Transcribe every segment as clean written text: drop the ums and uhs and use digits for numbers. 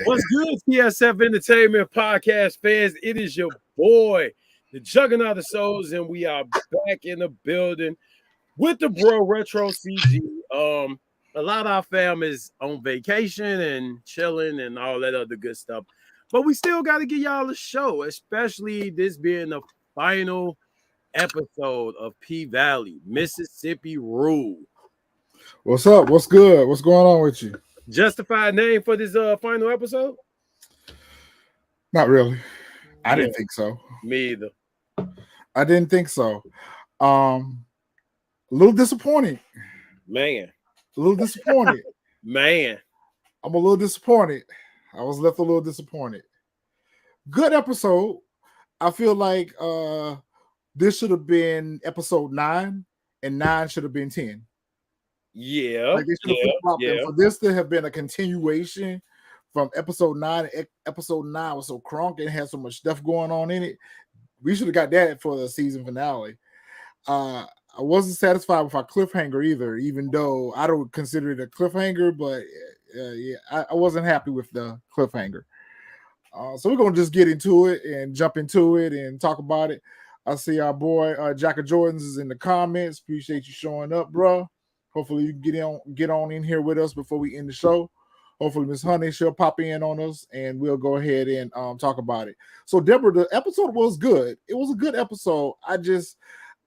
What's good, TSF Entertainment Podcast fans? It is your boy, the Juggernaut of Souls, and we are back in the building with the bro Retro CG. A lot of our fam is on vacation and chilling and all that other good stuff, but we still got to get y'all a show, especially this being the final episode of P Valley, Mississippi Rule. What's up? What's good? What's going on with you? Justified name for this final episode? Not really. I didn't think so. Me either. I didn't think so. A little disappointing. Man. A little disappointed. Man. I'm a little disappointed. I was left a little disappointed. Good episode. I feel like this should have been episode 9, and 9 should have been 10. Yeah. Like they should have flip-flopped them. For this to have been a continuation from episode 9. Episode 9 was so crunk and had so much stuff going on in it. We should have got that for the season finale. I wasn't satisfied with our cliffhanger either, even though I don't consider it a cliffhanger, but I wasn't happy with the cliffhanger. So we're going to just get into it and jump into it and talk about it. I see our boy Jack of Jordans is in the comments. Appreciate you showing up, bro. Hopefully you get on in here with us before we end the show. Hopefully Miss Honey, she'll pop in on us and we'll go ahead and talk about it. So Deborah, the episode was good. It was a good episode. I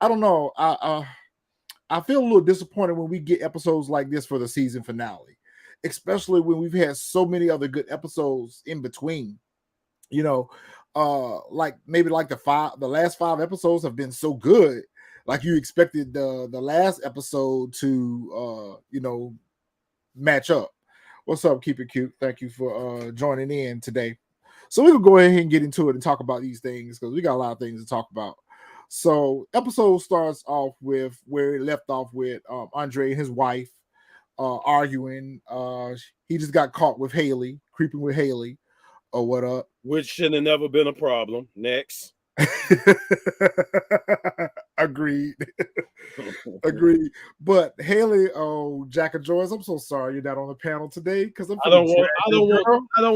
don't know. I feel a little disappointed when we get episodes like this for the season finale, especially when we've had so many other good episodes in between. You know, like the last 5 episodes have been so good. Like you expected the last episode to match up. What's up? Keep it cute. Thank you for joining in today. So we will go ahead and get into it and talk about these things because we got a lot of things to talk about. So episode starts off with where it left off with Andre and his wife arguing. He just got caught with Haley, creeping with Haley, or what up? Which should have never been a problem. Next. Agreed. But Haley, Jack of Joyce, I'm so sorry you're not on the panel today because I don't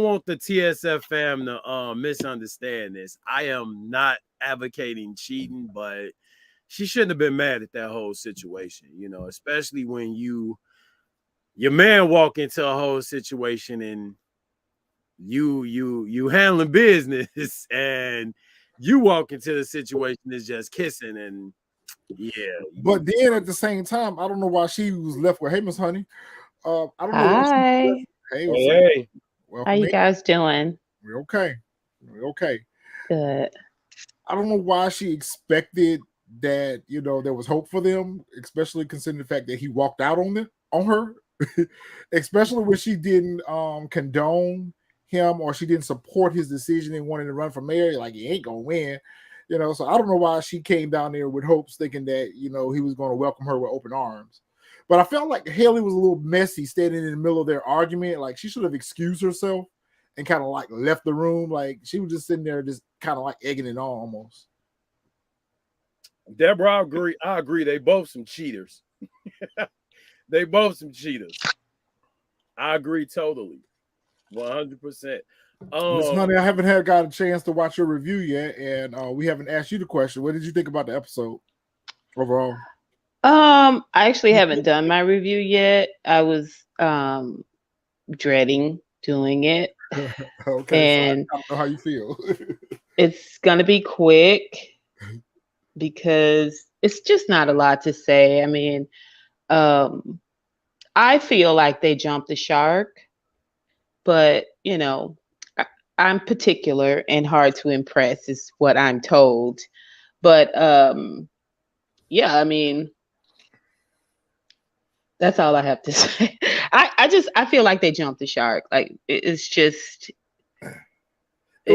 want the TSF fam to misunderstand this. I am not advocating cheating, but she shouldn't have been mad at that whole situation, especially when your man walk into a whole situation and you handling business and you walk into the situation is just kissing and But then at the same time, I don't know why she was left with, hey, Miss Honey. I don't know. Hi. Hey. How you guys doing? We're okay. Good. I don't know why she expected that, there was hope for them, especially considering the fact that he walked out on her, especially when she didn't condone him or she didn't support his decision and wanted to run for mayor. Like, he ain't gonna win, so I don't know why she came down there with hopes thinking that he was going to welcome her with open arms. But I felt like Haley was a little messy standing in the middle of their argument. Like, she should have excused herself and kind of like left the room. Like, she was just sitting there just kind of like egging it on almost. Deborah, I agree they both some cheaters. They both some cheaters. I agree totally. 100%. Miss Honey, I haven't got a chance to watch your review yet, and we haven't asked you the question. What did you think about the episode overall? I actually haven't done my review yet. I was dreading doing it. Okay, and so I don't know how you feel. It's gonna be quick because it's just not a lot to say. I mean, I feel like they jumped the shark. But, I'm particular and hard to impress is what I'm told. But, I mean, that's all I have to say. I feel like they jumped the shark. Like, it just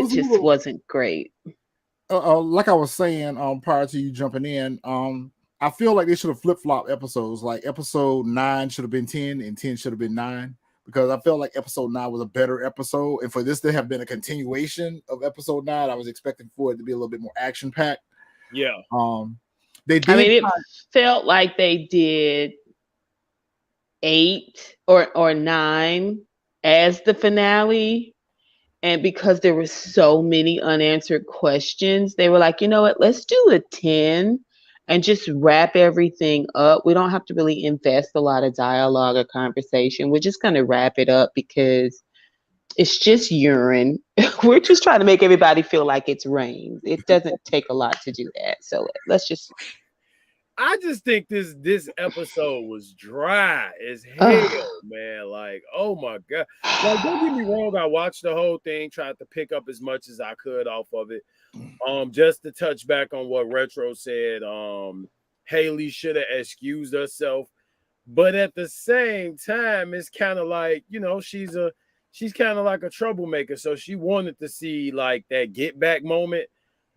wasn't great. Like I was saying prior to you jumping in, I feel like they should have flip-flopped episodes. Like episode 9 should have been 10 and 10 should have been 9. because I felt like episode 9 was a better episode, and for this to have been a continuation of episode 9, I was expecting for it to be a little bit more action packed. Yeah. They did. I mean, it felt like they did 8 or 9 as the finale. And because there were so many unanswered questions, they were like, you know what, let's do a 10 and just wrap everything up. We don't have to really invest a lot of dialogue or conversation. We're just going to wrap it up because it's just urine. We're just trying to make everybody feel like it's rain. It doesn't take a lot to do that. So let's just. I just think this episode was dry as hell, man. Like, oh my god. Like, don't get me wrong, I watched the whole thing, tried to pick up as much as I could off of it. Just to touch back on what Retro said, Haley should have excused herself. But at the same time, it's kind of like, you know, she's kind of like a troublemaker. So she wanted to see like that get back moment.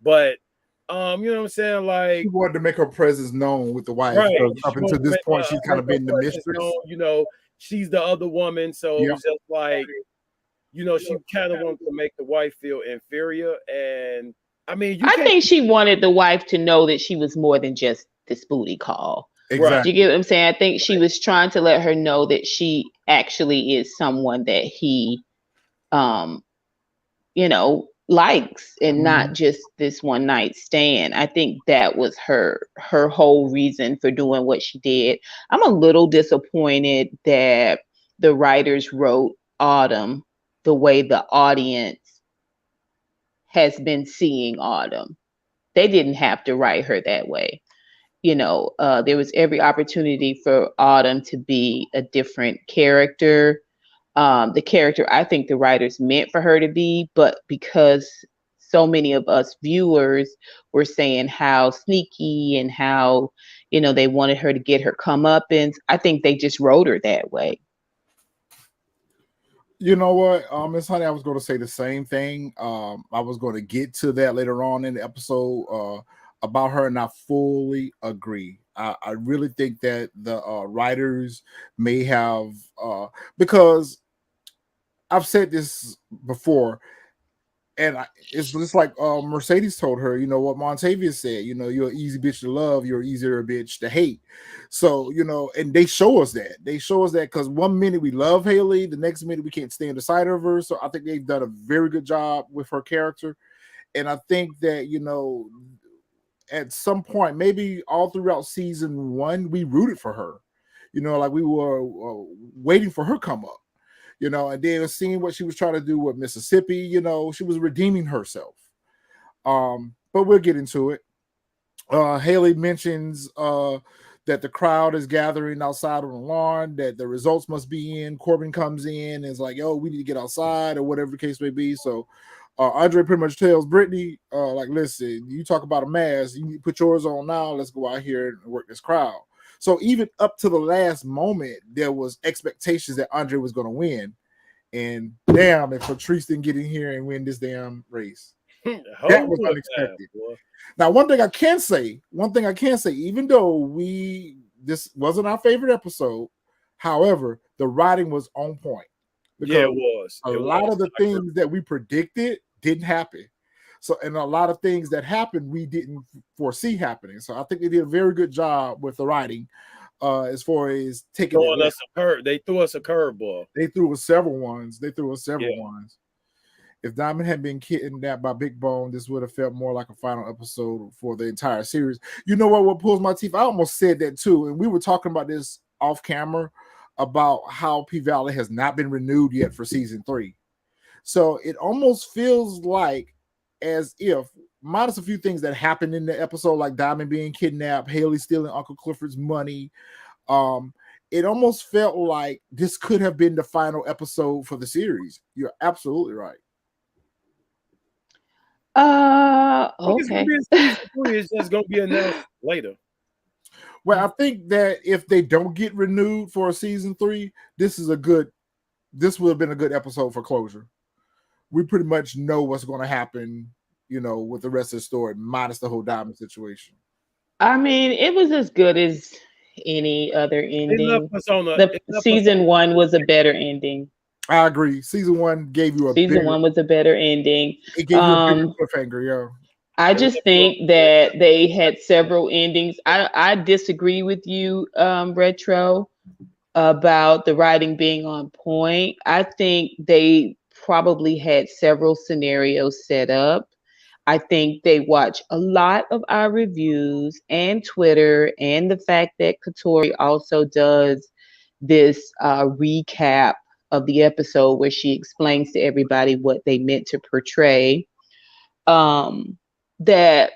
But you know what I'm saying? Like, she wanted to make her presence known with the wife. Right. Up until this point, she's kind of been the mistress. Known, you know, she's the other woman. So it was just like, you know, she kind of wanted to make the wife feel inferior. And I mean, I think she wanted the wife to know that she was more than just this booty call. Exactly. Do you get what I'm saying? I think she was trying to let her know that she actually is someone that he, you know, likes and not just this one night stand. I think that was her whole reason for doing what she did. I'm a little disappointed that the writers wrote Autumn the way the audience has been seeing Autumn. They didn't have to write her that way. You know, there was every opportunity for Autumn to be a different character. The character I think the writers meant for her to be, but because so many of us viewers were saying how sneaky and how, you know, they wanted her to get her comeuppance, I think they just wrote her that way. You know what, Miss Honey, I was going to say the same thing. I was going to get to that later on in the episode about her, and I fully agree. I really think that the writers may have, because I've said this before, and it's just like Mercedes told her, you know, what Montavia said, you know, you're an easy bitch to love, you're easier bitch to hate. So, you know, and they show us that. They show us that because one minute we love Haley, the next minute we can't stand the sight of her. So I think they've done a very good job with her character. And I think that, you know, at some point, maybe all throughout season 1, we rooted for her. You know, like we were waiting for her come up. You know, and then seeing what she was trying to do with Mississippi, you know, she was redeeming herself. But we'll get into it. Haley mentions that the crowd is gathering outside on the lawn, that the results must be in. Corbin comes in and is like, yo, we need to get outside or whatever the case may be. So Andre pretty much tells Brittany, like, listen, you talk about a mask, you need to put yours on now. Let's go out here and work this crowd. So even up to the last moment, there was expectations that Andre was going to win. And damn, if Patrice didn't get in here and win this damn race. That was unexpected. Now, one thing I can say, even though this wasn't our favorite episode, however, the writing was on point. Yeah, it was. A lot of the things that we predicted didn't happen. So, and a lot of things that happened, we didn't foresee happening. So I think they did a very good job with the writing as far as taking us a curve. They threw us a curveball. They threw us several ones. Ones. If Diamond had been kidnapped by Big Bone, this would have felt more like a final episode for the entire series. You know what pulls my teeth? I almost said that too. And we were talking about this off camera about how P-Valley has not been renewed yet for season 3. So it almost feels like as if, minus a few things that happened in the episode, like Diamond being kidnapped, Haley stealing Uncle Clifford's money, it almost felt like this could have been the final episode for the series. You're absolutely right. Okay. It's just gonna be announced later. Well, I think that if they don't get renewed for a season 3, this would have been a good episode for closure. We pretty much know what's going to happen, you know, with the rest of the story, minus the whole Diamond situation. I mean, it was as good as any other It left ending. us on a. The It left us season one was a better ending. I agree. Season 1 gave you a Season bigger. one was a better ending. It gave you a bigger cliffhanger, I It just left you think that they had several endings. I disagree with you, Retro, about the writing being on point. I think they probably had several scenarios set up. I think they watch a lot of our reviews and Twitter, and the fact that Katori also does this recap of the episode where she explains to everybody what they meant to portray. That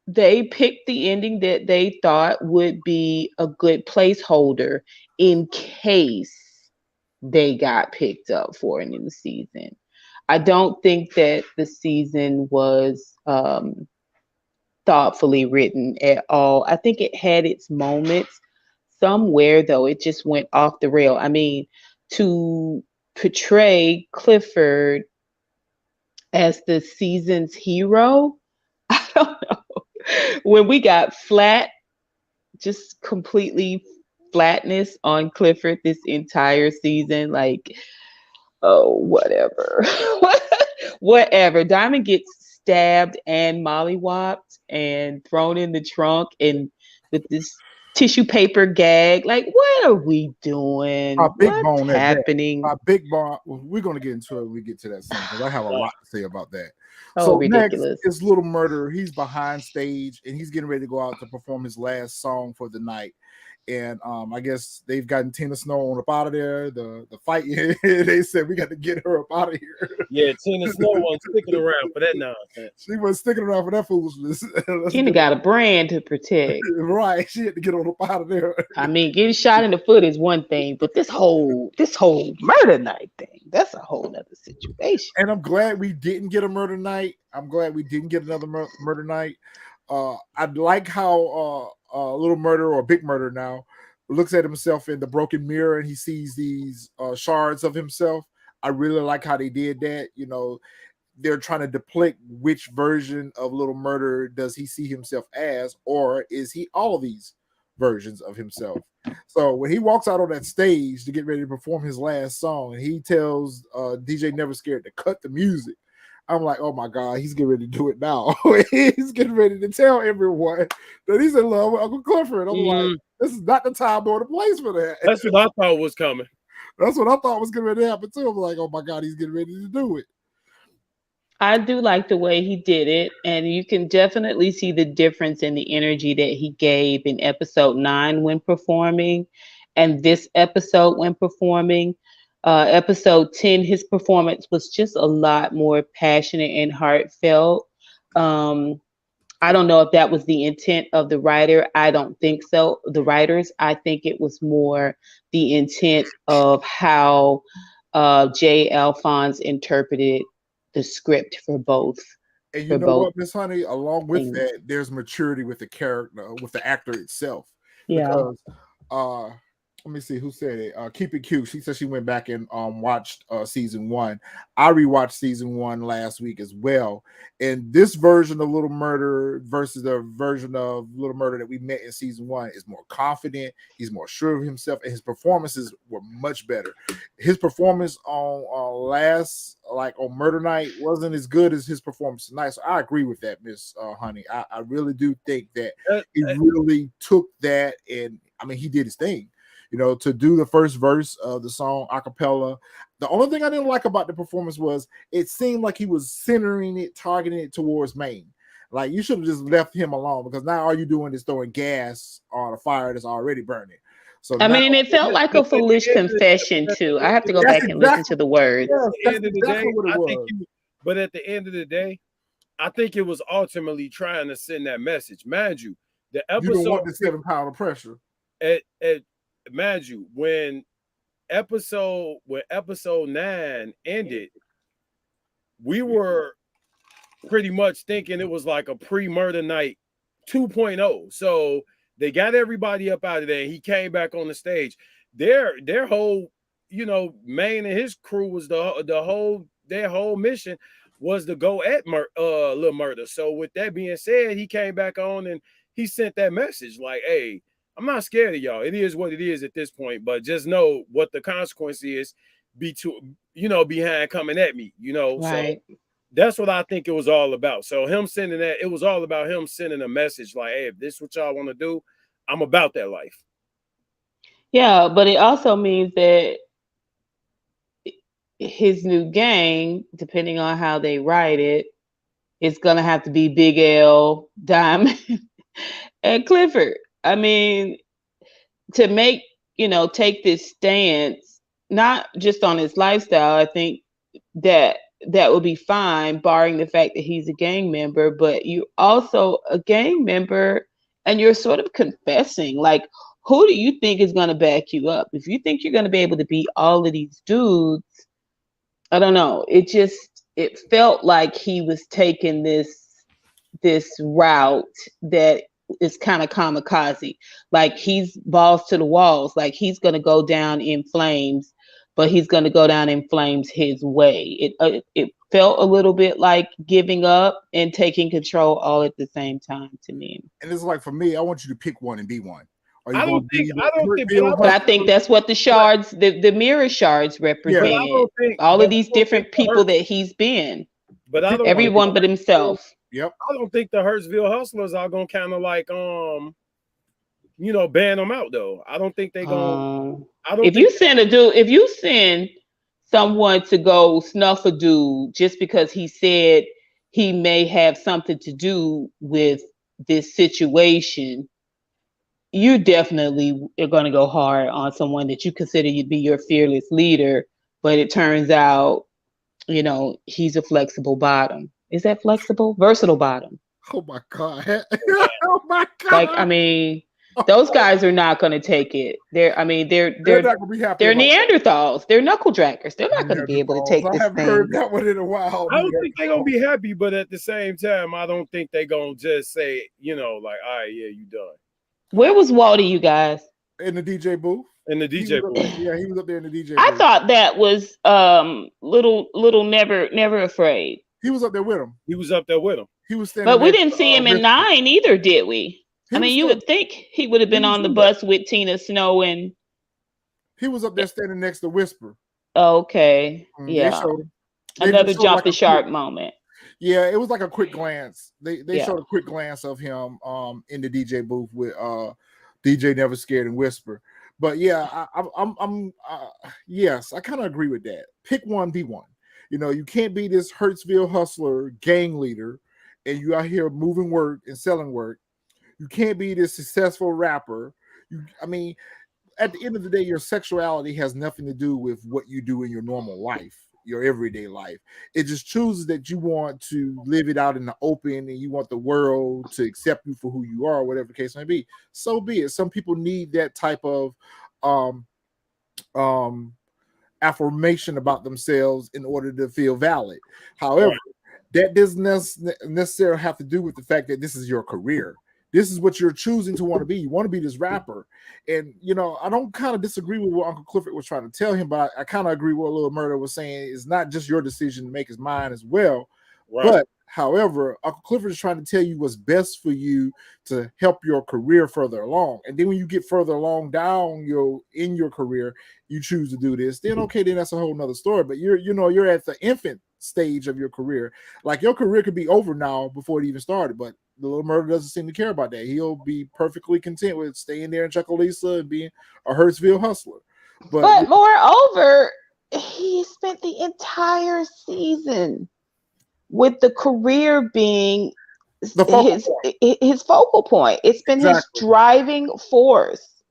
they picked the ending that they thought would be a good placeholder in case they got picked up for a new season. I don't think that the season was thoughtfully written at all. I think it had its moments. Somewhere, though, it just went off the rail. I mean, to portray Clifford as the season's hero, I don't know. When we got flat, just completely flatness on Clifford this entire season, like, oh, whatever. Whatever. Diamond gets stabbed and mollywopped and thrown in the trunk and with this tissue paper gag. Like, what are we doing? Big What's bone at that. happening? Big Bone. We're going to get into it when we get to that scene because I have a lot to say about that. Oh, So ridiculous. next is Little Murder. He's behind stage and he's getting ready to go out to perform his last song for the night. And I guess they've gotten Tina Snow on up out of there. The fight, they said we got to get her up out of here. Yeah, Tina Snow wasn't sticking around for that nonsense. She wasn't sticking around for that foolishness. Tina got a brand to protect. Right. She had to get on up out of there. I mean, getting shot in the foot is one thing, but this whole murder night thing, that's a whole other situation. And I'm glad we didn't get a murder night. I'm glad we didn't get another murder night. I like how Little Murder or Big Murder now looks at himself in the broken mirror and he sees these shards of himself. I really like how they did that. You know, they're trying to depict which version of Little Murder does he see himself as, or is he all these versions of himself? So when he walks out on that stage to get ready to perform his last song and he tells DJ Never Scared to cut the music, I'm like, oh my God, he's getting ready to do it now. He's getting ready to tell everyone that he's in love with Uncle Clifford. I'm like, this is not the time or the place for that. That's what I thought was coming. That's what I thought was getting ready to happen too. I'm like, oh my God, he's getting ready to do it. I do like the way he did it, and you can definitely see the difference in the energy that he gave in episode 9 when performing, and this episode when performing. Episode 10, his performance was just a lot more passionate and heartfelt. I don't know if that was the intent of the writer. I don't think so. The writers, I think it was more the intent of how Jay Alphonse interpreted the script for both. And you know what, Miss Honey, along with that, there's maturity with the character, with the actor itself. Yeah. Because let me see who said it. Keep It Cute. She said she went back and watched season 1. I rewatched season 1 last week as well. And this version of Little Murder versus the version of Little Murder that we met in season 1 is more confident. He's more sure of himself, and his performances were much better. His performance on on Murder Night wasn't as good as his performance tonight. So I agree with that, Miss Honey. I really do think that he really took that, and I mean, he did his thing. You know, to do the first verse of the song a cappella. The only thing I didn't like about the performance was it seemed like he was centering it, targeting it towards Maine. Like, you should have just left him alone, because now all you're doing is throwing gas on a fire that's already burning. So I mean, it felt like a foolish confession too. I have to go back and listen to the words. At the end of the day, but at the end of the day, I think it was ultimately trying to send that message. Mind you, the episode, you don't want the 7 pound of pressure. Mind you, when episode 9 ended, we were pretty much thinking it was like a pre-murder night 2.0. So they got everybody up out of there. He came back on the stage. Their whole, Maine and his crew was their whole mission was to go at Little Murder. So with that being said, he came back on and he sent that message like, hey, I'm not scared of y'all. It is what it is at this point, but just know what the consequence is behind coming at me, So Right. that's what I think it was all about. So him sending that, it was all about him sending a message like, hey, if this is what y'all want to do, I'm about that life. Yeah, but it also means that his new gang, depending on how they write it, it's gonna have to be Big L, Diamond, and Clifford. I mean, to make take this stance, not just on his lifestyle. I think that that would be fine, barring the fact that he's a gang member. But you also a gang member, and you're sort of confessing. Like, who do you think is going to back you up? If you think you're going to be able to beat all of these dudes, I don't know. It felt like he was taking this route that is kind of kamikaze. Like, he's balls to the walls. Like, he's going to go down in flames, but he's going to go down in flames his way. It felt a little bit like giving up and taking control all at the same time to me. And it's like, for me, I want you to pick one and be one. Are you I don't think, But I think that's what the shards, the mirror shards represent. All of these different people that he's been. But I don't everyone but himself. Yep. I don't think the Hurtsville Hustlers are gonna kind of like ban them out though. I don't think they gonna. If you send someone to go snuff a dude just because he said he may have something to do with this situation, you definitely are going to go hard on someone that you consider to be your fearless leader, but it turns out, he's a flexible bottom. Is that flexible? Versatile bottom. Oh my God. Oh my God. Like, I mean, those guys are not going to take it. They're not going to be happy. They're Neanderthals. They're knuckle draggers. They're not going to be able to take this thing. I haven't heard that one in a while. I don't think they're going to be happy, but at the same time, I don't think they're going to just say, like, all right, yeah, you done. Where was Walter, you guys? In the DJ booth. In the DJ booth. Yeah, he was up there in the DJ booth. I thought that was little never afraid. He was up there with him. He was up there with him. He was standing. But we didn't see him in 9 either, did we? I mean, you would think he would have been on the bus with Tina Snow and. He was up there standing next to Whisper. Okay. Yeah. Another jump the shark moment. Yeah, it was like a quick glance. They showed a quick glance of him in the DJ booth with DJ Never Scared and Whisper. But yeah, I'm yes, I kind of agree with that. Pick one, be one. You can't be this Hurtsville hustler gang leader and you out here moving work and selling work. You can't be this successful rapper. I mean, at the end of the day, your sexuality has nothing to do with what you do in your normal life, your everyday life. It just chooses that you want to live it out in the open and you want the world to accept you for who you are, whatever the case may be. So be it. Some people need that type of affirmation about themselves in order to feel valid. However, that doesn't necessarily have to do with the fact that this is your career. This is what you're choosing to want to be. You want to be this rapper. And, I don't kind of disagree with what Uncle Clifford was trying to tell him, but I kind of agree with what Little Murder was saying. It's not just your decision to make, it's mine as well. Right. But, however, Uncle Clifford is trying to tell you what's best for you to help your career further along. And then when you get further along down in your career, you choose to do this, then okay, then that's a whole nother story. But you're at the infant stage of your career. Like, your career could be over now before it even started, but the Little Murder doesn't seem to care about that. He'll be perfectly content with staying there in Chucalissa and being a Hurtsville hustler. But moreover, he spent the entire season with the career being his focal point. It's been his driving force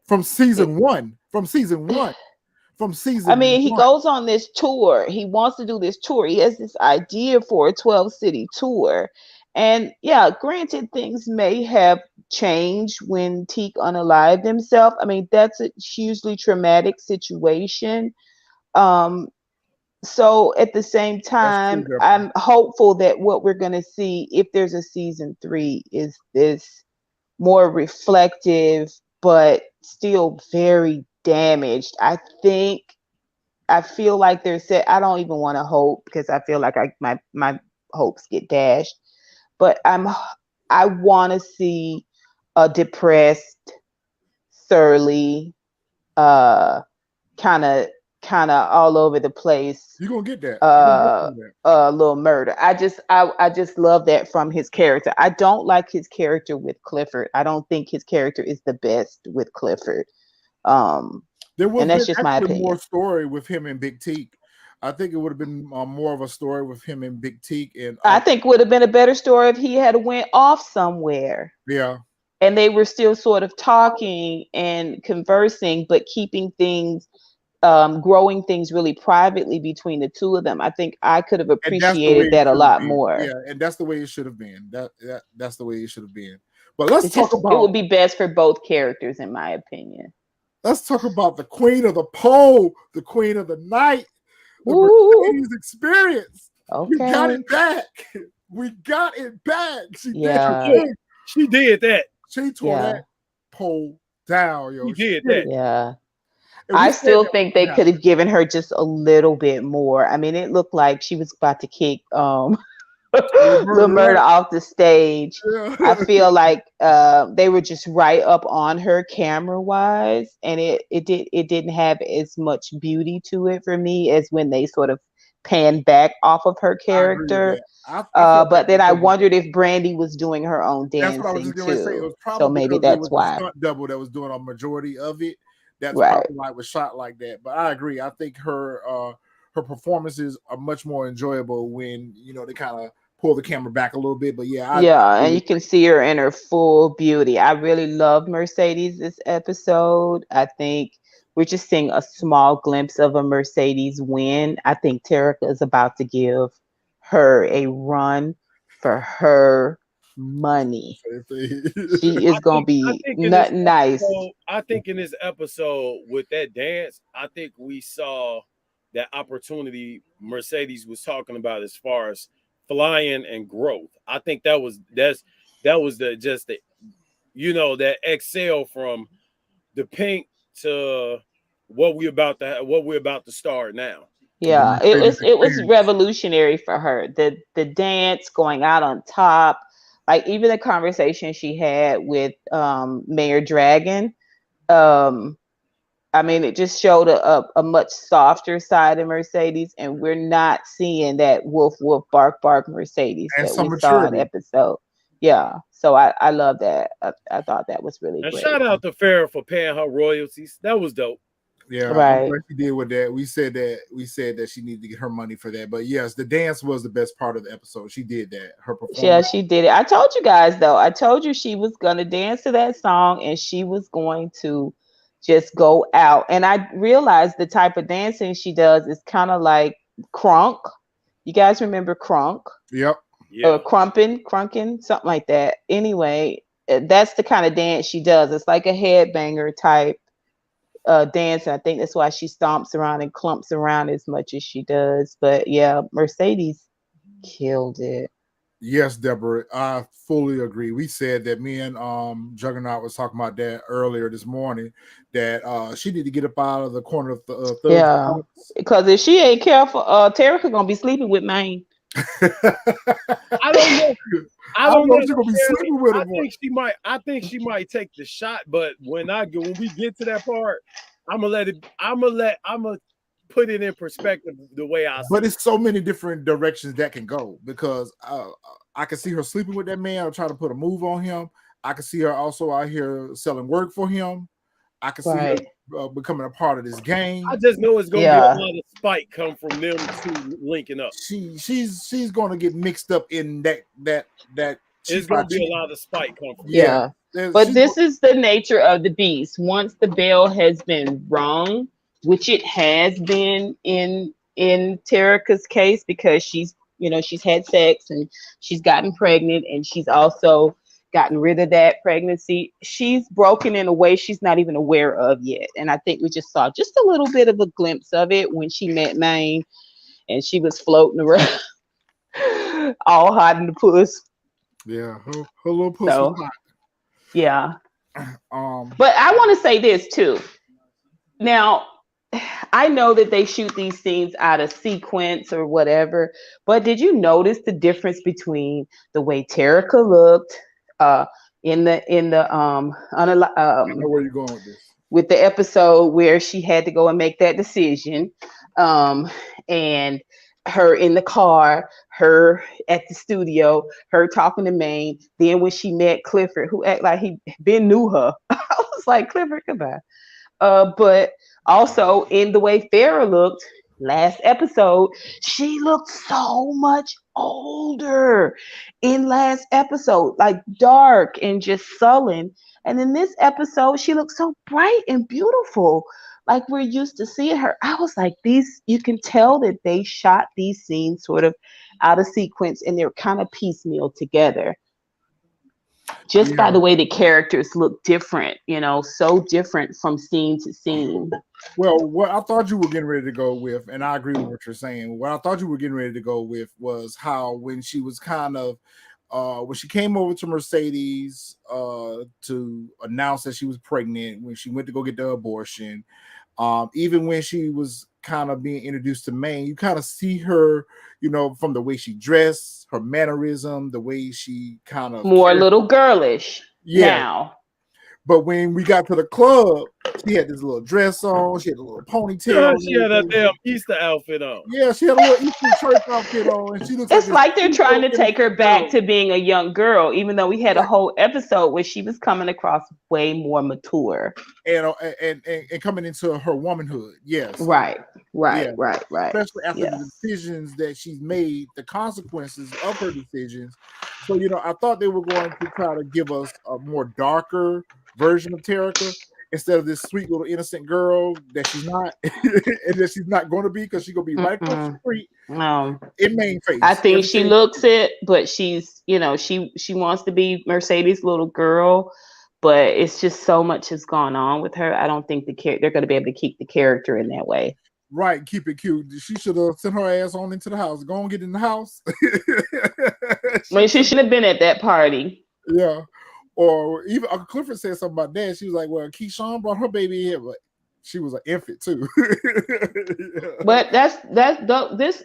from season one. I mean, he goes on this tour. He wants to do this tour. He has this idea for a 12-city tour. And yeah, granted, things may have changed when Teak unalived himself. I mean, that's a hugely traumatic situation. So at the same time, I'm hopeful that what we're going to see, if there's a season 3, is this more reflective, but still very damaged. I feel like I don't even want to hope, because I feel like my hopes get dashed. But I want to see a depressed surly, kind of all over the place. You're gonna get that. Little murder. I just love that from his character. I don't like his character with Clifford. I don't think his character is the best with Clifford. There was and that's just my opinion. more story with him and Big Teak. I think it would have been more of a story with him and Big Teak, and I think would have been a better story if he had went off somewhere. Yeah. And they were still sort of talking and conversing, but keeping things, growing things really privately between the two of them. I think I could have appreciated that a lot more. Yeah, and that's the way it should have been. That's the way it should have been. But let's talk about. It would be best for both characters, in my opinion. Let's talk about the queen of the pole, the queen of the night, the Mercedes experience. Okay. We got it back. We got it back. She did that. She tore that pole down, yo. She did that. Yeah. I still think they could have given her just a little bit more. I mean, it looked like she was about to kick Lil Murder off the stage. Yeah. I feel like they were just right up on her camera wise, and it didn't have as much beauty to it for me as when they sort of panned back off of her character. But then I wondered if Brandy was doing her own dancing. That's what I was just going to say. It was probably so maybe that's why. Stunt double that was doing a majority of it. That's probably why it was shot like that. But I agree. I think her performances are much more enjoyable when they kind of pull the camera back a little bit. But and you can see her in her full beauty. I really love Mercedes this episode. I think we're just seeing a small glimpse of a Mercedes win. I think Tarika is about to give her a run for her money. She is gonna be nice. I think in this episode with that dance, I think we saw that opportunity Mercedes was talking about as far as flying and growth. I think that was that excel from the pink to what we're about to start now. Yeah, it was revolutionary for her. The dance, going out on top, like even the conversation she had with Mayor Dragon. I mean, it just showed a much softer side of Mercedes, and we're not seeing that woof woof bark bark Mercedes and that we saw in episode. Yeah, so I love that. I thought that was really great. Shout out to Farrah for paying her royalties. That was dope. Yeah, right. What she did with that, we said that she needed to get her money for that. But yes, the dance was the best part of the episode. She did that. Her performance. Yeah, she did it. I told you guys though. I told you she was gonna dance to that song, and she was going to just go out. And I realized the type of dancing she does is kind of like crunk. You guys remember crunk? Yep. Or crunking, something like that. Anyway, that's the kind of dance she does. It's like a headbanger type dance. I think that's why she stomps around and clumps around as much as she does. But yeah, Mercedes killed it. Yes, Deborah, I fully agree. We said that me and Juggernaut was talking about that earlier this morning, that she need to get up out of the corner of the third. Yeah, because if she ain't careful, Tarika gonna be sleeping with Maine. I don't know if she's gonna be sleeping with him. I think she might take the shot, but when we get to that part, I'm gonna put it in perspective the way I see. But it's so many different directions that can go, because I can see her sleeping with that man or trying to put a move on him. I can see her also out here selling work for him. I can see her becoming a part of this game. I just know it's gonna be a lot of spite come from them two linking up. She's gonna get mixed up in that. It's gonna be a lot of spite come from. Yeah. But this is the nature of the beast. Once the bell has been rung, which it has been in Tarika's case, because she's had sex and she's gotten pregnant, and she's also gotten rid of that pregnancy. She's broken in a way she's not even aware of yet. And I think we just saw just a little bit of a glimpse of it when she met Maine and she was floating around all hot in the puss. Yeah, her little puss was hot. Yeah. But I want to say this too. Now, I know that they shoot these scenes out of sequence or whatever, but did you notice the difference between the way Tarika looked, I know where you're going with this. with the episode where she had to go and make that decision, um, and her in the car, her at the studio, her talking to Maine. Then when she met Clifford, who act like he been knew her, I was like, Clifford, goodbye. But also in the way Farrah looked last episode, she looked so much older in last episode, like dark and just sullen. And in this episode, she looked so bright and beautiful, like we're used to seeing her. I was like, these, you can tell that they shot these scenes sort of out of sequence and they're kind of piecemeal together just by Yeah. the way the characters look different, so different from scene to scene. Well, what I thought you were getting ready to go with, and I agree with what you're saying. What I thought you were getting ready to go with was how when she was kind of when she came over to Mercedes to announce that she was pregnant, when she went to go get the abortion, even when she was kind of being introduced to Maine, you kind of see her, from the way she dressed, her mannerism, the way she kind of More little girlish now. But when we got to the club, she had this little dress on. She had a little ponytail. She had a damn Easter outfit on. Yeah, she had a little Easter church outfit on, and she looks. It's like they're trying to take her back to being a young girl, even though we had a whole episode where she was coming across way more mature and coming into her womanhood. Yes, right. Especially after the decisions that she's made, the consequences of her decisions. So I thought they were going to try to give us a more darker version of Tarika instead of this sweet little innocent girl that she's not, and that she's not going to be because she's going to be right across the street. No, in main face. I think she looks it, but she's, she wants to be Mercedes' little girl, but it's just so much has gone on with her. I don't think they're going to be able to keep the character in that way. Right, keep it cute. She should have sent her ass on into the house. Go and get in the house. She should have been at that party. Yeah. Or even Uncle Clifford said something about that. She was like, well, Keyshawn brought her baby here, but she was an infant too. Yeah. But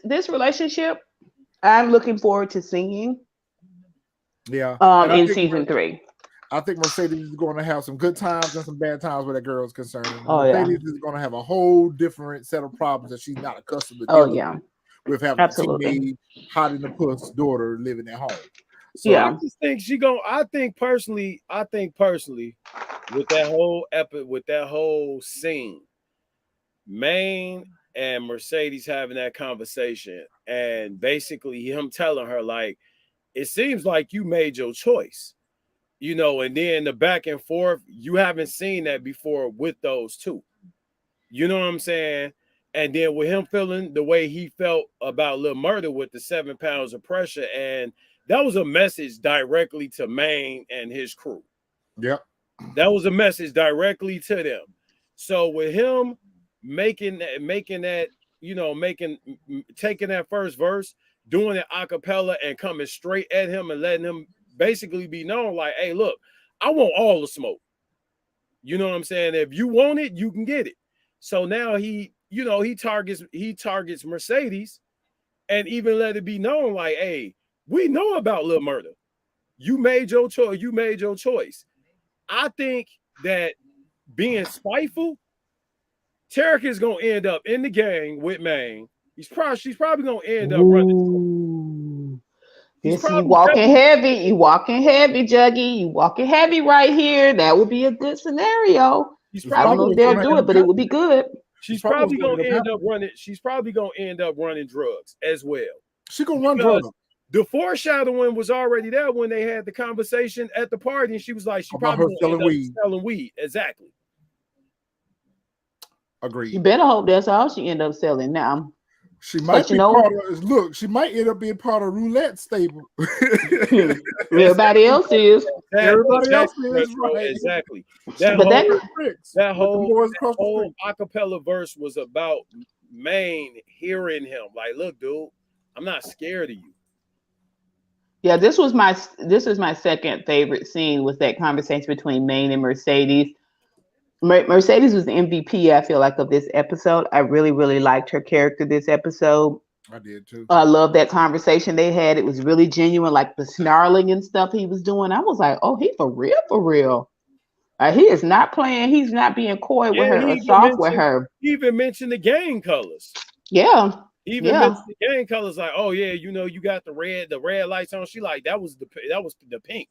this relationship, I'm looking forward to seeing. Yeah. In season 3. I think Mercedes is going to have some good times and some bad times where that girl is concerned. Mercedes is going to have a whole different set of problems that she's not accustomed to dealing with having a teenage, hot in the puss daughter living at home. So I just think I think personally, with that whole scene, Maine and Mercedes having that conversation, and basically him telling her, like, it seems like you made your choice. And then the back and forth, you haven't seen that before with those two. You know what I'm saying? And then with him feeling the way he felt about Lil Murder with the 7 pounds of pressure, and that was a message directly to Maine and his crew. Yep. That was a message directly to them. So with him taking that first verse, doing it a cappella and coming straight at him and letting him basically be known like, hey, look, I want all the smoke. You know what I'm saying? If you want it, you can get it. So now he targets Mercedes and even let it be known like, hey, we know about Lil Murder. You made your choice. I think that being spiteful, Tarek is gonna end up in the gang with Maine. She's probably gonna end up running. You walking heavy. You walking heavy, Juggy. You walking heavy right here. That would be a good scenario. I don't know if they'll do it, but it would be good. She's probably gonna end up running. She's probably gonna end up running drugs as well. She's gonna run drugs. The foreshadowing was already there when they had the conversation at the party, and she was like, she probably selling weed. Exactly. Agreed. You better hope that's all she end up selling now. She might be part of. She might end up being part of roulette stable. Everybody else is. Everybody else is right. Exactly. That whole acapella verse was about Maine hearing him. Like, look, dude, I'm not scared of you. Yeah, this is my second favorite scene, was that conversation between Maine and Mercedes. Mercedes was the MVP, I feel like, of this episode. I really, really liked her character this episode. I did too. I love that conversation they had. It was really genuine, like the snarling and stuff he was doing. I was like, oh, he for real, for real. He is not playing. He's not being coy with Yeah, her or soft with her. he even mentioned the gang colors. Yeah, He even yeah, mentioned the gang colors, like, oh yeah, you know, you got the red lights on. She like that was the pink.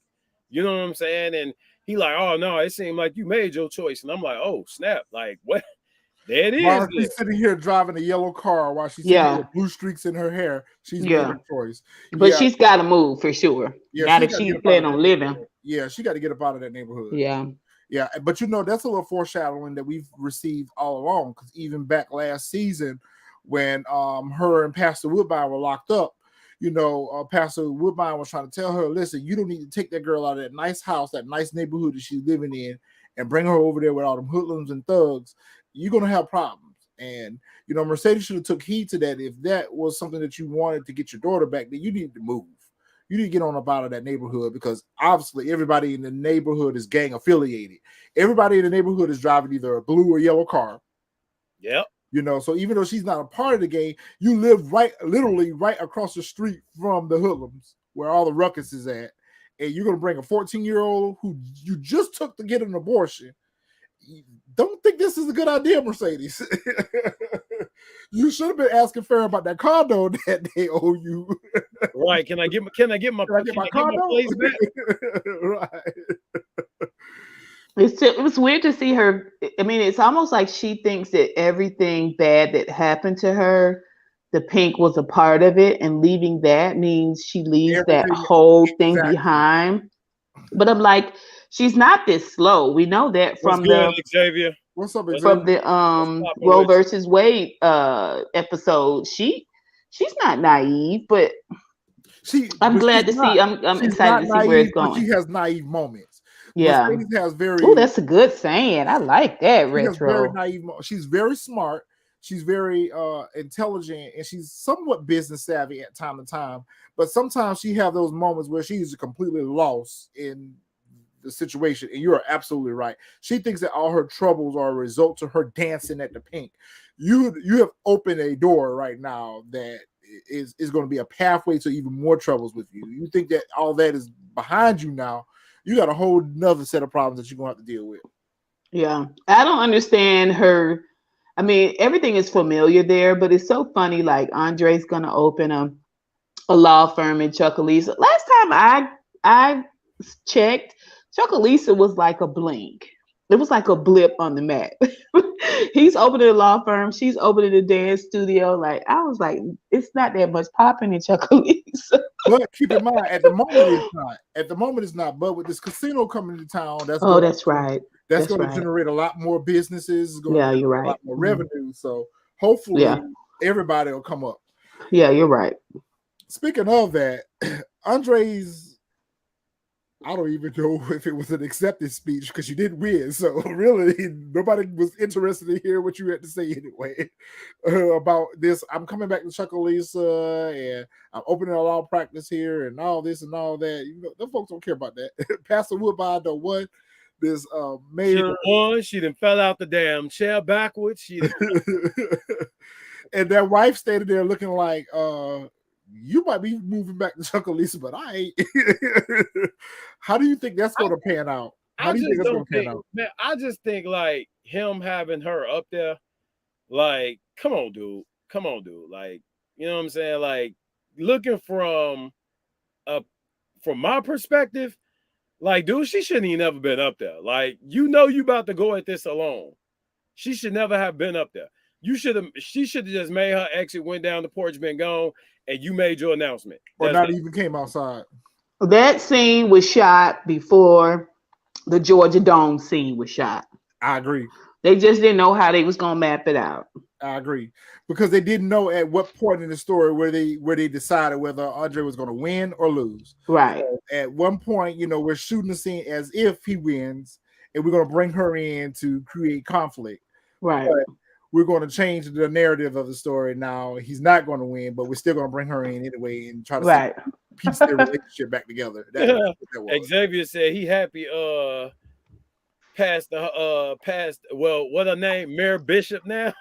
You know what I'm saying? And he like, oh no, it seemed like you made your choice. And I'm like, oh snap, like what? There it is. While she's sitting here driving a yellow car, while she's sitting here with blue streaks in her hair, she's made her choice. But she's got to move for sure. Yeah, not if she's planning on living. Yeah, she got to get up out of that neighborhood. Yeah. Yeah, but you know, that's a little foreshadowing that we've received all along, because even back last season when her and Pastor Woodbine were locked up, you know, Pastor Woodbine was trying to tell her, listen, you don't need to take that girl out of that nice house, that nice neighborhood that she's living in, and bring her over there with all them hoodlums and thugs. You're going to have problems. And, you know, Mercedes should have took heed to that. If that was something that you wanted to get your daughter back, then you need to move. You need to get on up out of that neighborhood, because obviously everybody in the neighborhood is gang affiliated. Everybody in the neighborhood is driving either a blue or yellow car. Yep. You know, so even though she's not a part of the gang, you live literally right across the street from the hoodlums where all the ruckus is at. And you're going to bring a 14-year-old who you just took to get an abortion. Don't think this is a good idea, Mercedes. You should have been asking Farrah about that condo that they owe you. Right? Can I get my condo? Place back? Right. It was weird to see her. I mean, it's almost like she thinks that everything bad that happened to her, the pink was a part of it, and leaving that means she leaves that whole thing behind. But I'm like, she's not this slow. We know that from Xavier. What's up, Xavier? From the Roe versus Wade episode. She's not naive, but I'm glad to see. I'm excited to see where it's going. She has naive moments. Yeah, Mercedes has very. Oh, that's a good saying. I like that. Retro. Very naive. She's very smart. She's very intelligent, and she's somewhat business savvy at time to time. But sometimes she have those moments where she's completely lost in the situation. And you are absolutely right. She thinks that all her troubles are a result to her dancing at the pink. You have opened a door right now that is going to be a pathway to even more troubles with you. You think that all that is behind you now. You got a whole nother set of problems that you're going to have to deal with. Yeah. I don't understand her. I mean, everything is familiar there, but it's so funny. Like Andre's going to open a law firm in Chucalissa. Last time I checked, Chucalissa was like a blink. It was like a blip on the map. He's opening a law firm. She's opening a dance studio. Like, I was like, it's not that much popping in Chucalissa. But keep in mind, at the moment it's not. At the moment it's not. But with this casino coming to town, that's right. That's going to generate a lot more businesses. It's going to generate you're right. A lot more revenue. So hopefully everybody will come up. Yeah, you're right. Speaking of that, Andre's, I don't even know if it was an acceptance speech because you didn't win. So really, nobody was interested to hear what you had to say anyway about this. I'm coming back to Chucalissa and I'm opening a law practice here and all this and all that. You know, the folks don't care about that. Pastor Woodbine done won. This mayor. She won. She done fell out the damn chair backwards. And that wife standing there looking like, you might be moving back to Chucalissa, but I ain't. How do you think that's going to pan out? How do you think that's going to pan out? Man, I just think like him having her up there, like, come on, dude. Like, you know what I'm saying? Like, looking from my perspective, like, dude, she shouldn't even never been up there. Like, you know, you about to go at this alone. She should never have been up there. She should have just made her exit, went down the porch, been gone, and you made your announcement. Or not even came outside. That scene was shot before the Georgia Dome scene was shot. I agree. They just didn't know how they was gonna map it out. I agree. Because they didn't know at what point in the story where they decided whether Andre was going to win or lose. Right. So at one point, you know, we're shooting the scene as if he wins, and we're going to bring her in to create conflict. Right. But we're going to change the narrative of the story now. He's not going to win, but we're still going to bring her in anyway and try to piece their relationship back together. That Xavier said he happy past what her name, Mayor Bishop now.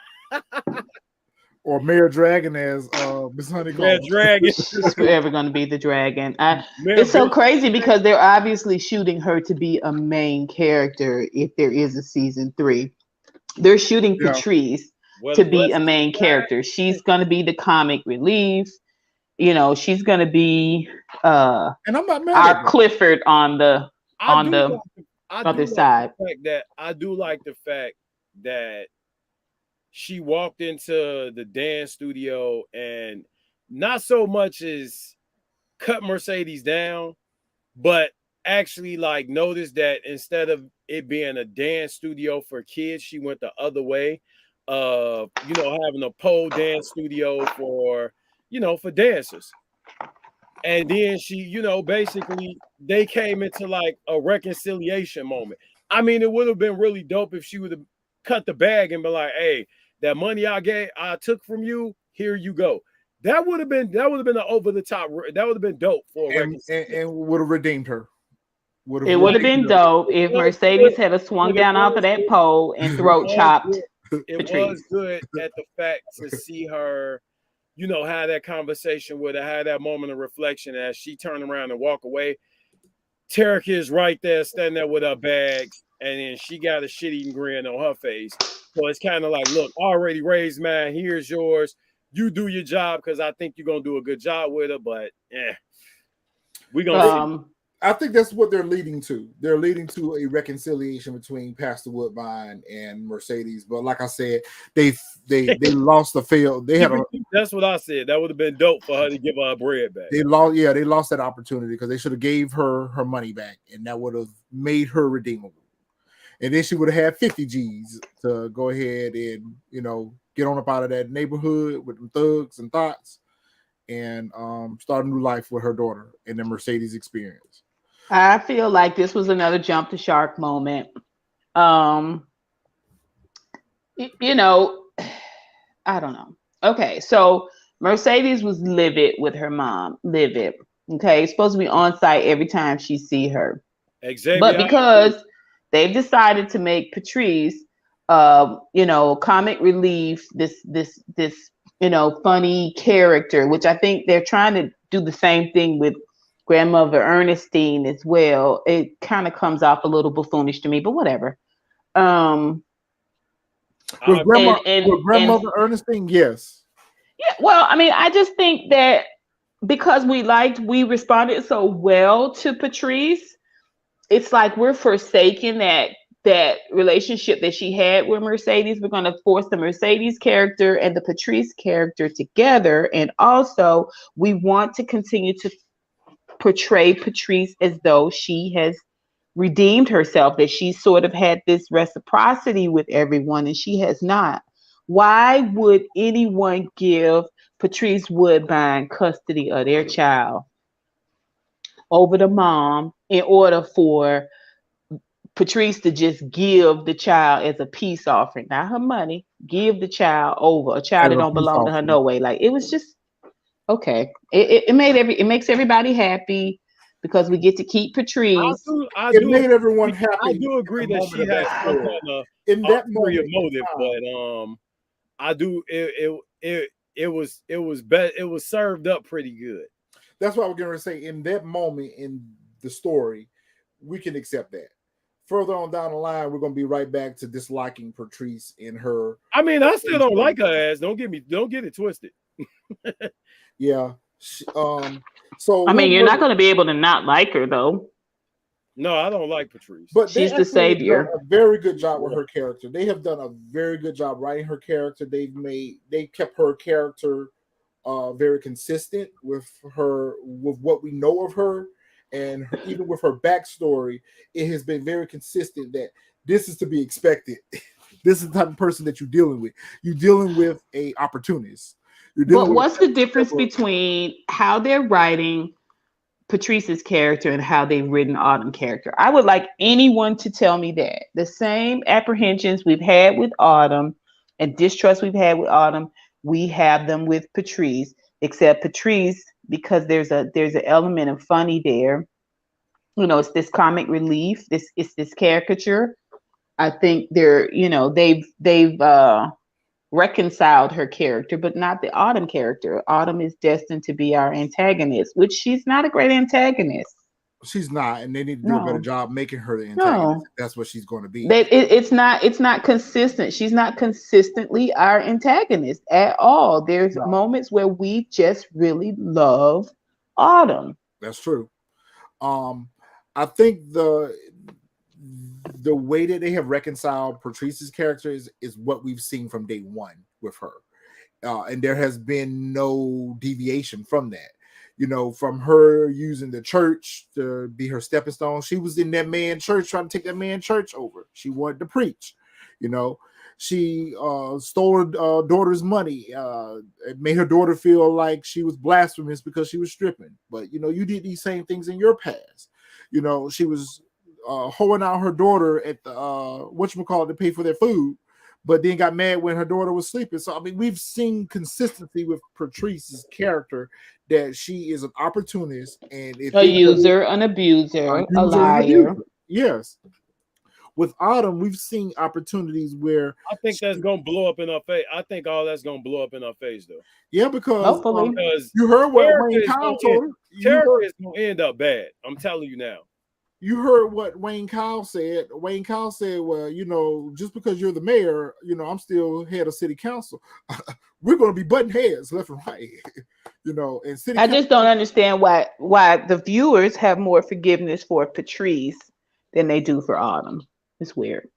or Mayor Dragon as Miss Mad Honeycomb. Dragon. She's forever going to be the dragon. Mad It's so Bitch. crazy because they're obviously shooting her to be a main character if there is a season 3. They're shooting Yeah, Patrice Well, to the be a blessings main character. She's going to be the comic relief. She's going to be and I'm not mad at our that. Clifford on the I on do the like I other do like side. the fact that she walked into the dance studio and not so much as cut Mercedes down, but actually like noticed that instead of it being a dance studio for kids, she went the other way of having a pole dance studio for for dancers. And then she, basically they came into like a reconciliation moment. I mean, it would have been really dope if she would have cut the bag and been like, "Hey, that money I took from you, here you go." That would have been an over the top. That would have been dope for a reconciliation. And would have redeemed her. Would have It would have redeemed been her. dope It if was Mercedes good, had a swung and it down off of was that good. pole and It throat was chopped good. It was Patrice. good at the fact to see her, have that conversation with her, have that moment of reflection as she turned around and walk away. Tarika is right there, standing there with her bags, and then she got a shit-eating grin on her face. So it's kind of like, look, I already raised mine. Here's yours. You do your job because I think you're gonna do a good job with her. But we gonna see. I think that's what they're leading to. They're leading to a reconciliation between Pastor Woodbine and Mercedes. But like I said, they lost the fail. They had a That's what I said. That would have been dope for her to give her bread back. they lost that opportunity because they should have gave her her money back, and that would have made her redeemable. And then she would have had 50 G's to go ahead and get on up out of that neighborhood with them thugs and thoughts, and start a new life with her daughter and the Mercedes experience. I feel like this was another jump the shark moment. Um, you know, I don't know. Okay, so Mercedes was livid with her mom. Livid. Okay, it's supposed to be on site every time she see her. But Xavier, because they've decided to make Patrice, comic relief, this funny character, which I think they're trying to do the same thing with grandmother Ernestine as well. It kind of comes off a little buffoonish to me, but whatever. With grandmother Ernestine, yes. Yeah, well, I mean, I just think that because we responded so well to Patrice, it's like we're forsaking that relationship that she had with Mercedes. We're going to force the Mercedes character and the Patrice character together, and also we want to continue to portray Patrice as though she has redeemed herself, that she sort of had this reciprocity with everyone, and she has not. Why would anyone give Patrice Woodbine custody of their child over the mom in order for Patrice to just give the child as a peace offering, not her money, give the child over, a child that don't belong to her no way? Like, it was just okay. It makes everybody happy because we get to keep Patrice. It made everyone happy. I do agree that she had some kind of in that ulterior moment motive, but I do it was served up pretty good. That's what I was going to say. In that moment in the story, we can accept that. Further on down the line, we're going to be right back to disliking Patrice in her. I mean, I still don't like her ass. Don't get it twisted. Yeah. So I mean, you're not going to be able to not like her though. No, I don't like Patrice. But she's the savior. A very good job with her character. They have done a very good job writing her character. They kept her character very consistent with what we know of her, and even with her backstory, it has been very consistent that this is to be expected. This is the type of person that you're dealing with. You're dealing with a opportunist. But what's the difference between how they're writing Patrice's character and how they've written Autumn character? I would like anyone to tell me that. The same apprehensions we've had with Autumn and distrust we've had with Autumn, we have them with Patrice, except Patrice, because there's an element of funny there. It's this comic relief. It's this caricature. I think they've reconciled her character, but not the Autumn character. Autumn is destined to be our antagonist, which she's not a great antagonist. She's not, and they need to do a better No, job making her the antagonist. no. That's what she's going to be. It's not consistent. She's not consistently our antagonist at all. There's No. moments where we just really love Autumn. That's true. I think the way that they have reconciled Patrice's character is what we've seen from day one with her, and there has been no deviation from that. You know, from her using the church to be her stepping stone. She was in that man church trying to take that man church over. She wanted to preach. You know, she stole her daughter's money. It made her daughter feel like she was blasphemous because she was stripping. But, you know, you did these same things in your past. You know, she was hoeing out her daughter at the whatchamacallit to pay for their food, but then got mad when her daughter was sleeping. So, I mean, we've seen consistency with Patrice's character that she is an opportunist and A user, an abuser, a liar. Yes. With Autumn, we've seen opportunities where I think that's gonna blow up in her face. I think all that's gonna blow up in her face, though. Yeah, because you heard what Wayne Kyle told her. Tarika is gonna end up bad. I'm telling you now. You heard what Wayne Kyle said. Wayne Kyle said, well, you know, just because you're the mayor, you know, I'm still head of city council. We're going to be butting heads left and right, you know. And I just don't understand why the viewers have more forgiveness for Patrice than they do for Autumn. It's weird.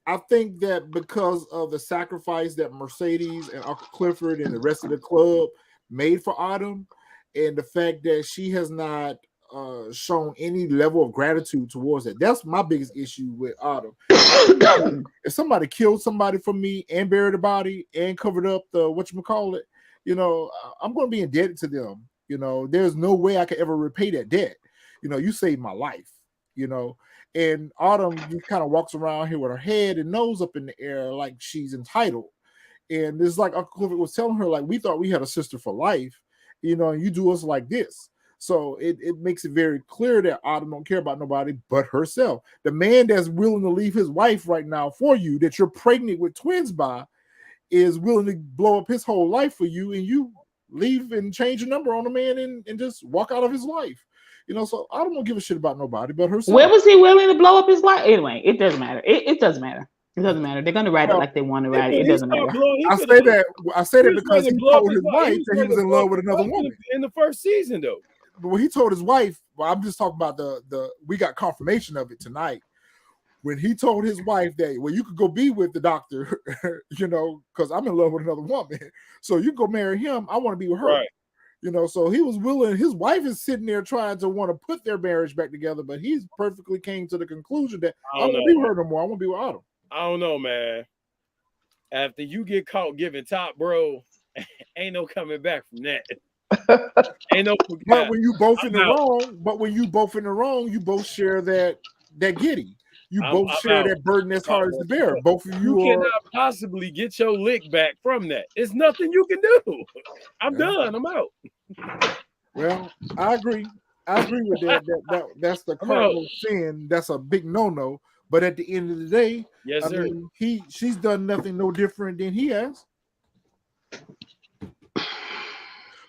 I think that because of the sacrifice that Mercedes and Uncle Clifford and the rest of the club made for Autumn, and the fact that she has not shown any level of gratitude towards it. That's my biggest issue with Autumn. If somebody killed somebody for me and buried the body and covered up the whatchamacallit, you know, I'm going to be indebted to them. You know, there's no way I could ever repay that debt. You know, you saved my life, you know. And Autumn just kind of walks around here with her head and nose up in the air like she's entitled. And it's like Uncle Clifford was telling her, like, we thought we had a sister for life, you know, and you do us like this. So it makes it very clear that Autumn don't care about nobody but herself. The man that's willing to leave his wife right now for you, that you're pregnant with twins by, is willing to blow up his whole life for you, and you leave and change your number on the man and just walk out of his life. You know, so I don't give a shit about nobody but herself. Where was he willing to blow up his life? Anyway, it doesn't matter. It doesn't matter. It doesn't matter. They're gonna write it like they want to write it. It doesn't matter. I say that because he told his wife that he was in love with another woman in the first season, though. But when he told his wife, well, I'm just talking about the we got confirmation of it tonight. When he told his wife that, well, you could go be with the doctor, you know, because I'm in love with another woman. So you go marry him. I want to be with her. Right. You know, so he was willing. His wife is sitting there trying to want to put their marriage back together, but he's perfectly came to the conclusion that I don't want to be with her no more. I want to be with Autumn. I don't know, man. After you get caught giving top, bro, ain't no coming back from that. Ain't no. But when you both in the wrong, you both share that giddy. You both share that burden that's hard to bear. Both of you cannot possibly get your lick back from that. It's nothing you can do. I'm done. I'm out. Well, I agree. I agree with that. That's the cardinal sin. That's a big no-no. But at the end of the day, yes, I sir. mean, she's done nothing no different than he has.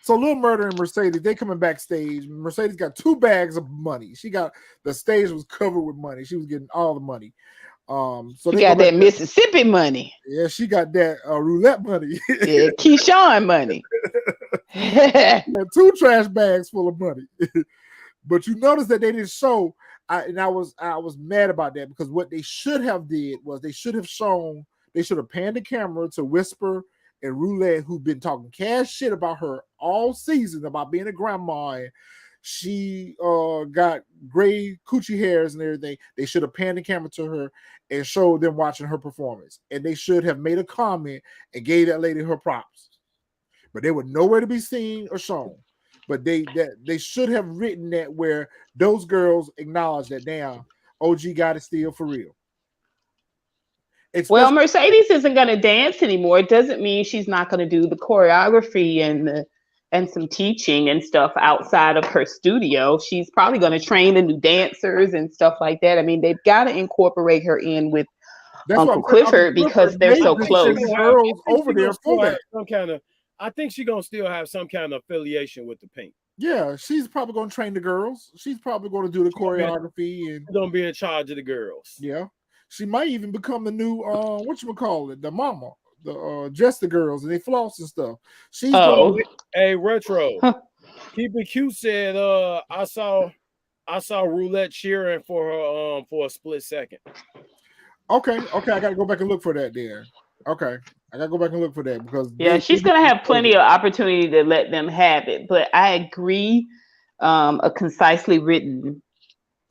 So Lil Murder and Mercedes, they coming backstage. Mercedes got 2 bags of money. She got the stage was covered with money. She was getting all the money. So she got that Mississippi money. Yeah, she got that roulette money. Yeah, Keyshawn money. 2 trash bags full of money. But you notice that they didn't show. I was mad about that because what they should have did was they should have panned the camera to Whisper and Roulette, who've been talking cash shit about her all season about being a grandma, and she got gray coochie hairs and everything. They should have panned the camera to her and showed them watching her performance, and they should have made a comment and gave that lady her props. But they were nowhere to be seen or shown. But they should have written that where those girls acknowledge that damn OG got it still for real. Well, Mercedes isn't going to dance anymore. It doesn't mean she's not going to do the choreography and some teaching and stuff outside of her studio. She's probably going to train the new dancers and stuff like that. I mean, they've got to incorporate her in with That's what Uncle I'm saying. Uncle Clifford because Clifford they're may so just close. send girls over she there gonna still for have that. some kind of. I think she's gonna still have some kind of affiliation with the Pink. Yeah, she's probably going to train the girls. She's probably going to do the choreography and She's gonna be in charge of the girls. yeah, she might even become the new whatchamacallit, the mama, the dress the girls and they floss and stuff. She's Oh. going. Hey, Retro. Keep It Cute said, I saw Roulette cheering for her for a split second. Okay, I gotta go back and look for that then. Okay. I gotta go back and look for that because Yeah, she's gonna have plenty of opportunity to let them have it. But I agree, a concisely written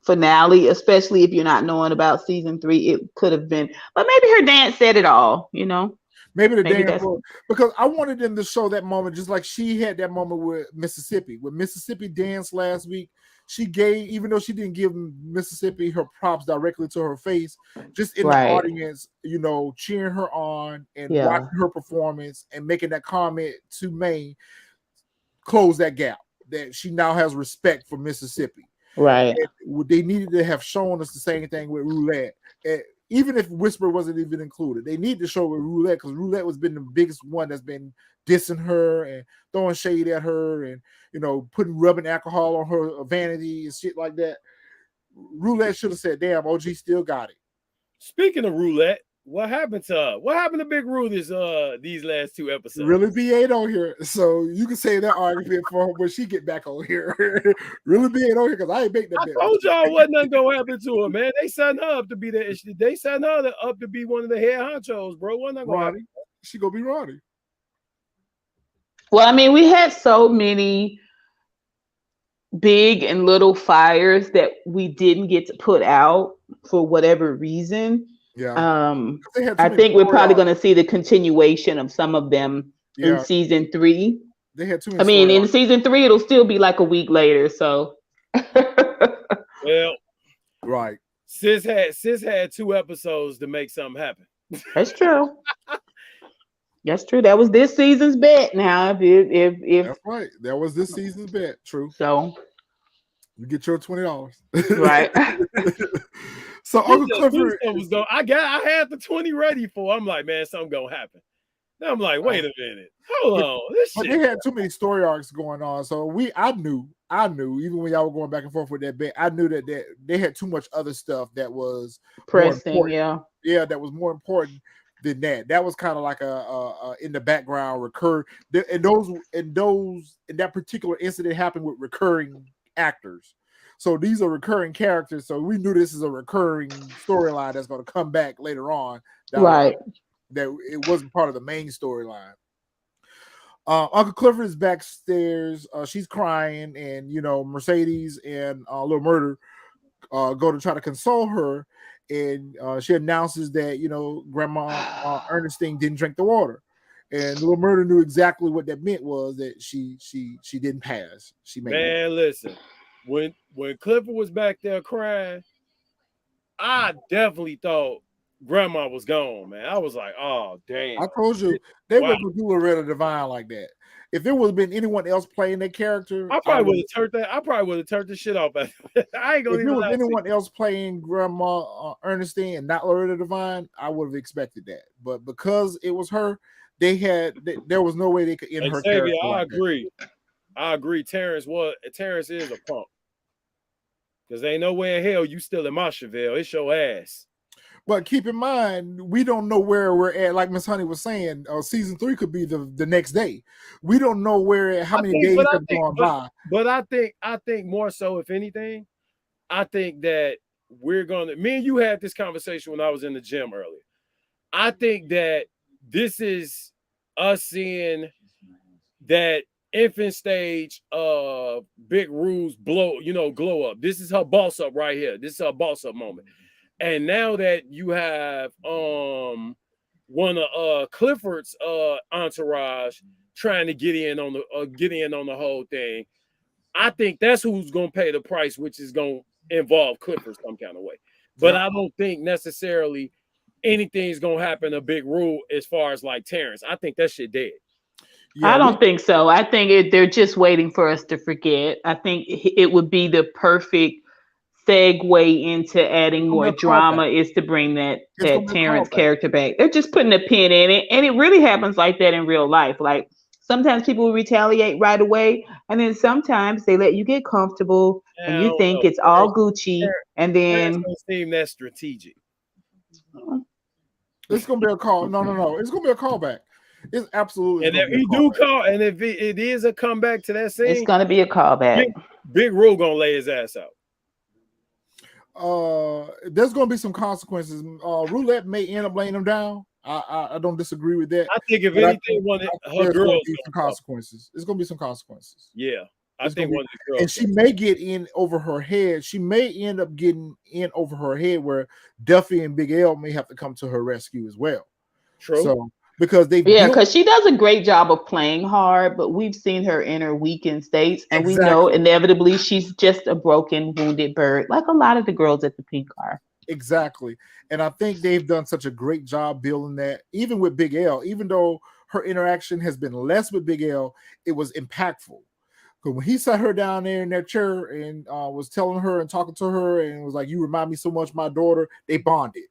finale, especially if you're not knowing about season 3, it could have been. But maybe her dance said it all. You know, maybe the maybe dance because I wanted them to show that moment just like she had that moment with Mississippi. When Mississippi danced last week, she gave, even though she didn't give Mississippi her props directly to her face, just in the audience, you know, cheering her on and watching her performance and making that comment to May, close that gap that she now has respect for Mississippi. Right. And they needed to have shown us the same thing with Roulette. And even if Whisper wasn't even included, they need to show with Roulette because Roulette has been the biggest one that's been dissing her and throwing shade at her and, you know, rubbing alcohol on her vanity and shit like that. Roulette should have said, damn, OG still got it. Speaking of Roulette, what happened to Big Rue these last 2 episodes? Really B ain't on here, so you can say that argument for her when she get back on here. Really B ain't on here because I ain't make that. I told y'all wasn't nothing gonna happen to her, man. They signed her up to be They signed her up to be one of the head honchos, bro. Wasn't gonna happen. She gonna be Ronnie. Well, I mean, we had so many big and little fires that we didn't get to put out for whatever reason. Yeah. I think we're probably going to see the continuation of some of them in season 3. They had too many. I mean, in season 3, it'll still be like a week later. So, well, right. Sis had 2 episodes to make something happen. That's true. That's true. That was this season's bet. Now, if that's right, that was this season's bet. True. So you get your $20, right? So Uncle Clifford was going. I had the 20 ready for. I'm like, man, something gonna happen. Then I'm like, wait a minute, hold on. But they had too many story arcs going on. So I knew, even when y'all were going back and forth with that bet, I knew that they had too much other stuff that was pressing. Yeah, that was more important than that. That was kind of like a in the background recur. And that particular incident happened with recurring actors. So these are recurring characters. So we knew this is a recurring storyline that's going to come back later on. Right. That it wasn't part of the main storyline. Uncle Clifford is backstairs. She's crying, and you know Mercedes and Little Murder go to try to console her, and she announces that Grandma Ernestine didn't drink the water, and Little Murder knew exactly what that meant was that she didn't pass. She made it. Listen, when Clifford was back there crying, I definitely thought Grandma was gone, man. I was like, oh damn. I told you they were gonna do Loretta Devine like that. If it would have been anyone else playing that character, I probably would have turned the shit off. I ain't gonna. If it was anyone else playing Grandma Ernestine and not Loretta Devine, I would have expected that. But because it was her, there was no way they could end her character. I agree. Terrence is a punk. Because ain't no way in hell you still in my Chevelle. It's your ass. But keep in mind, we don't know where we're at. Like Miss Honey was saying, season 3 could be the next day. We don't know how many days have gone by. But I think more so, if anything, I think that me and you had this conversation when I was in the gym earlier. I think that this is us seeing that infant stage Big Rue's glow up. This is her boss up right here. This is her boss up moment. And now that you have one of Clifford's entourage trying to get in on the whole thing, I think that's who's gonna pay the price, which is gonna involve Clifford some kind of way. But I don't think necessarily anything's gonna happen to Big Rue as far as like Terrence. I think that shit dead. Yeah, I don't think so. I think they're just waiting for us to forget. I think it would be the perfect segue into adding It's gonna more be a callback. drama is to bring that It's gonna be a Terrence callback. character back. They're just putting a pin in it, and it really happens like that in real life. Like sometimes people retaliate right away, and then sometimes they let you get comfortable, I and you don't think know. it's all Gucci, and Terrence then don't seem that strategic. It's gonna be a call. No. It's gonna be a callback. It's absolutely. And if he do call, and if it is a comeback to that scene, it's gonna be a callback. Big Rule gonna lay his ass out. There's gonna be some consequences. Roulette may end up laying him down. I don't disagree with that. I think if anything, her girls some consequences. It's gonna be some consequences. Yeah, I think one of the girls, and she may get in over her head. She may end up getting in over her head where Duffy and Big L may have to come to her rescue as well. True. So because because she does a great job of playing hard, but we've seen her in her weakened states, and we know inevitably she's just a broken, wounded bird, like a lot of the girls at the Pink are. Exactly. And I think they've done such a great job building that, even with Big L, even though her interaction has been less with Big L, it was impactful. Because when he sat her down there in that chair and was telling her and talking to her and was like, "You remind me so much of my daughter," they bonded.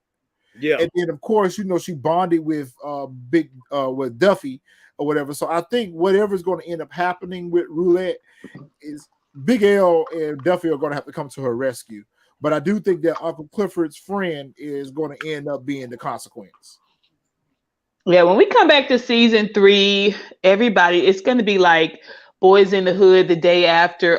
Yeah. And then of course, she bonded with with Duffy or whatever. So I think whatever's going to end up happening with Roulette is Big L and Duffy are going to have to come to her rescue. But I do think that Uncle Clifford's friend is going to end up being the consequence. Yeah, when we come back to season 3, everybody, it's going to be like Boys in the Hood the day after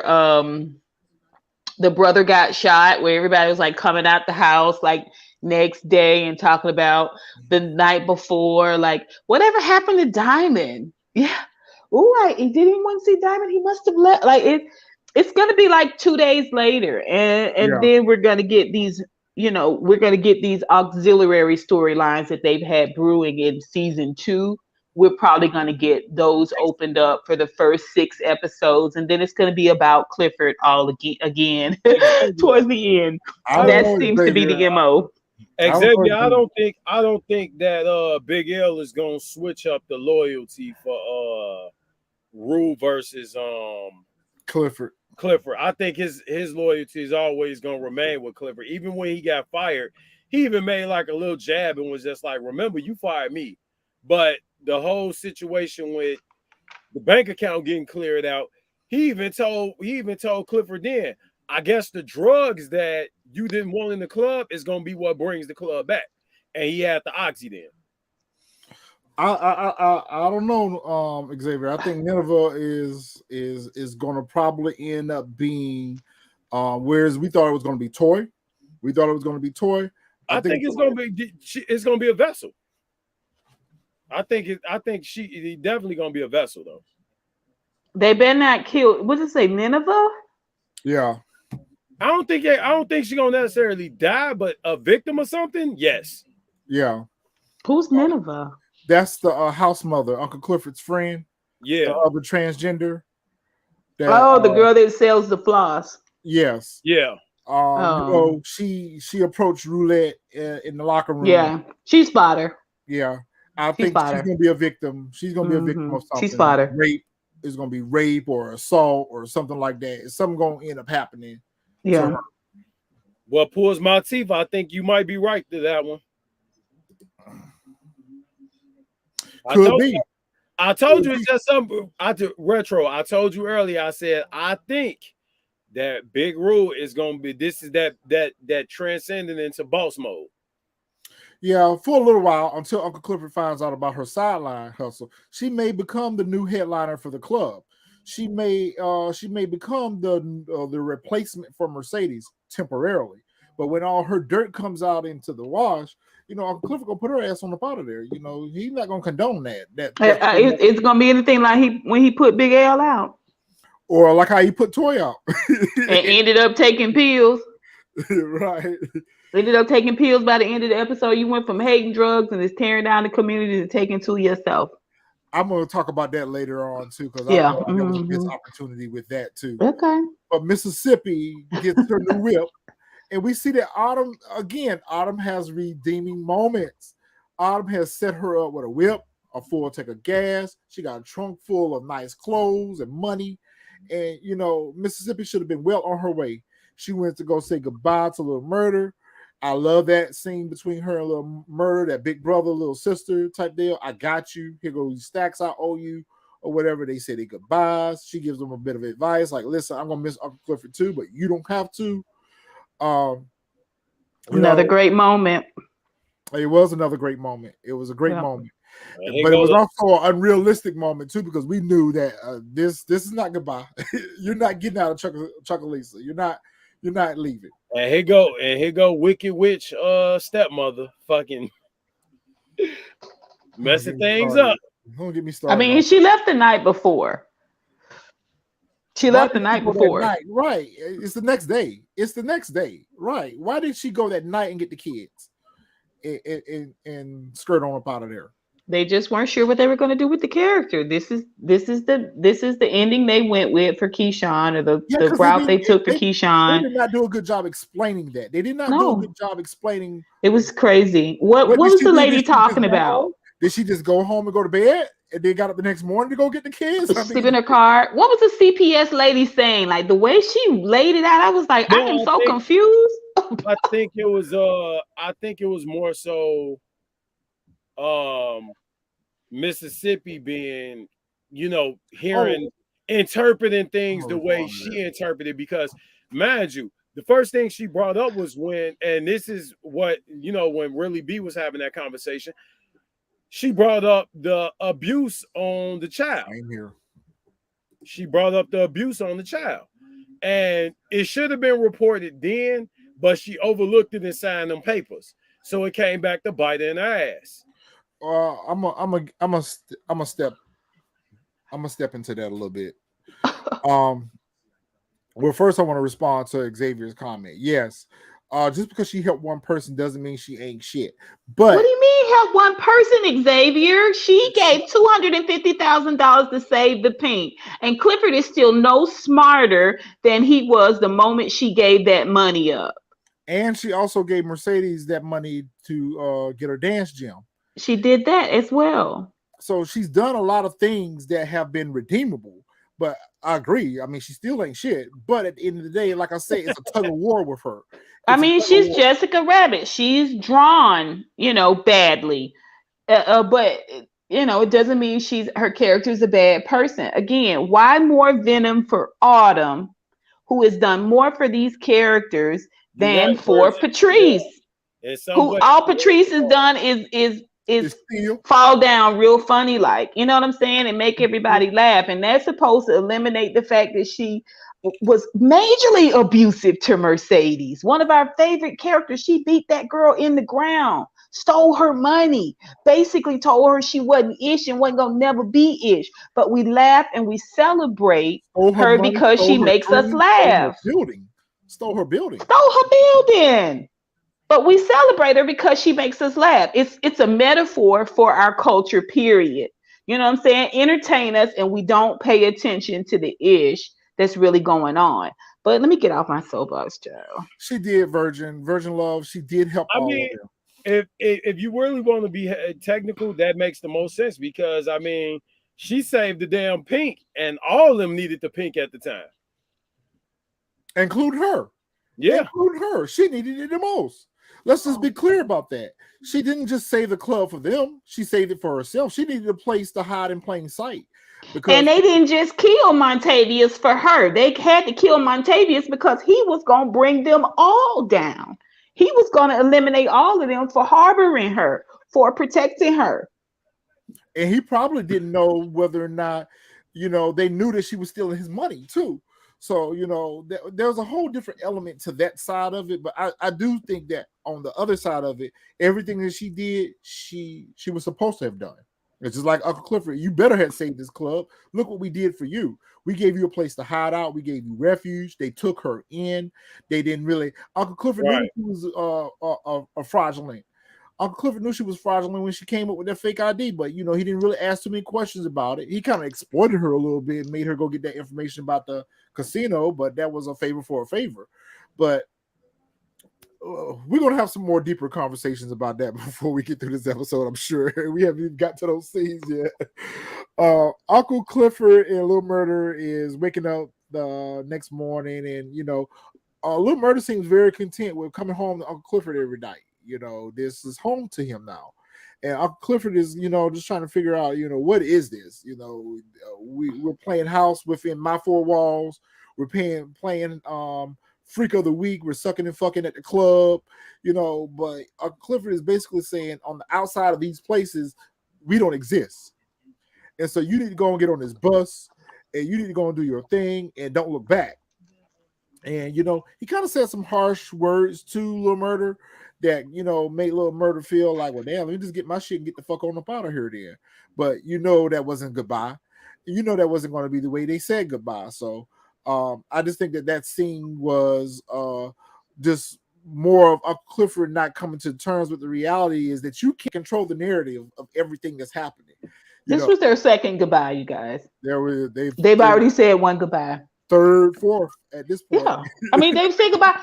the brother got shot, where everybody was like coming out the house like next day and talking about the night before, like whatever happened to Diamond. Yeah. Oh, did anyone see Diamond? He must have left. Like it's gonna be like 2 days later, and then we're gonna get these, we're gonna get these auxiliary storylines that they've had brewing in season 2. We're probably going to get those opened up for the first 6 episodes, and then it's going to be about Clifford all again towards the end. That seems to be the MO. Xavier, I don't think that Big L is going to switch up the loyalty for Rule versus Clifford. I think his loyalty is always going to remain with Clifford. Even when he got fired, he even made like a little jab and was just like, "Remember, you fired me." But the whole situation with the bank account getting cleared out, he even told Clifford then, "I guess the drugs that you didn't want in the club is gonna be what brings the club back." And he had the oxy then. I don't know, Xavier. I think Nineveh is gonna probably end up being whereas we thought it was gonna be Toy. We thought it was gonna be Toy. I think it's gonna be a vessel. I think she definitely gonna be a vessel though. They better not kill. What did it say, Nineveh? Yeah. I don't think she's gonna necessarily die, but a victim or something. Yes. Yeah. Who's Nineveh? That's the house mother, Uncle Clifford's friend. Yeah. The other transgender. That, the girl that sells the floss. Yes. Yeah. She approached Roulette in the locker room. Yeah. She's fodder. Yeah. I think she's gonna be a victim. She's gonna be a victim of something. She's fodder. Rape is gonna be rape or assault or something like that. It's something gonna end up happening. Yeah. What pulls my teeth? I think you might be right to that one. I told you it's just something. Retro. I told you earlier. I said I think that Big Rule is gonna be. This is that transcending into boss mode. Yeah, for a little while until Uncle Clifford finds out about her sideline hustle. She may become the new headliner for the club. She may become the replacement for Mercedes temporarily. But when all her dirt comes out into the wash, Uncle Clifford gonna put her ass on the pot of there. He's not gonna condone that. It's gonna be anything like when he put Big L out, or like how he put Toy out and ended up taking pills. Right. Ended up taking pills by the end of the episode. You went from hating drugs and it's tearing down the community to taking to yourself. I'm going to talk about that later on too, because I thought there was a missed opportunity with that too. Okay. But Mississippi gets her new whip, and we see that Autumn has redeeming moments. Autumn has set her up with a whip, a full tank of gas. She got a trunk full of nice clothes and money, and Mississippi should have been well on her way. She went to go say goodbye to Little Murder. I love that scene between her and Little Murder, that big brother, little sister type deal. I got you. Here goes stacks I owe you, or whatever. They say they goodbyes. She gives them a bit of advice, like, listen, I'm gonna miss Uncle Clifford too, but you don't have to. Another great moment. It was another great moment. It was a great moment. But it was also an unrealistic moment too, because we knew that this is not goodbye. You're not getting out of Chucalissa. You're not leaving. And here go Wicked Witch stepmother fucking messing things up. Don't get me started. I mean, she left the night before. She left the night before. Night? Right. It's the next day. Right. Why did she go that night and get the kids and skirt on up out of there? They just weren't sure what they were going to do with the character. This is the ending they went with for Keyshawn, or the route they took for Keyshawn. They did not do a good job explaining that. They did not do a good job explaining. It was crazy. What was the lady talking about? Did she just go home and go to bed, and they got up the next morning to go get the kids? Sleep in her car. What was the CPS lady saying? Like, the way she laid it out, I was like, I am so confused. I think it was more so Mississippi being, interpreting things the way she interpreted, because mind you, the first thing she brought up was when this is what, when Really B was having that conversation, she brought up the abuse on the child. Same here. She brought up the abuse on the child, and it should have been reported then, but she overlooked it and signed them papers, so it came back to bite her in her ass. I'm a step into that a little bit. Well, first I want to respond to Xavier's comment. Yes, just because she helped one person doesn't mean she ain't shit. But what do you mean help one person, Xavier? She gave $250,000 to save the pink, and Clifford is still no smarter than he was the moment she gave that money up. And she also gave Mercedes that money to get her dance gym. She did that as well. So she's done a lot of things that have been redeemable. But I agree. I mean, she still ain't shit. But at the end of the day, like I say, it's a tug of war with her. She's Jessica Rabbit. She's drawn, badly. But, it doesn't mean her character is a bad person. Again, why more venom for Autumn, who has done more for these characters than for Patrice? Yeah. Who all Patrice has done is fall down real funny, like, you know what I'm saying, and make everybody laugh. And that's supposed to eliminate the fact that she was majorly abusive to Mercedes, one of our favorite characters. She beat that girl in the ground, stole her money, basically told her she wasn't ish and wasn't gonna never be ish. But we laugh and we celebrate her because she makes us laugh. Stole her building. But we celebrate her because she makes us laugh. It's a metaphor for our culture, period. You know what I'm saying? Entertain us, and we don't pay attention to the ish that's really going on. But let me get off my soapbox, Joe. She did Virgin Love. She did help all of them. If you really want to be technical, that makes the most sense, because, I mean, she saved the damn pink, and all of them needed the pink at the time. Include her. Yeah. Include her. She needed it the most. Let's just be clear about that. She didn't just save the club for them. She saved it for herself. She needed a place to hide in plain sight. And they didn't just kill Montavious for her. They had to kill Montavious because he was going to bring them all down. He was going to eliminate all of them for harboring her, for protecting her. And he probably didn't know whether or not, they knew that she was stealing his money too. So, there's a whole different element to that side of it. But I do think that on the other side of it, everything that she did, she was supposed to have done. It's just like Uncle Clifford. You better have saved this club. Look what we did for you. We gave you a place to hide out. We gave you refuge. They took her in. They didn't really. Uncle Clifford knew she was a fraudulent. Uncle Clifford knew she was fraudulent when she came up with that fake ID, but he didn't really ask too many questions about it. He kind of exploited her a little bit and made her go get that information about the casino, but that was a favor for a favor. But we're going to have some more deeper conversations about that before we get through this episode, I'm sure. We haven't even got to those scenes yet. Uncle Clifford in Little Murder is waking up the next morning, and Little Murder seems very content with coming home to Uncle Clifford every night. This is home to him now. And Uncle Clifford is, just trying to figure out, what is this? We're playing house within my four walls. We're playing Freak of the Week. We're sucking and fucking at the club, but Uncle Clifford is basically saying on the outside of these places, we don't exist. And so you need to go and get on this bus and you need to go and do your thing and don't look back. And, he kind of said some harsh words to Lil Murder that, made Lil Murder feel like, well, damn, let me just get my shit and get the fuck on up out of here then. But, that wasn't goodbye. That wasn't going to be the way they said goodbye. So I just think that scene was just more of Clifford not coming to terms with the reality is that you can't control the narrative of everything that's happening. This was their second goodbye, you guys. They've already said one goodbye. Third, fourth at this point. Yeah. I mean, they've said goodbye.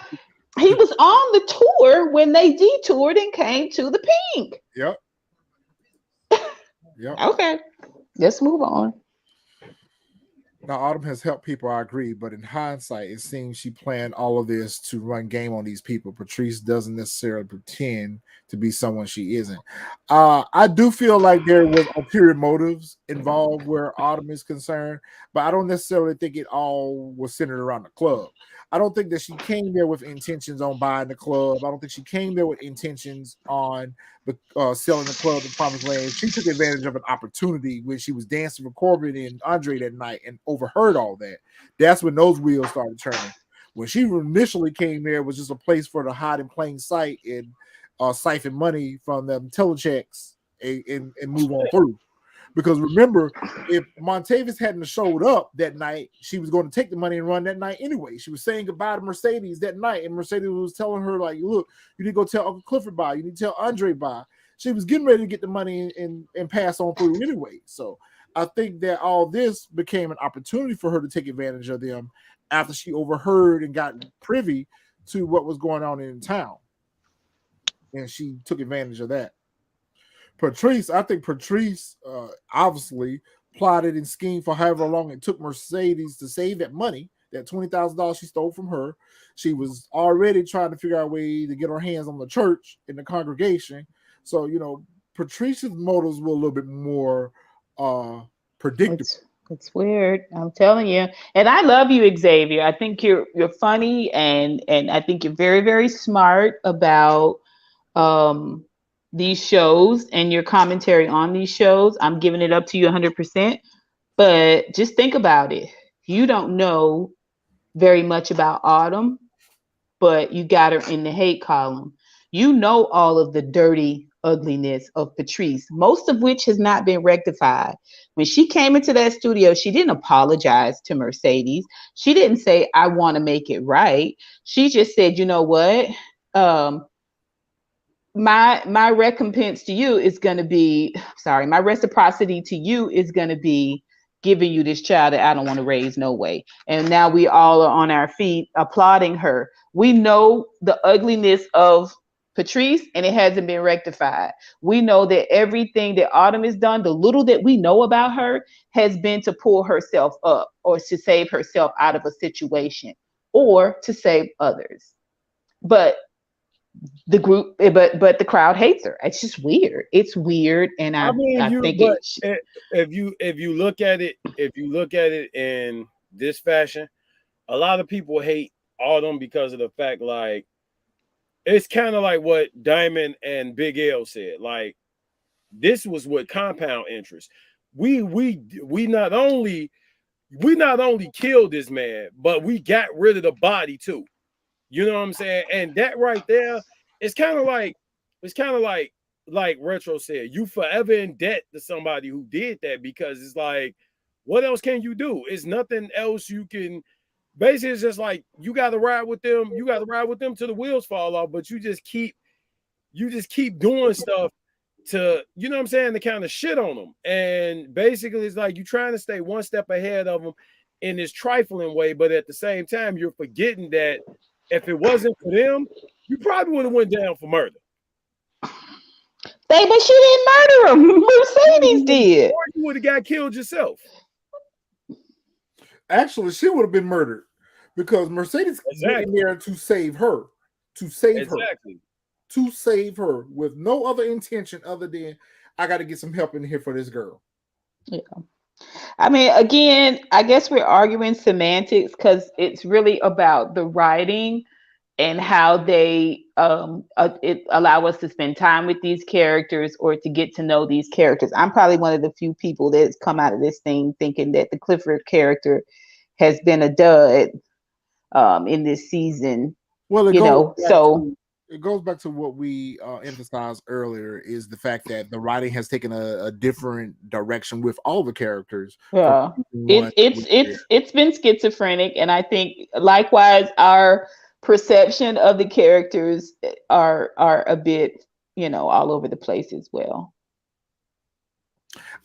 He was on the tour when they detoured and came to the Pink. Yep. Okay. Let's move on. Now, Autumn has helped people, I agree, but in hindsight, it seems she planned all of this to run game on these people. Patrice doesn't necessarily pretend to be someone she isn't. I do feel like there was ulterior motives involved where Autumn is concerned, but I don't necessarily think it all was centered around the club. I don't think that she came there with intentions on buying the club. I don't think she came there with intentions on selling the club in Promised Land. She took advantage of an opportunity when she was dancing with Corbin and Andre that night and overheard all that. That's when those wheels started turning. When she initially came there, it was just a place for her to hide in plain sight and siphon money from them telechecks and move on through. Because remember, if Montavis hadn't showed up that night, she was going to take the money and run that night anyway. She was saying goodbye to Mercedes that night, and Mercedes was telling her, like, look, you need to go tell Uncle Clifford bye. You need to tell Andre bye. She was getting ready to get the money and pass on through anyway. So I think that all this became an opportunity for her to take advantage of them after she overheard and got privy to what was going on in town. And she took advantage of that. I think Patrice obviously plotted and schemed for however long it took Mercedes to save that money, that $20,000 she stole from her. She was already trying to figure out a way to get her hands on the church and the congregation. So, Patrice's motives were a little bit more predictable. It's weird. I'm telling you. And I love you, Xavier. I think you're funny and I think you're very, very smart about these shows and your commentary on these shows. I'm giving it up to you 100%. But just think about it. You don't know very much about Autumn, but you got her in the hate column. You know all of the dirty ugliness of Patrice, most of which has not been rectified. When she came into that studio, she didn't apologize to Mercedes. She didn't say, I want to make it right. She just said, you know what? My recompense to you is going to be, my reciprocity to you is going to be giving you this child that I don't want to raise no way. And now we all are on our feet applauding her. We know the ugliness of Patrice and it hasn't been rectified. We know that everything that Autumn has done, the little that we know about her, has been to pull herself up or to save herself out of a situation or to save others. But the group, but the crowd hates her. It's just weird. It's weird, and I think if you look at it in this fashion, a lot of people hate Autumn because of the fact, like, it's kind of like what Diamond and Big L said. Like, this was what compound interest. We not only killed this man, but we got rid of the body too. You know what I'm saying? And that right there, it's kind of like Retro said, you forever in debt to somebody who did that, because it's like, what else can you do? It's nothing else you can. Basically, it's just like you got to ride with them. You got to ride with them till the wheels fall off. But you just keep doing stuff to, you know what I'm saying, to kind of shit on them. And basically, it's like you're trying to stay one step ahead of them in this trifling way, but at the same time, you're forgetting that if it wasn't for them, you probably would have went down for murder. But she didn't murder him. Mercedes did. Or you would have got killed yourself. Actually, she would have been murdered because Mercedes went in there to save her, to save her with no other intention other than I got to get some help in here for this girl. Yeah. I mean, again, I guess we're arguing semantics because it's really about the writing and how they it allow us to spend time with these characters or to get to know these characters. I'm probably one of the few people that's come out of this thing thinking that the Clifford character has been a dud in this season. Well, So it goes back to what we emphasized earlier, is the fact that the writing has taken a different direction with all the characters. Yeah, it's been schizophrenic, and I think likewise our perception of the characters are a bit, all over the place as well.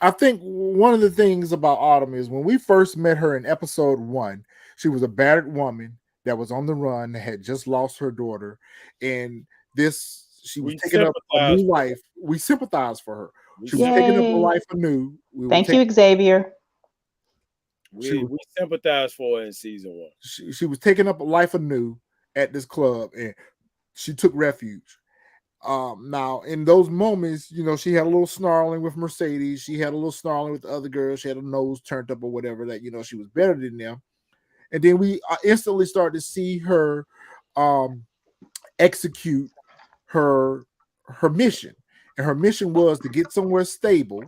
I think one of the things about Autumn is when we first met her in episode 1, she was a battered woman that was on the run, that had just lost her daughter, and she was taking up a new life. We sympathized for her. She was taking up a life anew. Thank you, Xavier. We sympathized for her in season 1. She was taking up a life anew at this club, and she took refuge. Now in those moments, she had a little snarling with Mercedes. She had a little snarling with the other girls. She had a nose turned up or whatever, that she was better than them. And then we instantly started to see her execute her mission. And her mission was to get somewhere stable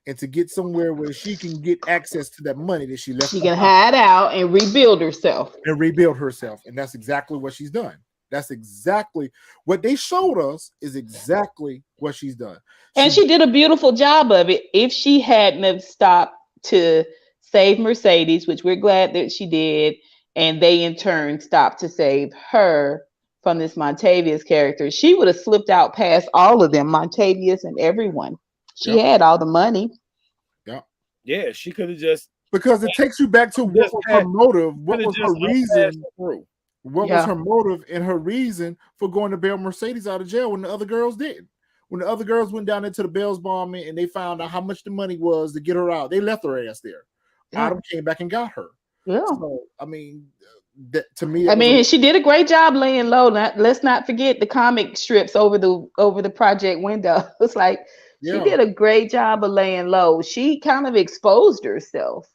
and to get somewhere where she can get access to that money that she left. She can hide out and rebuild herself. And that's exactly what she's done. That's exactly what they showed us, is exactly what she's done. And she did a beautiful job of it. If she hadn't have stopped to save Mercedes, which we're glad that she did, and they in turn stopped to save her from this Montavious character, she would have slipped out past all of them, Montavious and everyone. She had all the money. Yeah, she could have just, because it takes you back to what was her motive, what was her reason. What was her motive and her reason for going to bail Mercedes out of jail when the other girls didn't? When the other girls went down into the Bell's bombing and they found out how much the money was to get her out, they left her ass there. Autumn came back and got her. Yeah. So, I mean, to me, she did a great job laying low. Let's not forget the comic strips over the project window. It's like she did a great job of laying low. She kind of exposed herself.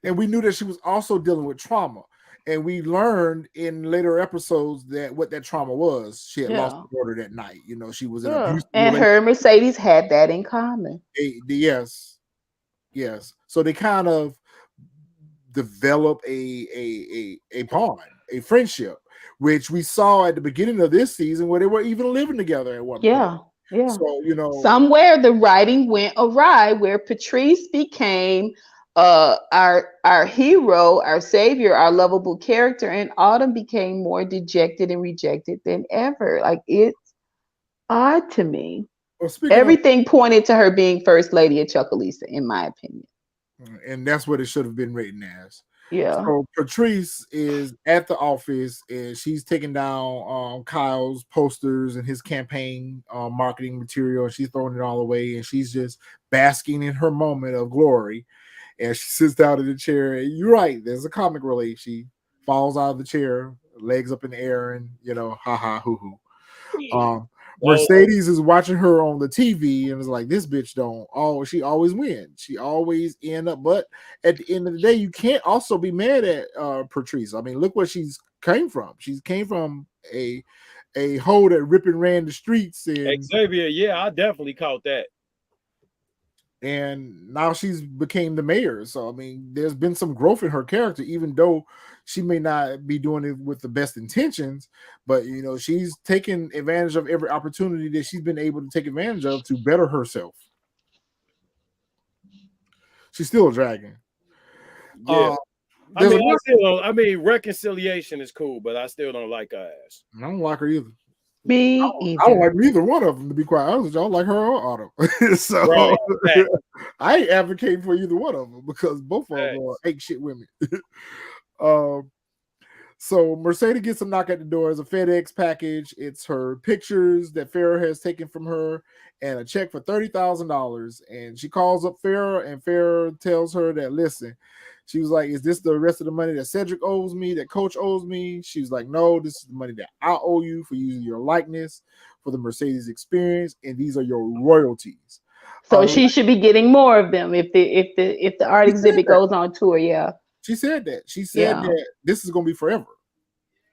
And we knew that she was also dealing with trauma. And we learned in later episodes that what that trauma was. She had lost her daughter that night. She was in abuse. And her and Mercedes had that in common. Yes. So they kind of developed a bond, a friendship, which we saw at the beginning of this season where they were even living together at one point. Yeah. So, somewhere the writing went awry where Patrice became our hero, our savior, our lovable character, and Autumn became more dejected and rejected than ever. Like, it's odd to me. Well, everything pointed to her being first lady of Chucalissa, in my opinion. And that's what it should have been written as. Yeah. So Patrice is at the office and she's taking down Kyle's posters and his campaign marketing material, and she's throwing it all away, and she's just basking in her moment of glory. And she sits down in the chair, and you're right, there's a comic relief. She falls out of the chair, legs up in the air, and ha ha hoo hoo. Mercedes is watching her on the TV and is like, this bitch she always wins. She always end up. But at the end of the day, you can't also be mad at Patrice. I mean, look where she's came from. She came from a hoe that rip and ran the streets. And Xavier, I definitely caught that. And now she's became the mayor. So, I mean, there's been some growth in her character, even though she may not be doing it with the best intentions. But, she's taken advantage of every opportunity that she's been able to take advantage of to better herself. She's still a dragon. Yeah. Reconciliation is cool, but I still don't like her ass. I don't like her either. Me either. I don't like neither one of them, to be quite honest with you. I don't like her or Autumn. So right. I ain't advocating for either one of them because both of them are ain't shit women. So Mercedes gets a knock at the door. It's a FedEx package. It's her pictures that Farrah has taken from her and a check for $30,000. And she calls up Farrah, and Farrah tells her that, listen, She was like, is this the rest of the money that Cedric owes me, that Coach owes me? She was like, no, this is the money that I owe you for using your likeness for the Mercedes experience, and these are your royalties. So she should be getting more of them if the art exhibit goes on tour. Yeah. She said that. She said that this is going to be forever.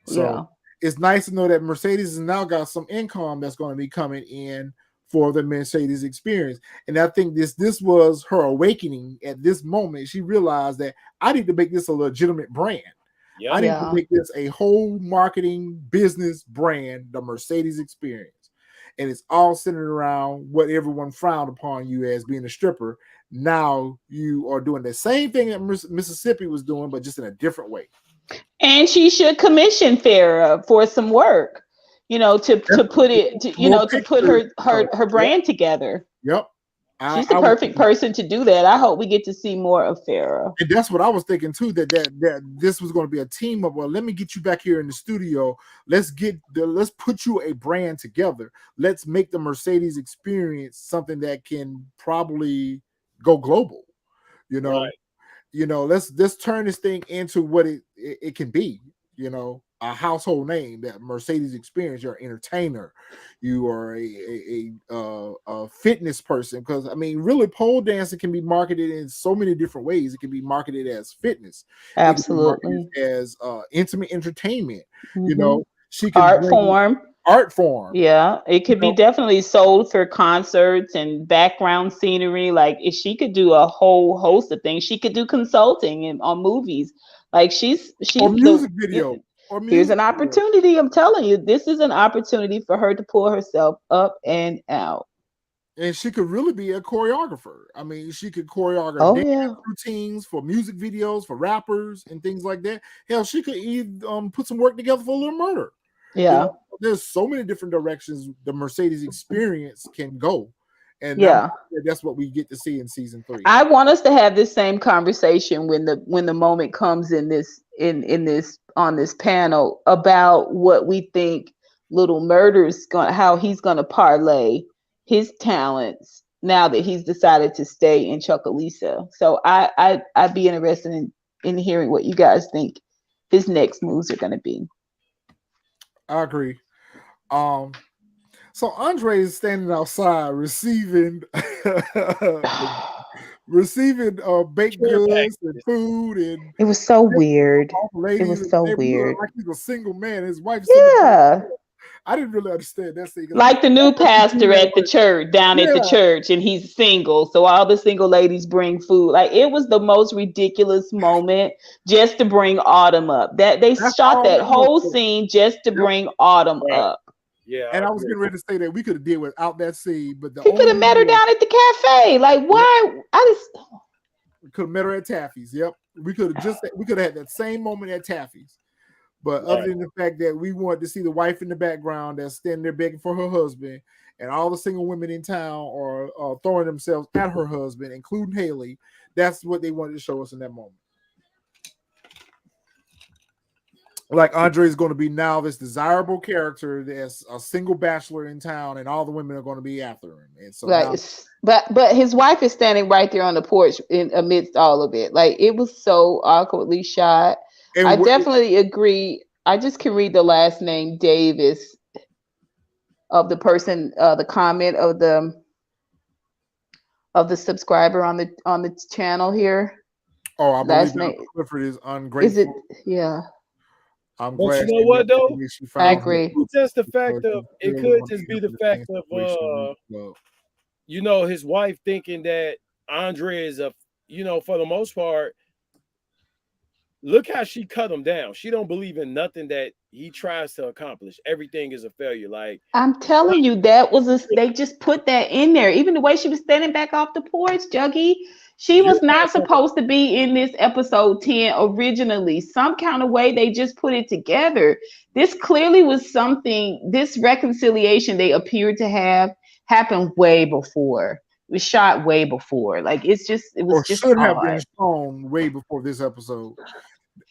So it's nice to know that Mercedes has now got some income that's going to be coming in for the Mercedes experience. And I think this was her awakening at this moment. She realized that I need to make this a legitimate brand. Yep. I need to make this a whole marketing business brand, the Mercedes experience. And it's all centered around what everyone frowned upon you as being a stripper. Now you are doing the same thing that Mississippi was doing, but just in a different way. And she should commission Farrah for some work, to put it, to put her brand together. Yep. She's the perfect person to do that. I hope we get to see more of Farrah. And that's what I was thinking too, that this was going to be a team of, well, let me get you back here in the studio. Let's put you a brand together. Let's make the Mercedes experience something that can probably go global. Right. Let's turn this thing into what it can be. A household name, that Mercedes experience. You're an entertainer, you are a fitness person, because I mean, really, pole dancing can be marketed in so many different ways. It can be marketed as fitness, absolutely, as intimate entertainment. Mm-hmm. She can art form. Yeah, it could be definitely sold for concerts and background scenery. Like, if she could do a whole host of things, she could do consulting on movies. Like, she's or music video. Here's an opportunity. I'm telling you, this is an opportunity for her to pull herself up and out. And she could really be a choreographer. I mean, she could choreograph dance routines for music videos, for rappers and things like that. Hell, she could even put some work together for Little Murder. Yeah. There's so many different directions the Mercedes experience can go. And that's what we get to see in season 3. I want us to have this same conversation when the moment comes in this on this panel about what we think Little Murder's how he's gonna parlay his talents now that he's decided to stay in Chucalissa. So I'd be interested in hearing what you guys think his next moves are gonna be. I agree. So Andre is standing outside receiving baked goods and food, and it was so weird. It was so weird. Like he's a single man. His wife. Yeah. I didn't really understand that scene. Like the new pastor at the church, down at the church, and he's single. So all the single ladies bring food. Like, it was the most ridiculous moment just to bring Autumn up. That they shot that whole scene just to bring Autumn up. Yeah, and I was getting ready to say that we could have did without that scene, but he could have met her down at the cafe. Like, why? We could have met her at Taffy's. Yep, we could have had that same moment at Taffy's. But other than the fact that we wanted to see the wife in the background that's standing there begging for her husband, and all the single women in town are throwing themselves at her husband, including Haley, that's what they wanted to show us in that moment. Like, Andre is going to be now this desirable character that's a single bachelor in town, and all the women are going to be after him. And so, but his wife is standing right there on the porch amidst all of it. Like, it was so awkwardly shot. And I definitely agree. I just can read the last name Davis of the person, the comment of the subscriber on the channel here. Oh, I believe Clifford is ungrateful. Is it? Yeah. I'm glad. You know what though? I agree. It's just the fact of it could just be the fact of his wife thinking that Andre is for the most part. Look how she cut him down. She don't believe in nothing that he tries to accomplish. Everything is a failure. Like, I'm telling you, they just put that in there. Even the way she was standing back off the porch, Juggy. She was not supposed to be in this episode 10 originally. Some kind of way they just put it together. This clearly was something, this reconciliation they appeared to have happened way before. It was shot way before. Like, it was just should have been shown way before this episode.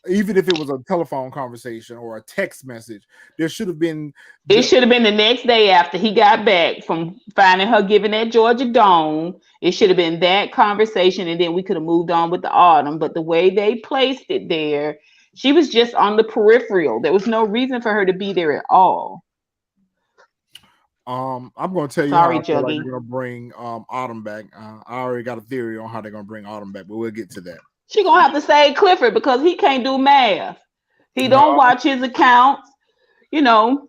Even if it was a telephone conversation or a text message, there should have been. It should have been the next day after he got back from finding her giving that Georgia Dome. It should have been that conversation, and then we could have moved on with the Autumn. But the way they placed it there, she was just on the peripheral. There was no reason for her to be there at all. I'm going to tell you Sorry, how I feel like Juggy. they're going to bring Autumn back. I already got a theory on how they're going to bring Autumn back, but we'll get to that. She gonna have to save Clifford because he can't do math. He don't watch his accounts. You know,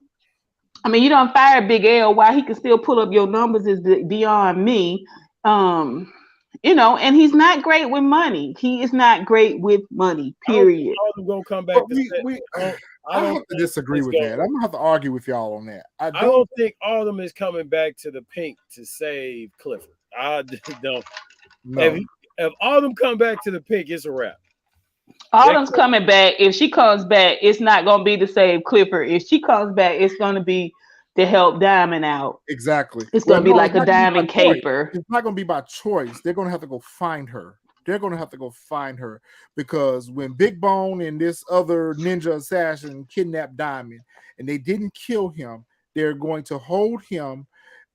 I mean, you don't fire Big L. Why he can still pull up your numbers is beyond me. You know, and he's not great with money. He is not great with money. Period. Autumn gonna come back. I have to disagree with that. I'm gonna have to argue with y'all on that. I don't think Autumn is coming back to the pink to save Clifford. I don't. No. If Autumn come back to the pink, it's a wrap. Autumn's coming back. If she comes back, it's not gonna be to save Clifford. If she comes back, it's gonna be to help Diamond out. Exactly. It's gonna be like a Diamond caper. It's not gonna be by choice. They're gonna have to go find her. Because when Big Bone and this other ninja assassin kidnapped Diamond and they didn't kill him, they're going to hold him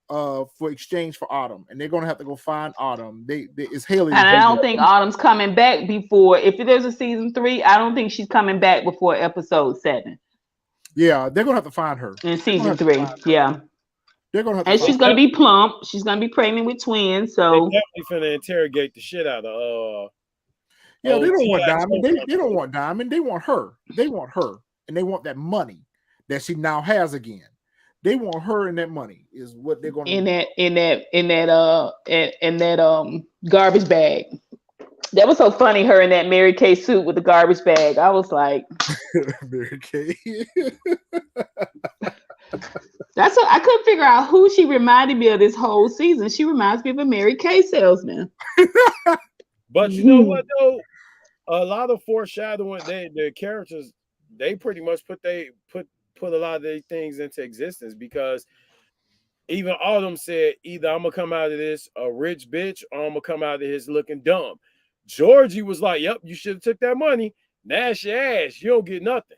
for exchange for Autumn, and they're going to have to go find Autumn. It's Haley, and I don't think Autumn's coming back before. If there's a season 3, I don't think she's coming back before episode 7. Yeah, they're going to have to find her in season 3. Yeah, they're going to have. And she's going to be plump. She's going to be pregnant with twins. So they're definitely finna interrogate the shit out of. Yeah, they don't want Diamond. They don't want Diamond. They want her. They want her, and they want that money that she now has again. They want her and that money is what they're going to in that garbage bag. That was so funny. Her in that Mary Kay suit with the garbage bag. I was like, Mary Kay. That's what I couldn't figure out who she reminded me of this whole season. She reminds me of a Mary Kay salesman. But you know what though? A lot of foreshadowing. The characters they pretty much put a lot of these things into existence because even Autumn said either I'm gonna come out of this a rich bitch or I'm gonna come out of this looking dumb. Georgie was like, "Yep, you should have took that money. Nash your ass. You don't get nothing."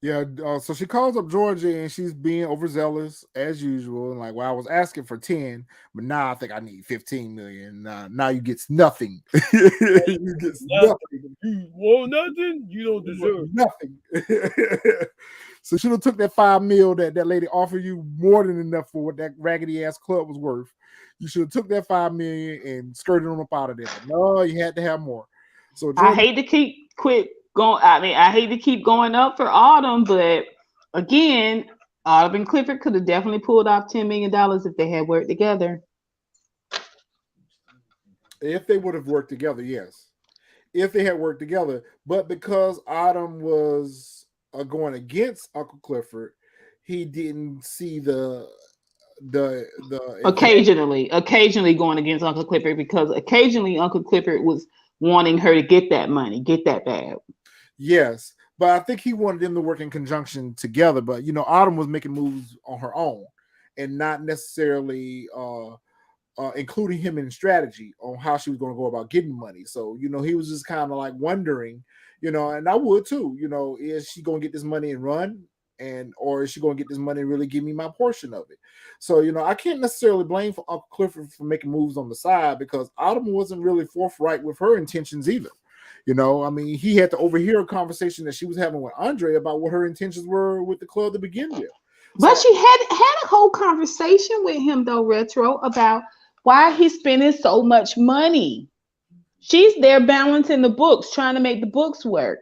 Yeah, so she calls up Georgia and she's being overzealous as usual. And like, well, I was asking for 10, but now I think I need 15 million. Now you get nothing. You get nothing. You want nothing? You don't deserve nothing. So should have took that $5 million that lady offered you more than enough for what that raggedy ass club was worth. You should have took that $5 million and skirted them up out of there. But no, you had to have more. So Georgia, I hate to keep I hate to keep going up for Autumn, but again, Autumn and Clifford could have definitely pulled off $10 million if they had worked together. If they would have worked together, yes. If they had worked together, but because Autumn was going against Uncle Clifford, he didn't see the occasionally going against Uncle Clifford because occasionally Uncle Clifford was wanting her to get that money, get that bag. Yes, but I think he wanted them to work in conjunction together. But Autumn was making moves on her own and not necessarily including him in strategy on how she was going to go about getting money. So he was just kind of like wondering, and I would too. Is she going to get this money and run, or is she going to get this money and really give me my portion of it? So I can't necessarily blame for Uncle Clifford for making moves on the side because Autumn wasn't really forthright with her intentions either. I mean, he had to overhear a conversation that she was having with Andre about what her intentions were with the club to begin with. But she had a whole conversation with him, though, Retro, about why he's spending so much money. She's there balancing the books, trying to make the books work.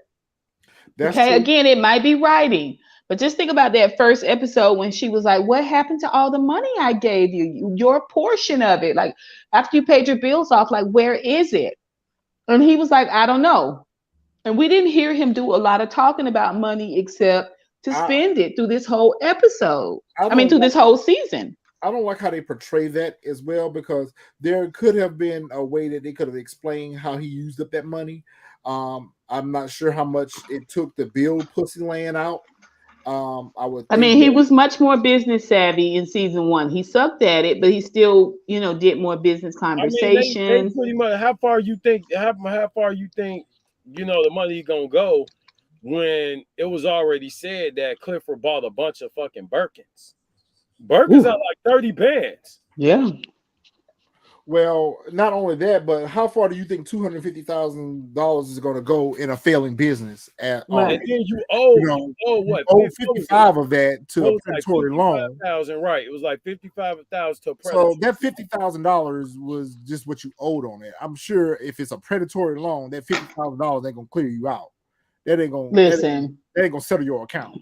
That's okay, true. Again, it might be writing. But just think about that first episode when she was like, what happened to all the money I gave you? Your portion of it. Like, after you paid your bills off, like, where is it? And he was like, I don't know. And we didn't hear him do a lot of talking about money except to spend it through this whole episode. Through this whole season. I don't like how they portray that as well because there could have been a way that they could have explained how he used up that money. I'm not sure how much it took to build Pussy Land out. He was much more business savvy in season 1. He sucked at it, but he still, did more business conversations. They pretty much. How far you think the money gonna go when it was already said that Clifford bought a bunch of fucking Birkins. Birkins are Ooh, like 30 bands. yeah. Well, not only that, but how far do you think $250,000 is going to go in a failing business at Right. all? And then You you know, owe you what? owe What was 55 of that to a it was like predatory loan. 55,000, right? It was like 55,000 to a So predator. that $50,000 was just what you owed on it. I'm sure if it's a predatory loan, that $50,000 ain't gonna clear you out. Listen, that ain't gonna settle your account.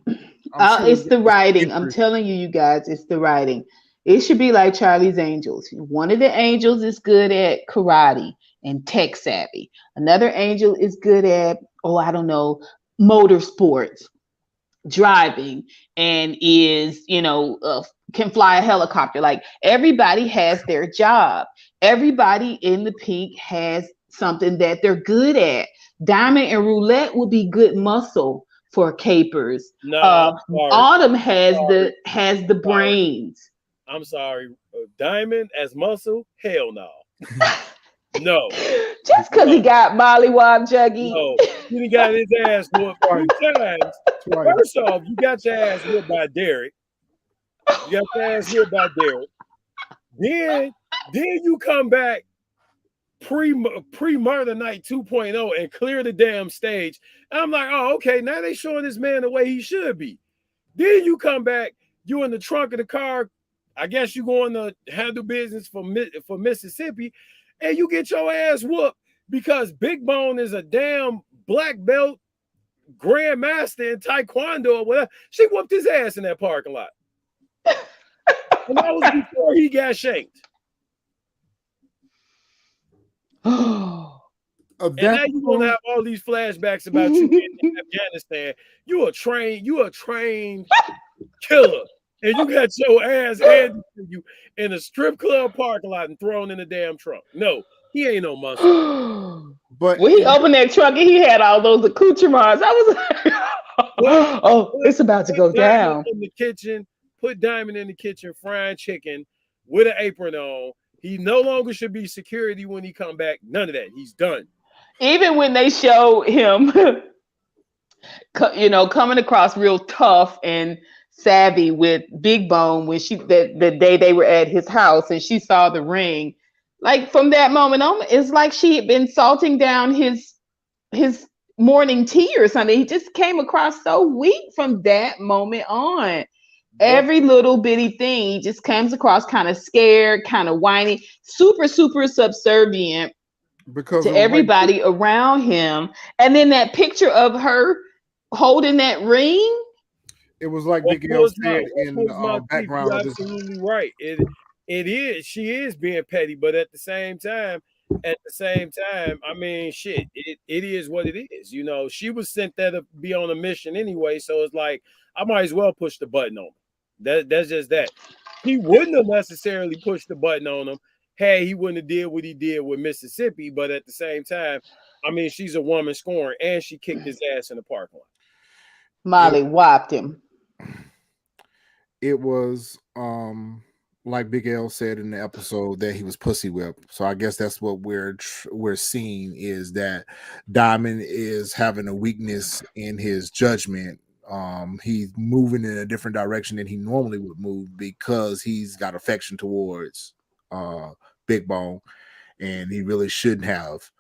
I'm sure it's the it's writing. I'm interest. telling you, you guys, it's the writing. It should be like Charlie's Angels. One of the angels is good at karate and tech savvy. Another angel is good at, oh, I don't know, motorsports, driving, and is, can fly a helicopter. Like everybody has their job. Everybody in the Pink has something that they're good at. Diamond and roulette would be good muscle for capers. No, Uh, I'm sorry. Autumn has Sorry. the Sorry. brains. I'm sorry. Diamond as muscle? Hell no. No. Just because he No. got mollywop juggy. No. He done got his ass whooped Twice, 3 times. twice. First off, you got your ass whooped by Derek. You got your ass whooped by Derek. Then you come back pre-murder night 2.0 and clear the damn stage. And I'm like, oh, okay, now they showing this man the way he should be. Then you come back, you in the trunk of the car. I guess you going to handle business for Mississippi, and you get your ass whooped because Big Bone is a damn black belt grandmaster in Taekwondo or whatever. She whooped his ass in that parking lot. And that was before he got shanked. And now you're gonna have all these flashbacks about you being in Afghanistan. You a trained killer, and you got your ass handed to you in a strip club parking lot and thrown in the damn trunk. No, he ain't no muscle. But when he opened that trunk and he had all those accoutrements, I was like, oh, it's about to go down. In the kitchen, put Diamond in the kitchen frying chicken with an apron on. He no longer should be security when he come back. None of that. He's done. Even when they show him, coming across real tough and savvy with Big Bone when the day they were at his house and she saw the ring, like from that moment on, it's like she had been salting down his morning tea or something. He just came across so weak from that moment on. Every little bitty thing, he just comes across kind of scared, kind of whiny, super, super subservient because to everybody around him. And then that picture of her holding that ring. It was like Big L said in the background. You're absolutely right. It is. She is being petty, but at the same time, I mean, shit. It is what it is. She was sent there to be on a mission anyway. So it's like I might as well push the button on him. That's just that. He wouldn't have necessarily pushed the button on him. Hey, he wouldn't have did what he did with Mississippi, but at the same time, I mean, she's a woman scoring, and she kicked his ass in the parking lot. Molly whopped him. It was like Big L said in the episode that he was pussy whipped. So I guess that's what we're seeing is that Diamond is having a weakness in his judgment. He's moving in a different direction than he normally would move because he's got affection towards Big Bone, and he really shouldn't have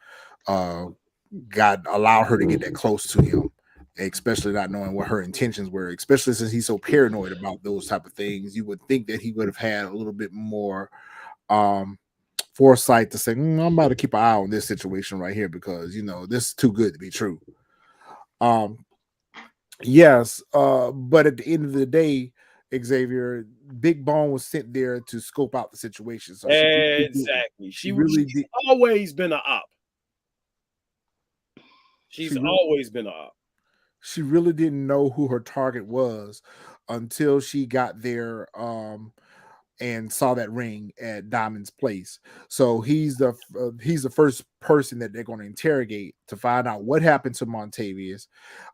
allowed her to get that close to him, especially not knowing what her intentions were, especially since he's so paranoid about those type of things. You would think that he would have had a little bit more foresight to say, I'm about to keep an eye on this situation right here because this is too good to be true. Yes, but at the end of the day, Xavier, Big Bone was sent there to scope out the situation. So exactly. She's always been an op. She's always been an op. She really didn't know who her target was until she got there and saw that ring at Diamond's place. So he's the first person that they're going to interrogate to find out what happened to Montavious.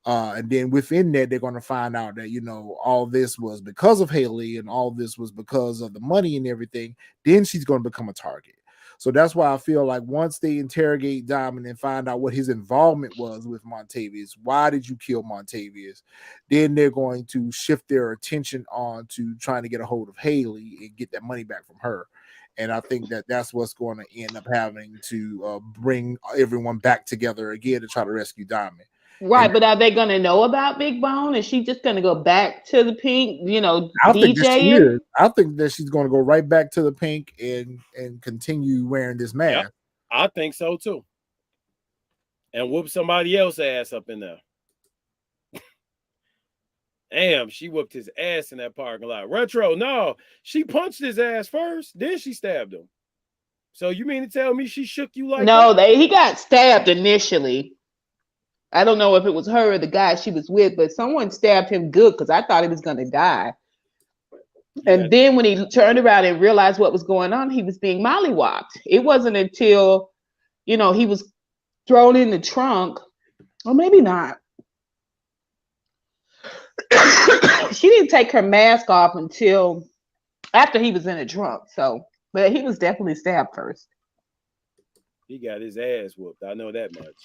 And then within that, they're going to find out that, all this was because of Haley and all this was because of the money and everything. Then she's going to become a target. So that's why I feel like once they interrogate Diamond and find out what his involvement was with Montavious, why did you kill Montavious? Then they're going to shift their attention on to trying to get a hold of Haley and get that money back from her. And I think that that's what's going to end up having to bring everyone back together again to try to rescue Diamond. Right, And but are they going to know about Big Bone? Is she just going to go back to the Pink, I think that she DJing? is. I think that she's going to go right back to the Pink and continue wearing this mask. Yep, I think so too. And whoop somebody else's ass up in there. Damn, she whooped his ass in that parking lot. Retro, no, she punched his ass first, then she stabbed him. So you mean to tell me she shook you like No, that? he got stabbed initially. I don't know if it was her or the guy she was with, but someone stabbed him good because I thought he was going to die. And then when he turned around and realized what was going on, he was being mollywopped. It wasn't until, he was thrown in the trunk, or maybe not. She didn't take her mask off until after he was in the trunk. So, but he was definitely stabbed first. He got his ass whooped. I know that much.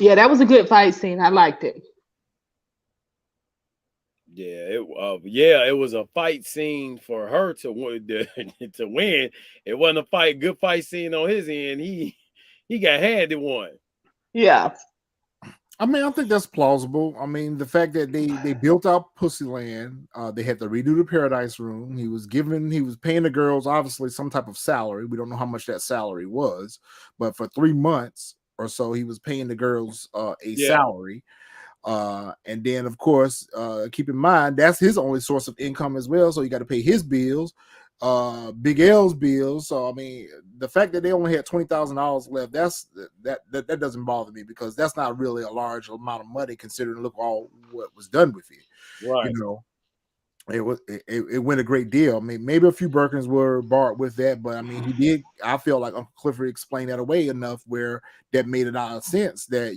Yeah, that was a good fight scene. I liked it. Yeah, it was a fight scene for her to win. It wasn't a good fight scene on his end. He got handed one. Yeah. I mean, I think that's plausible. I mean, the fact that they built out Pussyland, they had to redo the Paradise Room. He was paying the girls obviously some type of salary. We don't know how much that salary was, but for 3 months or so, he was paying the girls salary. And then, of course, keep in mind that's his only source of income as well. So you got to pay his bills, Big L's bills. So I mean, the fact that they only had $20,000 left, that doesn't bother me because that's not really a large amount of money considering look all what was done with it. Right. It went a great deal. I mean, maybe a few Birkins were bought with that, but I mean, he did. I feel like Uncle Clifford explained that away enough where that made it out of sense that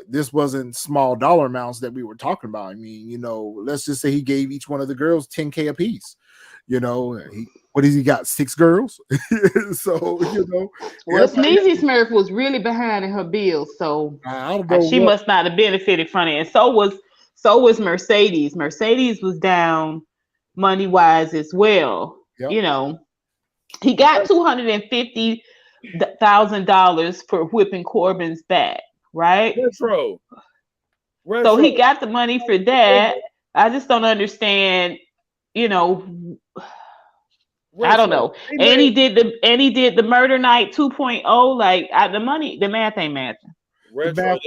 this wasn't small dollar amounts that we were talking about. I mean, let's just say he gave each one of the girls $10K a piece. What has he got? 6 girls? So, Well, Sneezy Smurf was really behind in her bills, so I don't know she must not have benefited from it. And so was Mercedes. Mercedes was down money wise as well. Yep. He got $250,000 for whipping Corbin's back, right? Retro. So he got the money for that. I just don't understand. I don't know. And he did the Murder Night 2.0. Like the math ain't mathing. Retro.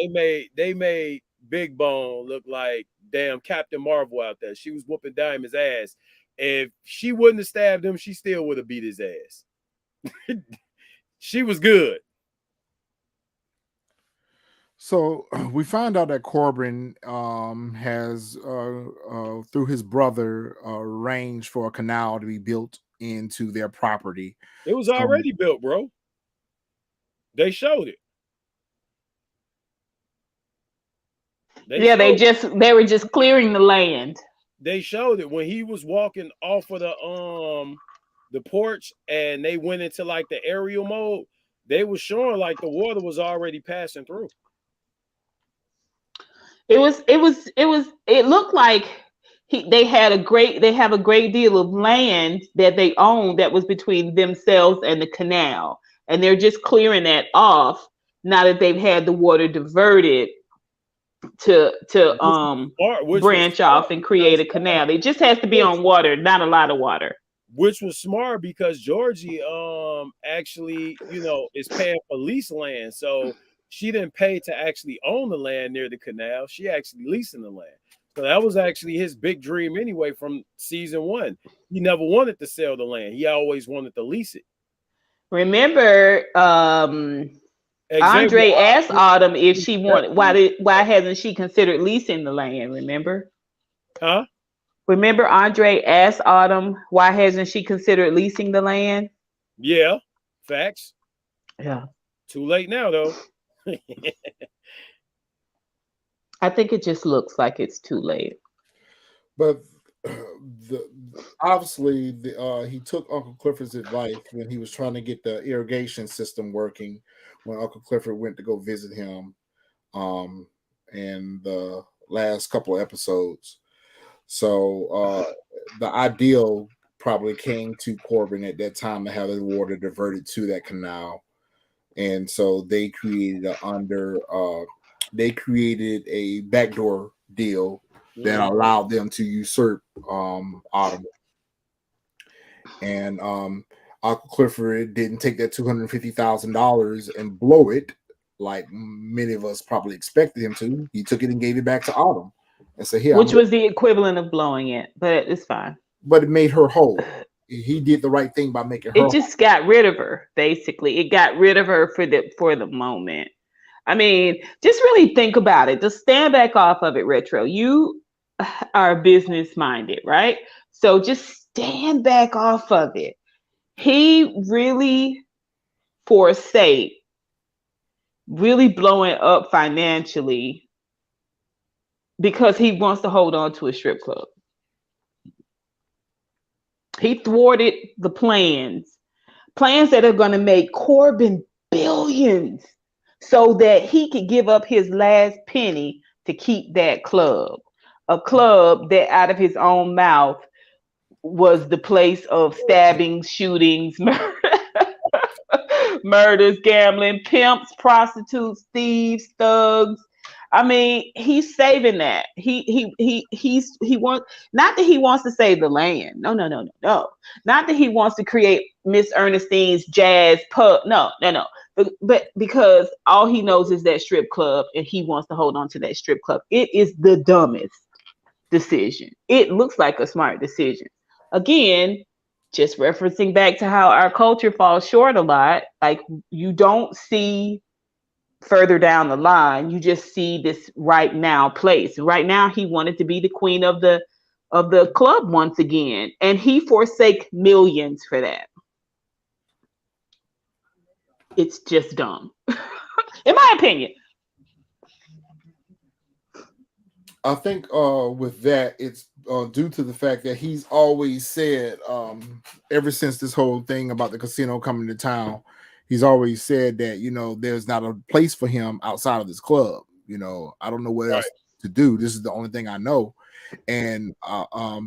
They made Big Bone look like damn Captain Marvel out there. She was whooping Diamond's ass. If she wouldn't have stabbed him, she still would have beat his ass. She was good. So we find out that Corbin has, through his brother, arranged for a canal to be built into their property. It was already built, bro. They showed it. They were just clearing the land. They showed it when he was walking off of the porch and they went into like the aerial mode. They were showing like the water was already passing through. It looked like they have a great deal of land that they own that was between themselves and the canal, and they're just clearing that off now that they've had the water diverted to branch off and create a canal. It just has to be on water, not a lot of water. Which was smart because Georgie actually is paying for lease land, so she didn't pay to actually own the land near the canal. She actually leasing the land. So that was actually his big dream anyway from season 1. He never wanted to sell the land. He always wanted to lease it. Remember, Andre asked Autumn if she wanted, why hasn't she considered leasing the land? Remember? Huh? Remember Andre asked Autumn why hasn't she considered leasing the land? Yeah, facts. Yeah. Too late now though. I think it just looks like it's too late. But obviously he took Uncle Clifford's advice when he was trying to get the irrigation system working. When Uncle Clifford went to go visit him, in the last couple of episodes. So the ideal probably came to Corbin at that time to have the water diverted to that canal, and so they created a backdoor deal that allowed them to usurp Autumn. And Uncle Clifford didn't take that $250,000 and blow it like many of us probably expected him to. He took it and gave it back to Autumn and said, "Here," which was the equivalent of blowing it, but it's fine. But it made her whole. He did the right thing by making her. It just got rid of her. Basically, it got rid of her for the moment. I mean, just really think about it. Just stand back off of it, Retro. You are business minded, right? So just stand back off of it. He really forsake really blowing up financially because he wants to hold on to a strip club. He thwarted the plans that are going to make Corbin billions so that he could give up his last penny to keep that club. A club that out of his own mouth was the place of stabbings, shootings, murders, gambling, pimps, prostitutes, thieves, thugs. I mean, he's saving that. He wants, not that he wants to save the land. No. Not that he wants to create Miss Ernestine's jazz pub. No. But because all he knows is that strip club and he wants to hold on to that strip club. It is the dumbest decision. It looks like a smart decision. Again, just referencing back to how our culture falls short a lot. Like, you don't see further down the line, you just see this right now place. Right now, he wanted to be the queen of the club once again, and he forsake millions for that. It's just dumb, in my opinion. I think with that, it's due to the fact that he's always said, ever since this whole thing about the casino coming to town, he's always said that, there's not a place for him outside of this club. I don't know what else to do. This is the only thing I know. And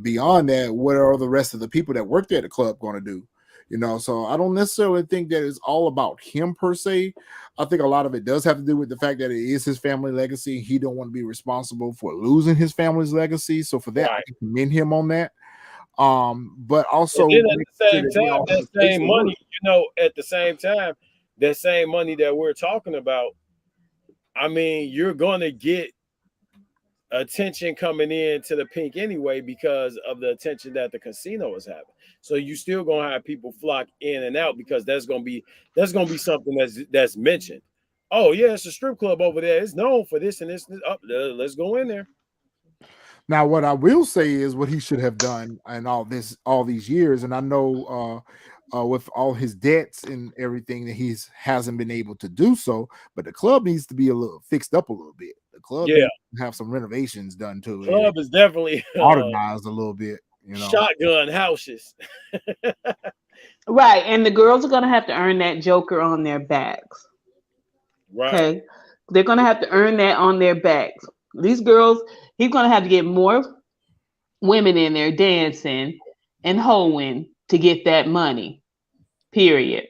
beyond that, what are the rest of the people that work there at the club going to do? So I don't necessarily think that it's all about him per se. I think a lot of it does have to do with the fact that it is his family legacy. He don't want to be responsible for losing his family's legacy. So for that, I can commend him on that. But also at the same time, that same money, at the same time, that same money that we're talking about, I mean, you're gonna get attention coming in to the pink anyway because of the attention that the casino is having. So you still gonna have people flock in and out because that's gonna be something that's mentioned. Oh yeah, it's a strip club over there. It's known for this and this. Let's go in there. Now, what I will say is what he should have done in all these years, and I know with all his debts and everything that he hasn't been able to do so, but the club needs to be a little fixed up a little bit. The club needs to have some renovations done to it. Club is definitely modernized a little bit. Shotgun houses. Right, and the girls are gonna have to earn that joker on their backs. Right. Okay, they're gonna have to earn that on their backs. These girls, he's gonna have to get more women in there dancing and hoeing to get that money. Period.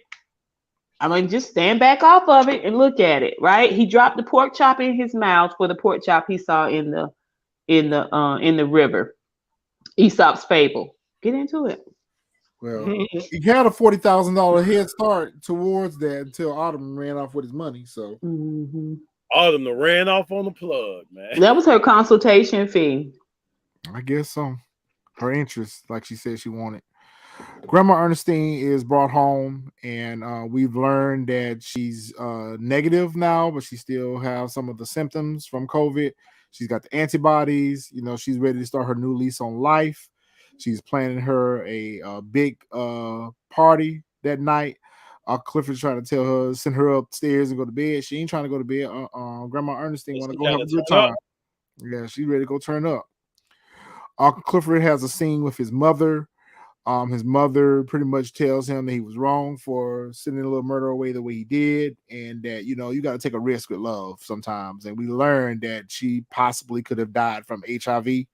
I mean, just stand back off of it and look at it. Right? He dropped the pork chop in his mouth for the pork chop he saw in the river. Aesop's fable. Get into it. Well, he had a $40,000 head start towards that until Autumn ran off with his money. So Autumn ran off on the plug, man. That was her consultation fee. I guess so. Her interest, like she said she wanted. Grandma Ernestine is brought home, and we've learned that she's negative now, but she still has some of the symptoms from COVID. She's got the antibodies. She's ready to start her new lease on life. She's planning her a big party that night. Clifford's trying to tell her, send her upstairs and go to bed. She ain't trying to go to bed. Grandma Ernestine want to go have a good time. Yeah, she's ready to go turn up. Uncle Clifford has a scene with his mother. His mother pretty much tells him that he was wrong for sending a little murder away the way he did, and that you got to take a risk with love sometimes. And we learned that she possibly could have died from HIV.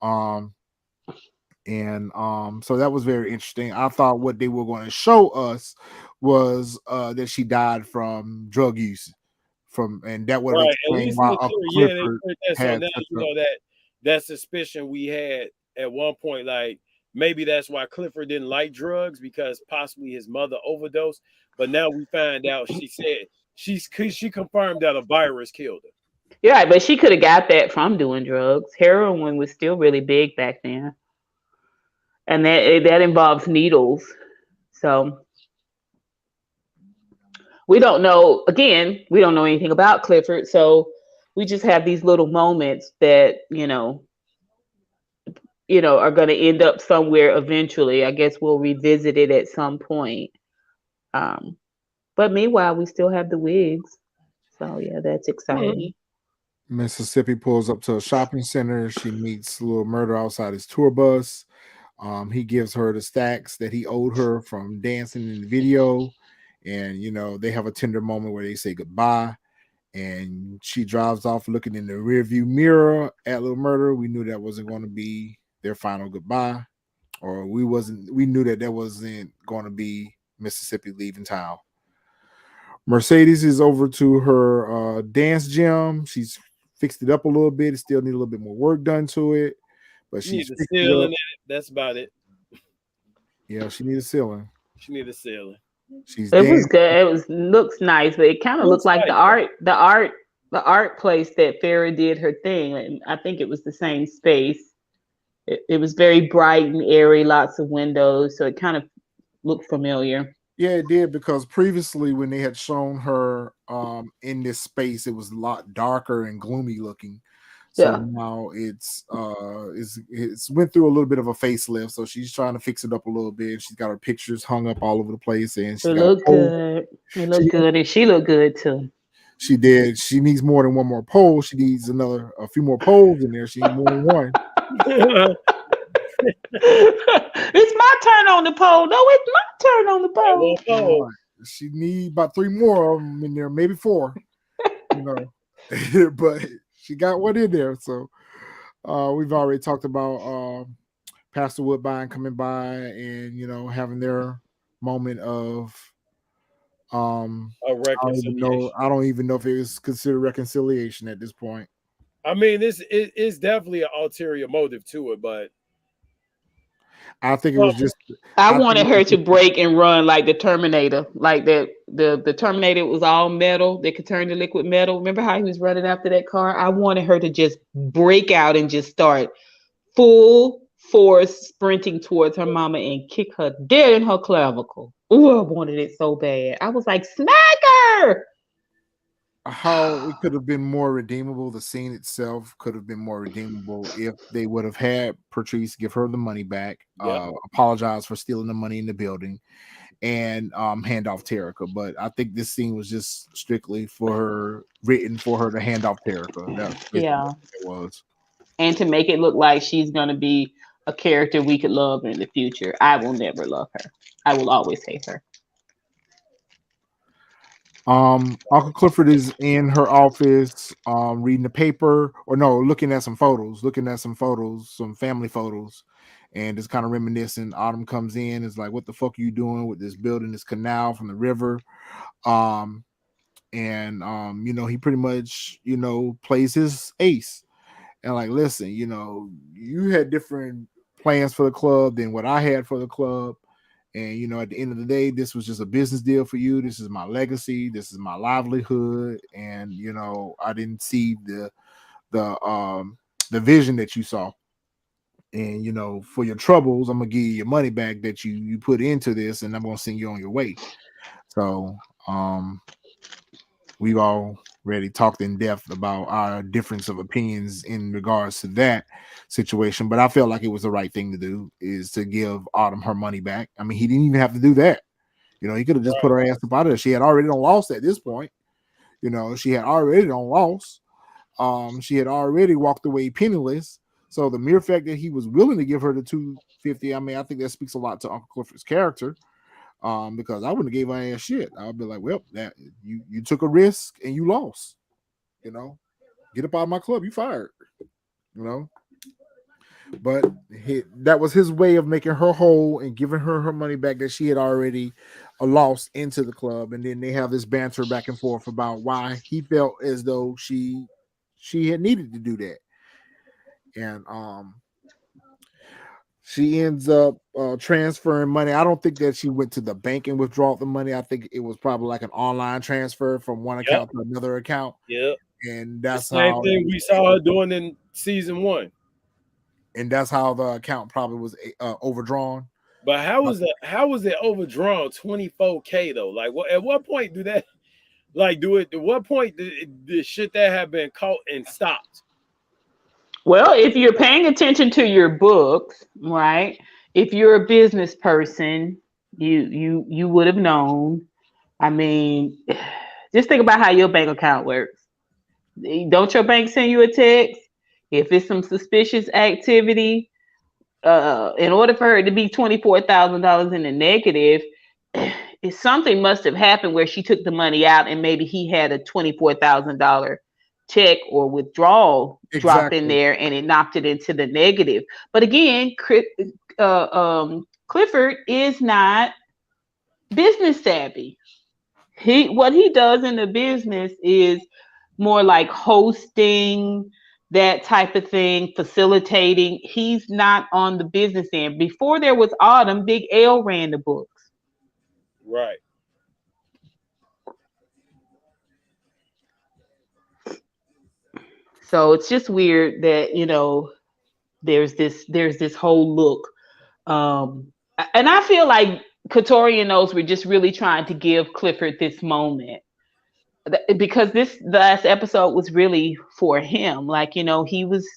So that was very interesting. I thought what they were going to show us was that she died from drug use, and that would have Right. At explained least in why the Uncle theory, yeah, they Clifford put that. So had now such you a know that suspicion we had at one point, like maybe that's why Clifford didn't like drugs because possibly his mother overdosed. But now we find out she said she confirmed that a virus killed her. You're right, but she could have got that from doing drugs. Heroin was still really big back then, and that involves needles. So we don't know. Again, we don't know anything about Clifford. So we just have these little moments that are going to end up somewhere eventually. I guess we'll revisit it at some point. Um, but meanwhile, we still have the wigs. So yeah, that's exciting. Mississippi pulls up to a shopping center. She meets Little Murder outside his tour bus. He gives her the stacks that he owed her from dancing in the video. And, they have a tender moment where they say goodbye. And she drives off looking in the rearview mirror at Little Murder. We knew that wasn't going to be their final goodbye. Or we knew that wasn't going to be Mississippi leaving town. Mercedes is over to her dance gym. She's fixed it up a little bit. It still need a little bit more work done to it, but She she's needs a fixed it ceiling up. in it. That's about it. Yeah, she needs a ceiling. She needs a ceiling. She's It was dancing. good. It was looks nice, but it kind of looked Looks like nice. the art place that Farrah did her thing. And I think it was the same space. It was very bright and airy, lots of windows, so it kind of looked familiar. Yeah, it did, because previously when they had shown her in this space, it was a lot darker and gloomy looking. So Yeah, now it's went through a little bit of a facelift. So she's trying to fix it up a little bit. She's got her pictures hung up all over the place, and she's it got a looked pole. good. It She looked good, and she looked good too. She did. She needs more than one more pole. She needs a few more poles in there. She needs more than one. It's my turn on the pole. No, it's my turn on the That one pole. pole. She need about 3 more of them in there, maybe 4. But she got one in there. So we've already talked about Pastor Woodbine coming by and having their moment of A reconciliation. I don't even know if it was considered reconciliation at this point. I mean, this is definitely an ulterior motive to it, but I think it was just I I think wanted it her was to just break and run like the Terminator, like that the Terminator was all metal. They could turn to liquid metal. Remember how he was running after that car? I wanted her to just break out and just start full force sprinting towards her mama and kick her dead in her clavicle. Ooh, I wanted it so bad. I was like, smack her. how it could have been more redeemable. The scene itself could have been more redeemable if they would have had Patrice give her the money back, yep. apologize for stealing the money in the building, and hand off Tarika. But I think this scene was just strictly written for her to hand off Tarika. That's basically Yeah. what it was. And to make it look like she's gonna be a character we could love in the future. I will never love her. I will always hate her. Uncle Clifford is in her office, reading the paper, or no, looking at some photos, some family photos, and just kind of reminiscing. Autumn comes in, is like, "What the fuck are you doing with this building, this canal from the river?" Um, and he pretty much, plays his ace, and like, listen, you had different plans for the club than what I had for the club. And at the end of the day, this was just a business deal for you. This is my legacy. This is my livelihood. And I didn't see the vision that you saw. And for your troubles, I'm gonna give you your money back that you put into this, and I'm gonna send you on your way. So we've already talked in depth about our difference of opinions in regards to that situation, but I felt like it was the right thing to do, is to give Autumn her money back. I mean, he didn't even have to do that. He could have just put her ass up out of there. She had already done lost at this point. She had already done lost. She had already walked away penniless. So the mere fact that he was willing to give her the $250, I mean, I think that speaks a lot to Uncle Clifford's character. Because I wouldn't have gave her ass shit. I would be like, well, that you took a risk and you lost. You know, get up out of my club, you fired. You know. But that was his way of making her whole and giving her money back that she had already lost into the club. And then they have this banter back and forth about why he felt as though she had needed to do that. And she ends up transferring money. I don't think that she went to the bank and withdrew the money. I think it was probably like an online transfer from one account to another account. Yep. And that's the same how thing we saw her doing in season 1. And that's how the account probably was overdrawn. But how was it overdrawn 24K though? Like, at what point do that? Like, at what point did shit that have been caught and stopped? Well, if you're paying attention to your books, right? If you're a business person, you would have known. I mean, just think about how your bank account works. Don't your bank send you a text if it's some suspicious activity? In order for her to be $24,000 in the negative, something must have happened where she took the money out and maybe he had a $24,000 check or withdrawal drop in there and it knocked it into the negative. But again, Clifford is not business savvy. What he does in the business is more like hosting, that type of thing, facilitating. He's not on the business end. Before there was Autumn, Big L ran the books. Right. So it's just weird that, you know, there's this whole look. And I feel like Katorian knows we're just really trying to give Clifford this moment, because this last episode was really for him. Like, you know, he was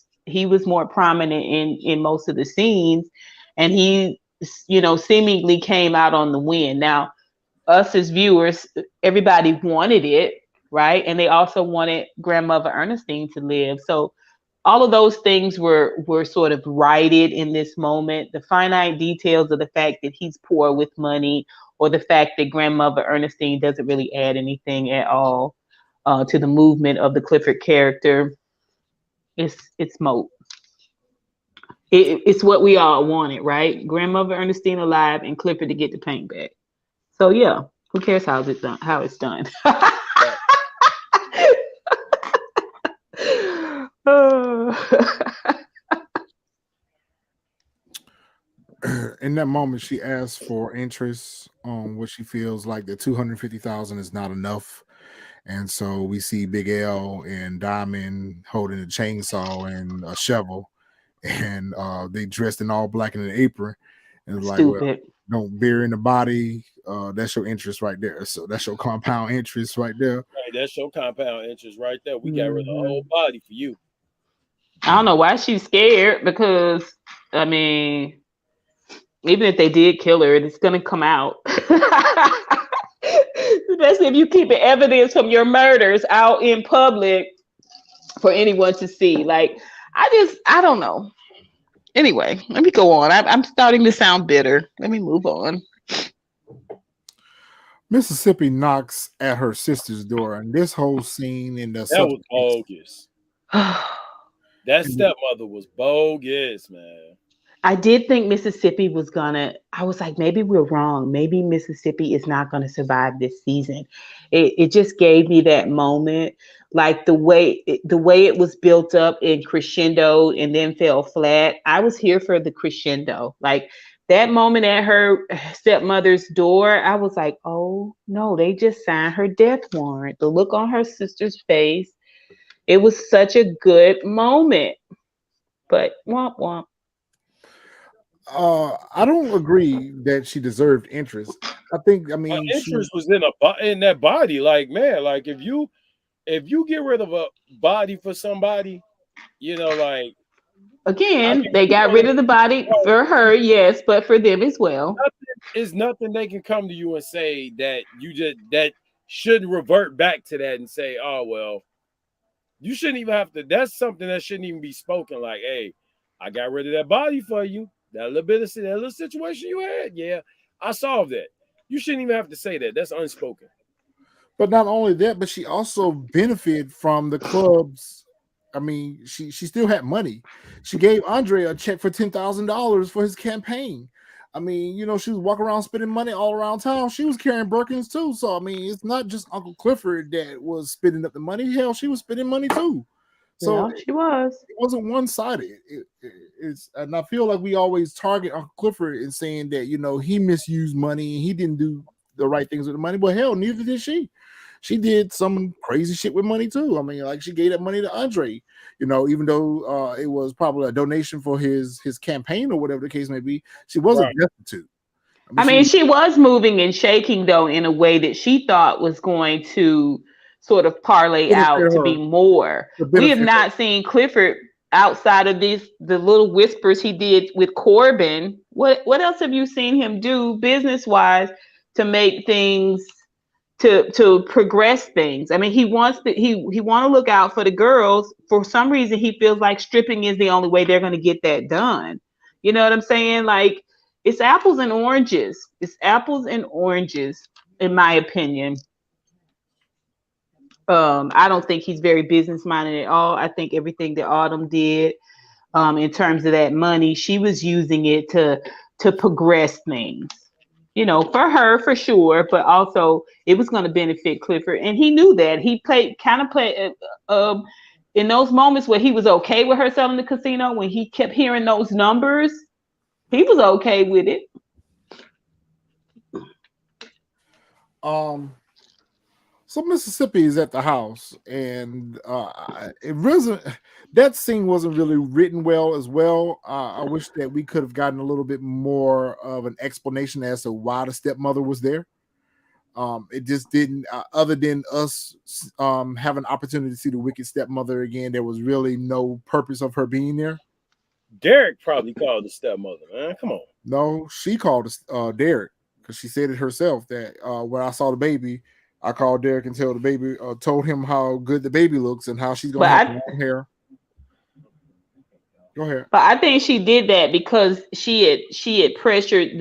more prominent in most of the scenes, and he, you know, seemingly came out on the win. Now, us as viewers, everybody wanted it, right? And they also wanted grandmother Ernestine to live. So all of those things were sort of righted in this moment. The finite details of the fact that he's poor with money, or the fact that grandmother Ernestine doesn't really add anything at all to the movement of the Clifford character. It's moat. It's what we all wanted, right? Grandmother Ernestine alive and Clifford to get the paint back. So yeah, who cares how it's done? How it's done? In that moment, she asks for interest on what she feels like the $250,000 is not enough, and so we see Big L and Diamond holding a chainsaw and a shovel, and they dressed in all black in an apron, and it's like, well, don't bury the body. That's your interest right there. So that's your compound interest right there. Right, that's your compound interest right there. We got rid of the whole body for you. I don't know why she's scared, because I mean, even if they did kill her, it's gonna come out. Especially if you keep evidence from your murders out in public for anyone to see. Like, I don't know. Anyway, let me go on. I'm starting to sound bitter. Let me move on. Mississippi knocks at her sister's door, and this whole scene in the that was bogus. That stepmother was bogus, man. I did think Mississippi was gonna. I was like, maybe we're wrong. Maybe Mississippi is not gonna survive this season. It just gave me that moment, like the way it was built up in crescendo and then fell flat. I was here for the crescendo, like that moment at her stepmother's door. I was like, oh no, they just signed her death warrant. The look on her sister's face. It was such a good moment, but womp womp. I don't agree that she deserved interest. I mean, interest was in that body. Like, man, like if you get rid of a body for somebody, you know, like, again, they got rid of the body for her, yes, but for them as well. It's nothing they can come to you and say that that should revert back to that and say, oh well, you shouldn't even have to. That's something that shouldn't even be spoken. Like, hey, I got rid of that body for you. That little bit of that little situation you had. Yeah, I solved that. You shouldn't even have to say that. That's unspoken. But not only that, but she also benefited from the club's. I mean, she still had money. She gave Andre a check for $10,000 for his campaign. I mean, you know, she was walking around spending money all around town. She was carrying Birkins too. So I mean, it's not just Uncle Clifford that was spending up the money. Hell, she was spending money too. So Yeah, she was. it wasn't one sided. It's and I feel like we always target Uncle Clifford in saying that you know he misused money and he didn't do the right things with the money. But hell, neither did she. She did some crazy shit with money too. I mean, like she gave that money to Andre. You know, even though it was probably a donation for his campaign or whatever the case may be, she wasn't Right. destitute. I mean, she was moving and shaking though in a way that she thought was going to sort of parlay benefit out to her. be more. To We have benefit her. not seen Clifford outside of the little whispers he did with Corbin. What else have you seen him do business wise to make things to progress things? I mean, he wants to he want to look out for the girls. For some reason, he feels like stripping is the only way they're going to get that done. You know what I'm saying? Like it's apples and oranges. It's apples and oranges, in my opinion. I don't think he's very business minded at all. I think everything that Autumn did, in terms of that money, she was using it to progress things. You know, for her for sure, but also it was going to benefit Clifford, and he knew that. He played in those moments where he was okay with her selling the casino. When he kept hearing those numbers, he was okay with it. So Mississippi is at the house, and it wasn't. That scene wasn't really written well as well. I wish that we could have gotten a little bit more of an explanation as to why the stepmother was there. It just didn't. Other than us having an opportunity to see the wicked stepmother again, there was really no purpose of her being there. Derek probably called the stepmother, man. Come on. No, she called Derek because she said it herself that when I saw the baby, I called Derek and told the baby, told him how good the baby looks and how she's gonna But have I long hair. Go ahead. But I think she did that because she had pressured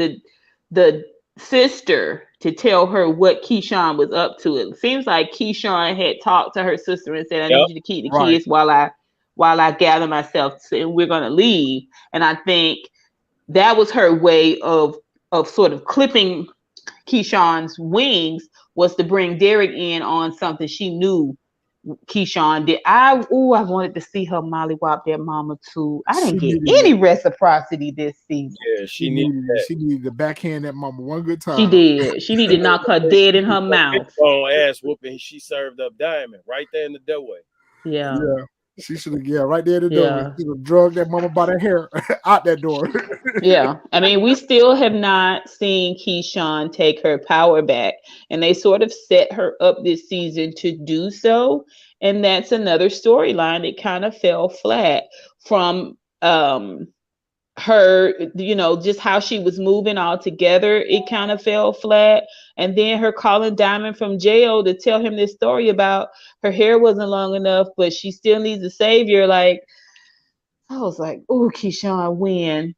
the sister to tell her what Keyshawn was up to. It seems like Keyshawn had talked to her sister and said, "I Yep. need you to keep the Right. kids while I gather myself, and we're gonna leave." And I think that was her way of sort of clipping Keyshawn's wings, was to bring Derek in on something she knew Keyshawn did. I wanted to see her mollywop their mama too. I She didn't get needed any it. reciprocity this season. Yeah, she needed that. She needed to backhand that mama one good She time. did. She need to knock her dead in her mouth. On ass whooping, she served up Diamond right there in the doorway. Yeah. Yeah. She should have, right there at the door. Yeah. She would have drugged that mama by the hair out that door. Yeah. I mean, we still have not seen Keyshawn take her power back. And they sort of set her up this season to do so. And that's another storyline that kind of fell flat from her, just how she was moving all together. It kind of fell flat. And then her calling Diamond from jail to tell him this story about her hair wasn't long enough, but she still needs a savior. Like, I was like, "Oh, Keyshawn, when,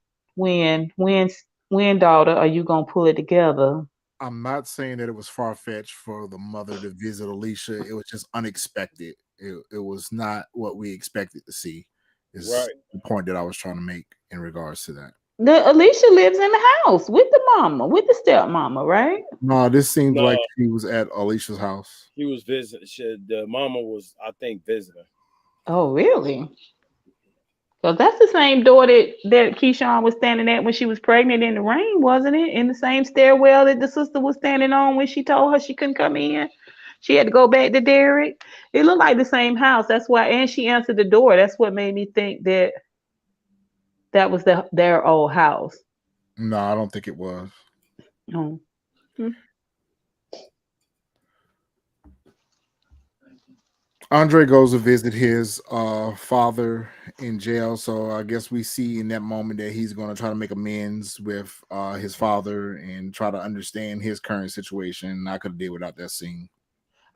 daughter, are you gonna pull it together?" I'm not saying that it was far fetched for the mother to visit Alicia. It was just unexpected. It was not what we expected to see. Is Right. the point that I was trying to make in regards to that. The Alicia lives in the house with the mama, with the stepmama, right? No, this seemed No. like she was at Alicia's house. He was visiting. The mama was, I think, visiting. Oh, really? So that's the same door that Keyshawn was standing at when she was pregnant in the rain, wasn't it? In the same stairwell that the sister was standing on when she told her she couldn't come in. She had to go back to Derek. It looked like the same house. That's why, and she answered the door. That's what made me think that was their old house. No, I don't think it was. Oh. Andre goes to visit his father in jail, so I guess we see in that moment that he's going to try to make amends with his father and try to understand his current situation. I could have did without that scene.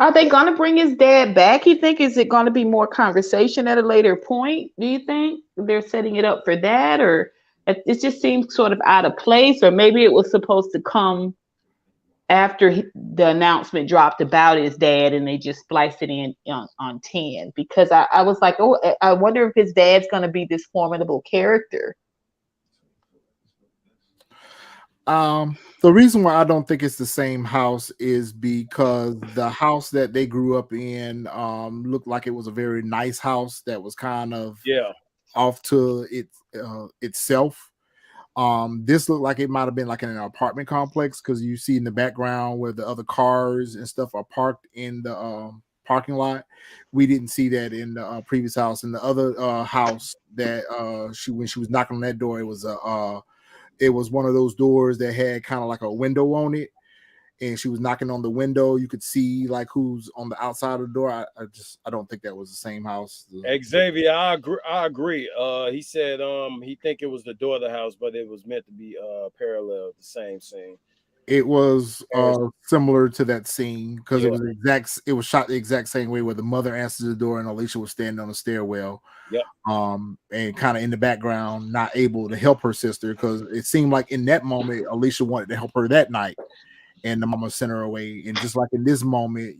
Are they going to bring his dad back? You think is it going to be more conversation at a later point? Do you think they're setting it up for that, or it just seems sort of out of place, or maybe it was supposed to come after the announcement dropped about his dad, and they just spliced it in on 10? Because I was like, oh, I wonder if his dad's going to be this formidable character. The reason why I don't think it's the same house is because the house that they grew up in looked like it was a very nice house that was kind of off to itself. This looked like it might have been like in an apartment complex, because you see in the background where the other cars and stuff are parked in the parking lot. We didn't see that in the previous house. In the other house that when she was knocking on that door, it was one of those doors that had kind of like a window on it, and she was knocking on the window. You could see like who's on the outside of the door. I don't think that was the same house. Xavier, I agree. He said he think it was the door of the house, but it was meant to be parallel, the same scene. It was similar to that scene because it was shot the exact same way, where the mother answers the door and Alicia was standing on the stairwell. Yep. And kind of in the background, not able to help her sister, because it seemed like in that moment Alicia wanted to help her that night, and the mama sent her away. And just like in this moment,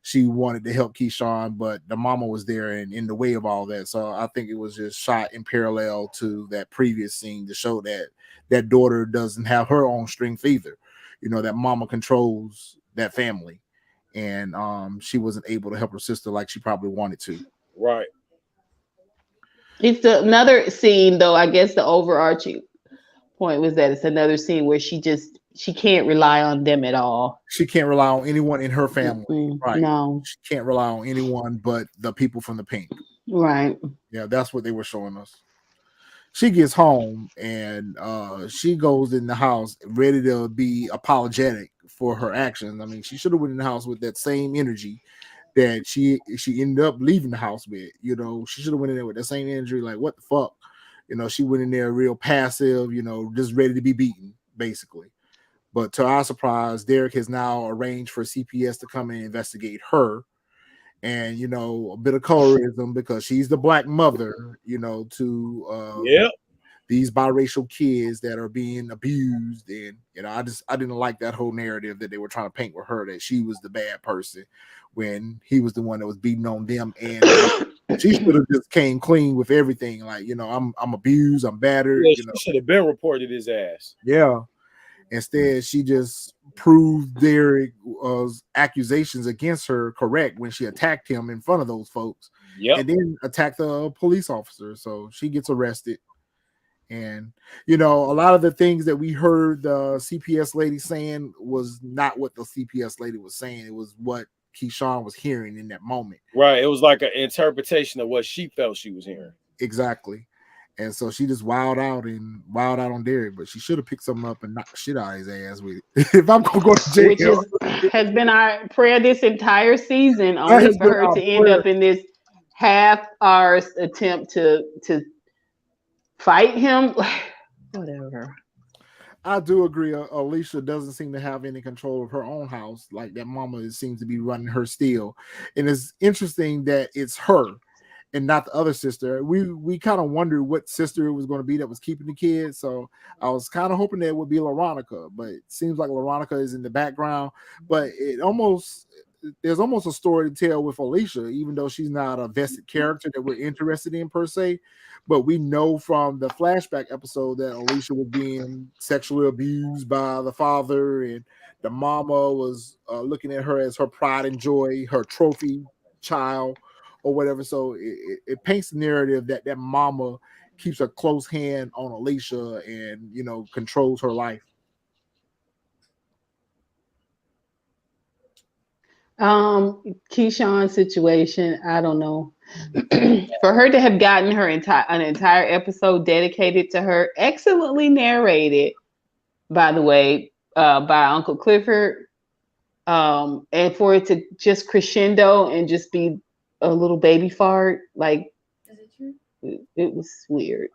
she wanted to help Keyshawn, but the mama was there and in the way of all that. So I think it was just shot in parallel to that previous scene to show that that daughter doesn't have her own strength either. That mama controls that family, and she wasn't able to help her sister like she probably wanted to. Right. It's another scene, though. I guess the overarching point was that it's another scene where she can't rely on them at all. She can't rely on anyone in her family. Right. No. She can't rely on anyone but the people from the Pink. Right. Yeah, that's what they were showing us. She gets home and she goes in the house ready to be apologetic for her actions. I mean, she should have went in the house with that same energy that she ended up leaving the house with. She should have went in there with that same energy, like, what the fuck? She went in there real passive, just ready to be beaten, basically. But to our surprise, Derek has now arranged for CPS to come and investigate her. And, a bit of colorism, because she's the black mother, to these biracial kids that are being abused. And, I didn't like that whole narrative that they were trying to paint with her, that she was the bad person when he was the one that was beating on them. And she should have just came clean with everything. Like, I'm abused, I'm battered. Yeah, she should have been reported his ass. Yeah. Instead, she just proved Derek's accusations against her correct when she attacked him in front of those folks. Yep. And then attacked the police officer. So she gets arrested. And, a lot of the things that we heard the CPS lady saying was not what the CPS lady was saying. It was what Keyshawn was hearing in that moment. Right. It was like an interpretation of what she felt she was hearing. Exactly. And so she just wild out on Derek, but she should have picked something up and knocked the shit out of his ass with it. If I'm gonna go to jail, which has been our prayer this entire season, only for her to end up in this half-hour attempt to fight him. Whatever. I do agree. Alicia doesn't seem to have any control of her own house. Like that mama seems to be running her still, and it's interesting that it's her and not the other sister. We kind of wondered what sister it was going to be that was keeping the kids. So I was kind of hoping that it would be Veronica, but it seems like Veronica is in the background. But there's almost a story to tell with Alicia, even though she's not a vested character that we're interested in per se. But we know from the flashback episode that Alicia was being sexually abused by the father, and the mama was looking at her as her pride and joy, her trophy child, or whatever. So it paints the narrative that mama keeps a close hand on Alicia and, controls her life. Keyshawn's situation, I don't know. For her to have gotten an entire episode dedicated to her, excellently narrated, by the way, by Uncle Clifford, and for it to just crescendo and just be a little baby fart, like, is it true? It was weird.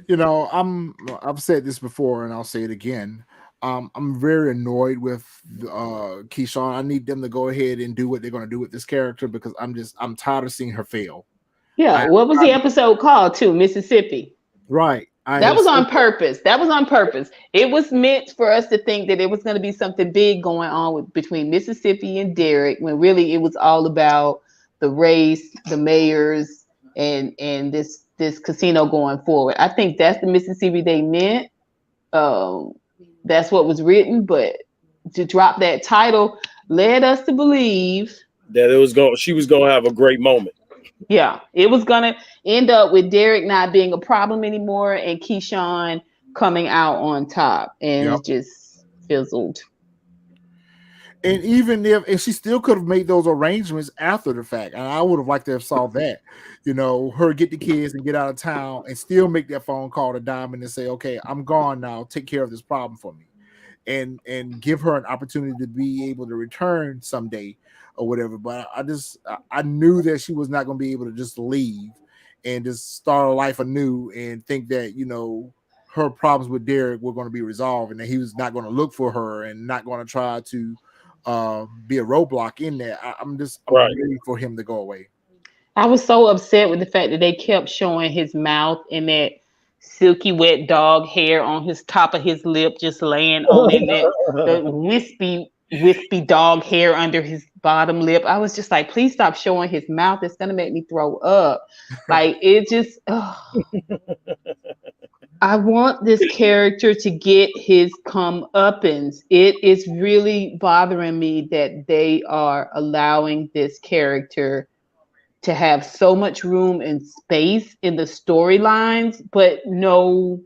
I've said this before and I'll say it again. I'm very annoyed with Keyshawn. I need them to go ahead and do what they're going to do with this character because I'm tired of seeing her fail. Yeah, what was the episode called too? Mississippi. Right. That was on purpose. That was on purpose. It was meant for us to think that it was going to be something big going on between Mississippi and Derek, when really it was all about the race, the mayors, and this casino going forward. I think that's the Mississippi they meant. That's what was written, but to drop that title led us to believe that she was going to have a great moment. Yeah, it was gonna end up with Derek not being a problem anymore and Keyshawn coming out on top, and it just fizzled. And even if she still could have made those arrangements after the fact, and I would have liked to have saw that, her get the kids and get out of town and still make that phone call to Diamond and say, okay, I'm gone now, take care of this problem for me, and give her an opportunity to be able to return someday or whatever. But I knew that she was not going to be able to just leave and just start a life anew and think that her problems with Derek were going to be resolved and that he was not going to look for her and not going to try to be a roadblock in there. I'm ready for him to go away. I was so upset with the fact that they kept showing his mouth and that silky wet dog hair on his top of his lip just laying on it, the wispy dog hair under his bottom lip. I was just like, please stop showing his mouth. It's gonna make me throw up. Like it just I want this character to get his comeuppance. It is really bothering me that they are allowing this character to have so much room and space in the storylines, but no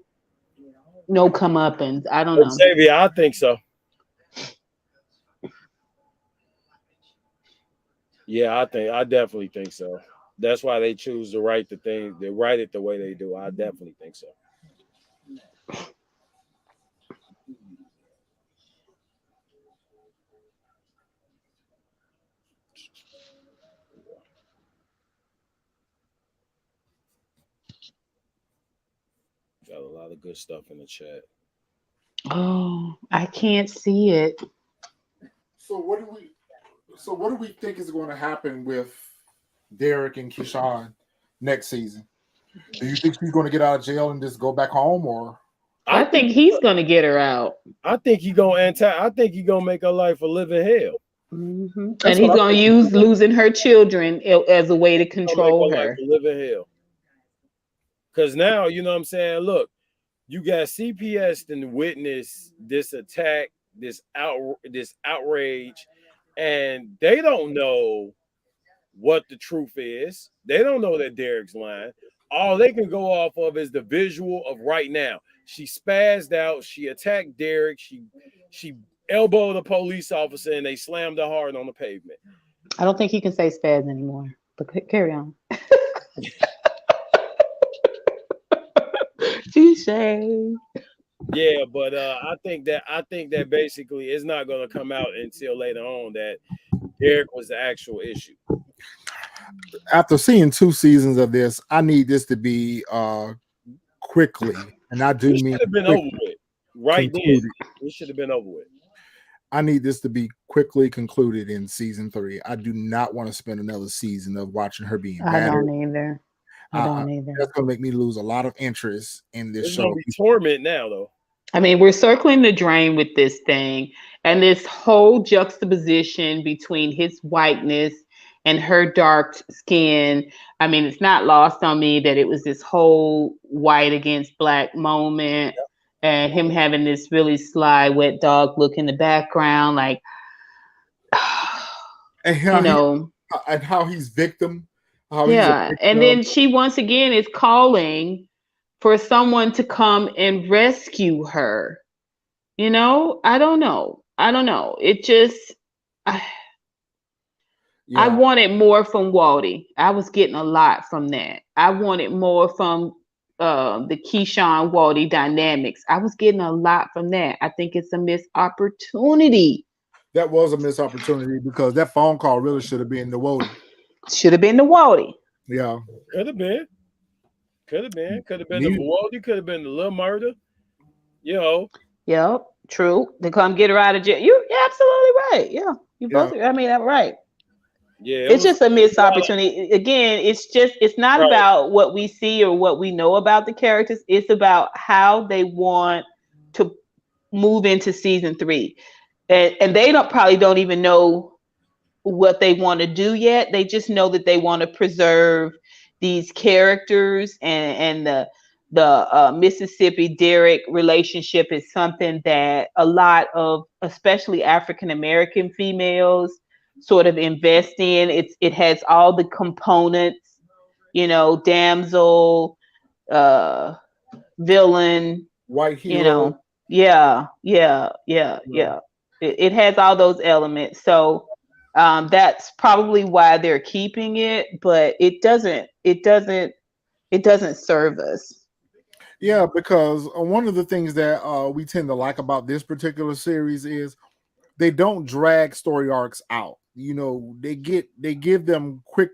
comeuppance. I don't know. Xavier, I think so. Yeah, I definitely think so. That's why they choose to write the thing. They write it the way they do. I definitely think so. Got a lot of good stuff in the chat. Oh, I can't see it. So what do we think is going to happen with Derek and Keyshawn next season? Do you think she's going to get out of jail and just go back home, or? I think he's going to get her out. I think he's going to make her life a living hell. Mm-hmm. And he's going to use losing her children as a way to control her. Living hell. Because now, you know what I'm saying? Look, you got CPS and witness this attack, this outrage, and they don't know what the truth is. They don't know that Derek's lying. All they can go off of is the visual of right now. She spazzed out. She attacked Derek. She elbowed a police officer, and they slammed her hard on the pavement. I don't think he can say spaz anymore. But carry on. Touché. Yeah, but I think that basically it's not going to come out until later on that Derek was the actual issue. After seeing 2 seasons of this, I need this to be quickly, and I do mean should have been over with right then. It should have been over with. I need this to be quickly concluded in season 3. I do not want to spend another season of watching her being battered. I don't either. That's going to make me lose a lot of interest in this show. It's going to be torment now, though. I mean, we're circling the drain with this thing, and this whole juxtaposition between his whiteness and her dark skin. I mean, it's not lost on me that it was this whole white against black moment, and him having this really sly wet dog look in the background, like, and how he's victim. And then she once again is calling for someone to come and rescue her. I don't know. It just, I wanted more from Waldy. I was getting a lot from that. I wanted more from the Keyshawn Waldy dynamics. I was getting a lot from that. I think it's a missed opportunity. That was a missed opportunity because that phone call really should have been the Waldy. Should have been the Waldy. Yeah. Could have been. Could have been the Waldy. Could have been the little murder. Yep. True. To come get her out of jail. You're absolutely right. Yeah. You Yeah. both, I mean, I'm right. Yeah, it It's was just a missed opportunity. Again, it's not right. about what we see or what we know about the characters. It's about how they want to move into season 3. And they don't even know what they want to do yet. They just know that they want to preserve these characters, and the Mississippi Derek relationship is something that a lot of, especially African American females, sort of invest in. It has all the components, damsel, uh, villain, White you hero. know, yeah. It has all those elements. So that's probably why they're keeping it, but it doesn't serve us. Yeah, because one of the things that we tend to like about this particular series is they don't drag story arcs out. They give them quick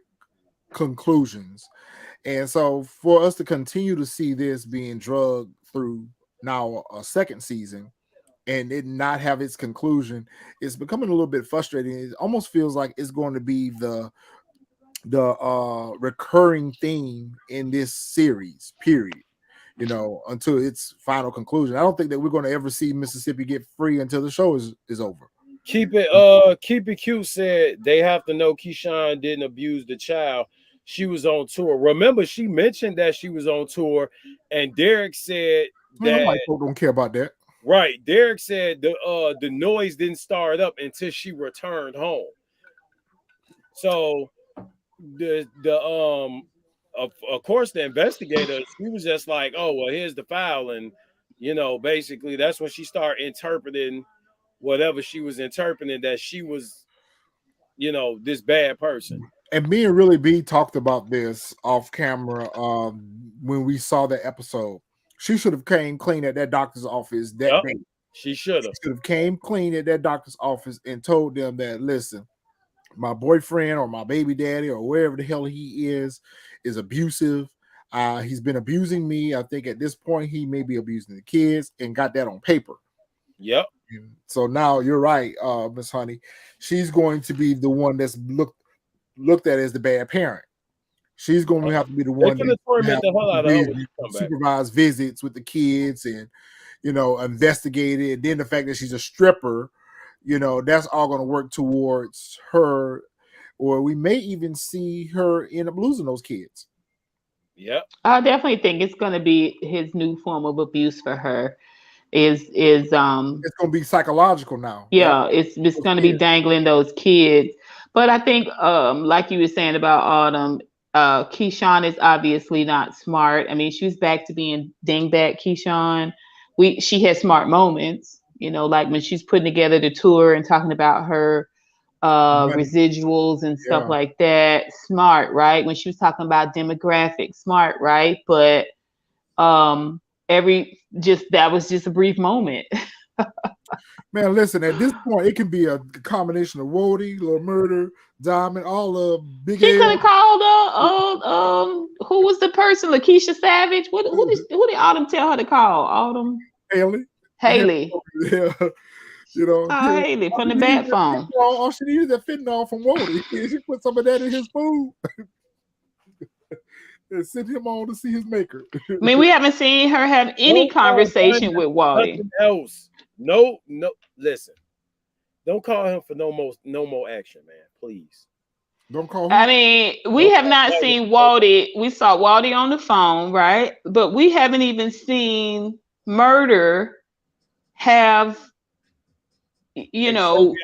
conclusions. And so for us to continue to see this being drugged through now a second season and it not have its conclusion, it's becoming a little bit frustrating. It almost feels like it's going to be the recurring theme in this series, period. Until its final conclusion. I don't think that we're going to ever see Mississippi get free until the show is over. Keep it cute said they have to know Keyshawn didn't abuse the child. She was on tour. Remember, she mentioned that she was on tour, and Derek said Man, that white folk don't care about that. right. Derek said the noise didn't start up until she returned home. So of course the investigator, she was just like, oh well, here's the file, and basically that's when she started interpreting whatever she was interpreting, that she was this bad person. And me and Really B talked about this off camera when we saw that episode. She should have came clean at that doctor's office that day. She should have. She should have came clean at that doctor's office and told them that, listen, my boyfriend or my baby daddy or wherever the hell he is abusive. He's been abusing me. I think at this point he may be abusing the kids, and got that on paper. Yep. And so now you're right, Miss Honey. She's going to be the one that's looked at as the bad parent. She's going to have to be the one that torment the hell out of her supervise visits with the kids and investigate it. And then the fact that she's a stripper, that's all going to work towards her, or we may even see her end up losing those kids. Yep. I definitely think it's going to be his new form of abuse for her. It's going to be psychological now. Yeah, it's going to be dangling those kids. But I think, like you were saying about Autumn, Keyshawn is obviously not smart. I mean, she was back to being dingbat Keyshawn. She had smart moments, like when she's putting together the tour and talking about her residuals and stuff like that. Smart, right? When she was talking about demographics, smart, right? But that was just a brief moment. Man, listen, at this point, it can be a combination of Wody, Little Murder, Diamond, all the big. She could have called who was the person? Lakeisha Savage. Who did Autumn tell her to call? Autumn. Haley. Yeah. Haley from the bat phone. All she needed that fentanyl from Wody. She put some of that in his food. And sent him on to see his maker. I mean, we haven't seen her have any conversation with Wally. Nothing else. No. Listen, don't call him for no more action, man. Please. Don't call him. I mean, we have not seen Wally. We saw Wally on the phone, right? But we haven't even seen Murder have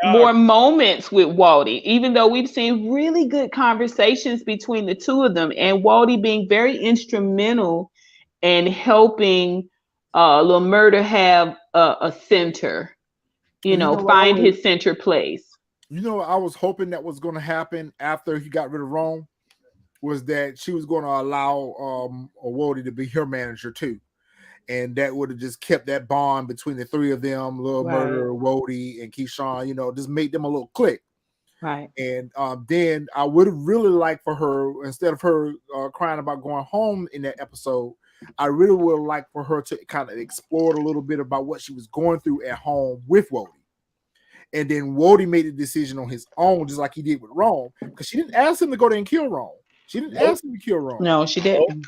more moments with Wally, even though we've seen really good conversations between the two of them, and Wally being very instrumental in helping Lil Murder have a center, find his center place. I was hoping that was going to happen after he got rid of Rome, was that she was going to allow Wody to be her manager too. And that would have just kept that bond between the three of them, Lil Murder, Wody, and Keyshawn, just made them a little click. Right. And then I would have really liked for her, instead of her crying about going home in that episode, I really would have liked for her to kind of explore a little bit about what she was going through at home with Wody. And then Wody made a decision on his own, just like he did with Rome, because she didn't ask him to go there and kill Rome. She didn't ask him to kill Rome. No, she didn't.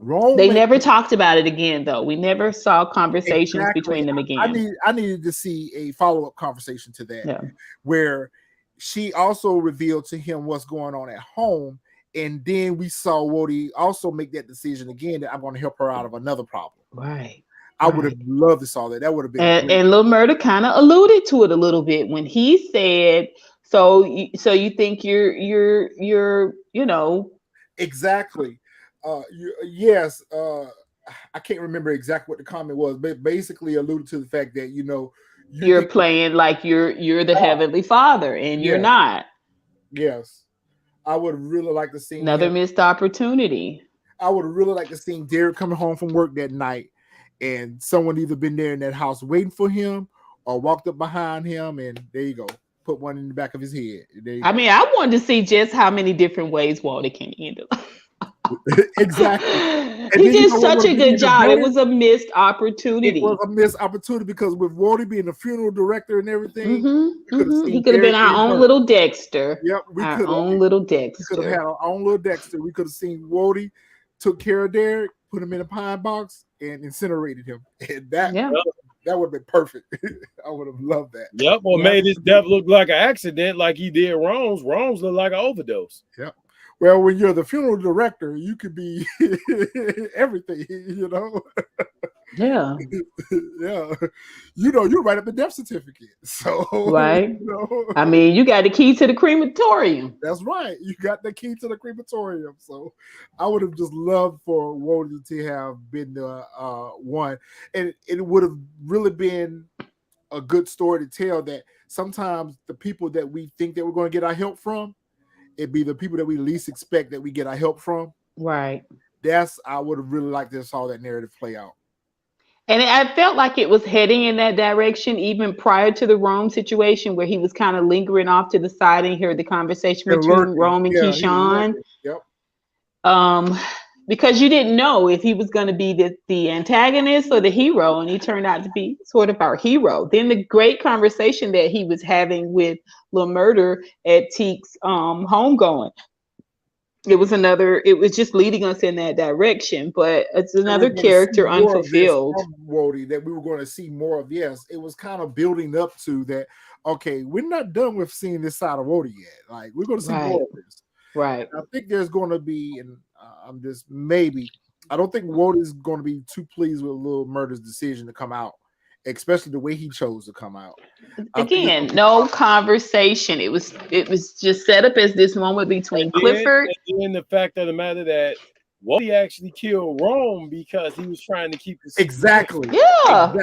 Rome they never talked about it again, though. We never saw conversations between them again. I needed to see a follow-up conversation to that, yeah. where she also revealed to him what's going on at home. And then we saw Wody also make that decision again that I'm going to help her out of another problem. Right. I would have loved to saw that. That would have been. And Lil Murder kind of alluded to it a little bit when he said, "So you think you're you know." Exactly. Yes. I can't remember exactly what the comment was, but basically alluded to the fact that you're playing like you're the Heavenly Father, and you're not. Yes. I would really like to see another missed opportunity. I would really like to see Derek coming home from work that night, and someone either been there in that house waiting for him or walked up behind him, and there you go, put one in the back of his head. I mean, I wanted to see just how many different ways Walter can end up. Exactly. He did such a good job. It was a missed opportunity. It was a missed opportunity because with Wody being the funeral director and everything, he could have been our own little Dexter. Yep, we could have own little Dexter. We could have had our own little Dexter. We could have seen Wody took care of Derek, put him in a pine box, and incinerated him. And that would have been perfect. I would have loved that. Yep, or made his death look like an accident, like he did Rome's. Rome's look like an overdose. Yep. Well, when you're the funeral director, you could be everything, Yeah. Yeah. You write up the death certificate. So right. I mean, you got the key to the crematorium. That's right. You got the key to the crematorium. So I would have just loved for Wody to have been the one. And it would have really been a good story to tell that sometimes the people that we think that we're going to get our help from, it'd be the people that we least expect that we get our help from. Right. I would have really liked to saw that narrative play out. And I felt like it was heading in that direction even prior to the Rome situation, where he was kind of lingering off to the side and heard the conversation between Rome and Keyshawn. Yep. Because you didn't know if he was going to be the antagonist or the hero, and he turned out to be sort of our hero. Then the great conversation that he was having with Lil Murder at Teak's homegoing. It was just leading us in that direction, but it's another character unfulfilled. Wody that we were going to see more of. Yes, it was kind of building up to that. Okay, we're not done with seeing this side of Wody yet. Like, we're going to see more of this. Right. And I think there's going to be, and I'm just I don't think Wody's going to be too pleased with Lil Murder's decision to come out, especially the way he chose to come out. Again, no conversation. It was just set up as this moment between Clifford. And the fact of the matter that Wody actually killed Rome because he was trying to keep the exactly. Yeah.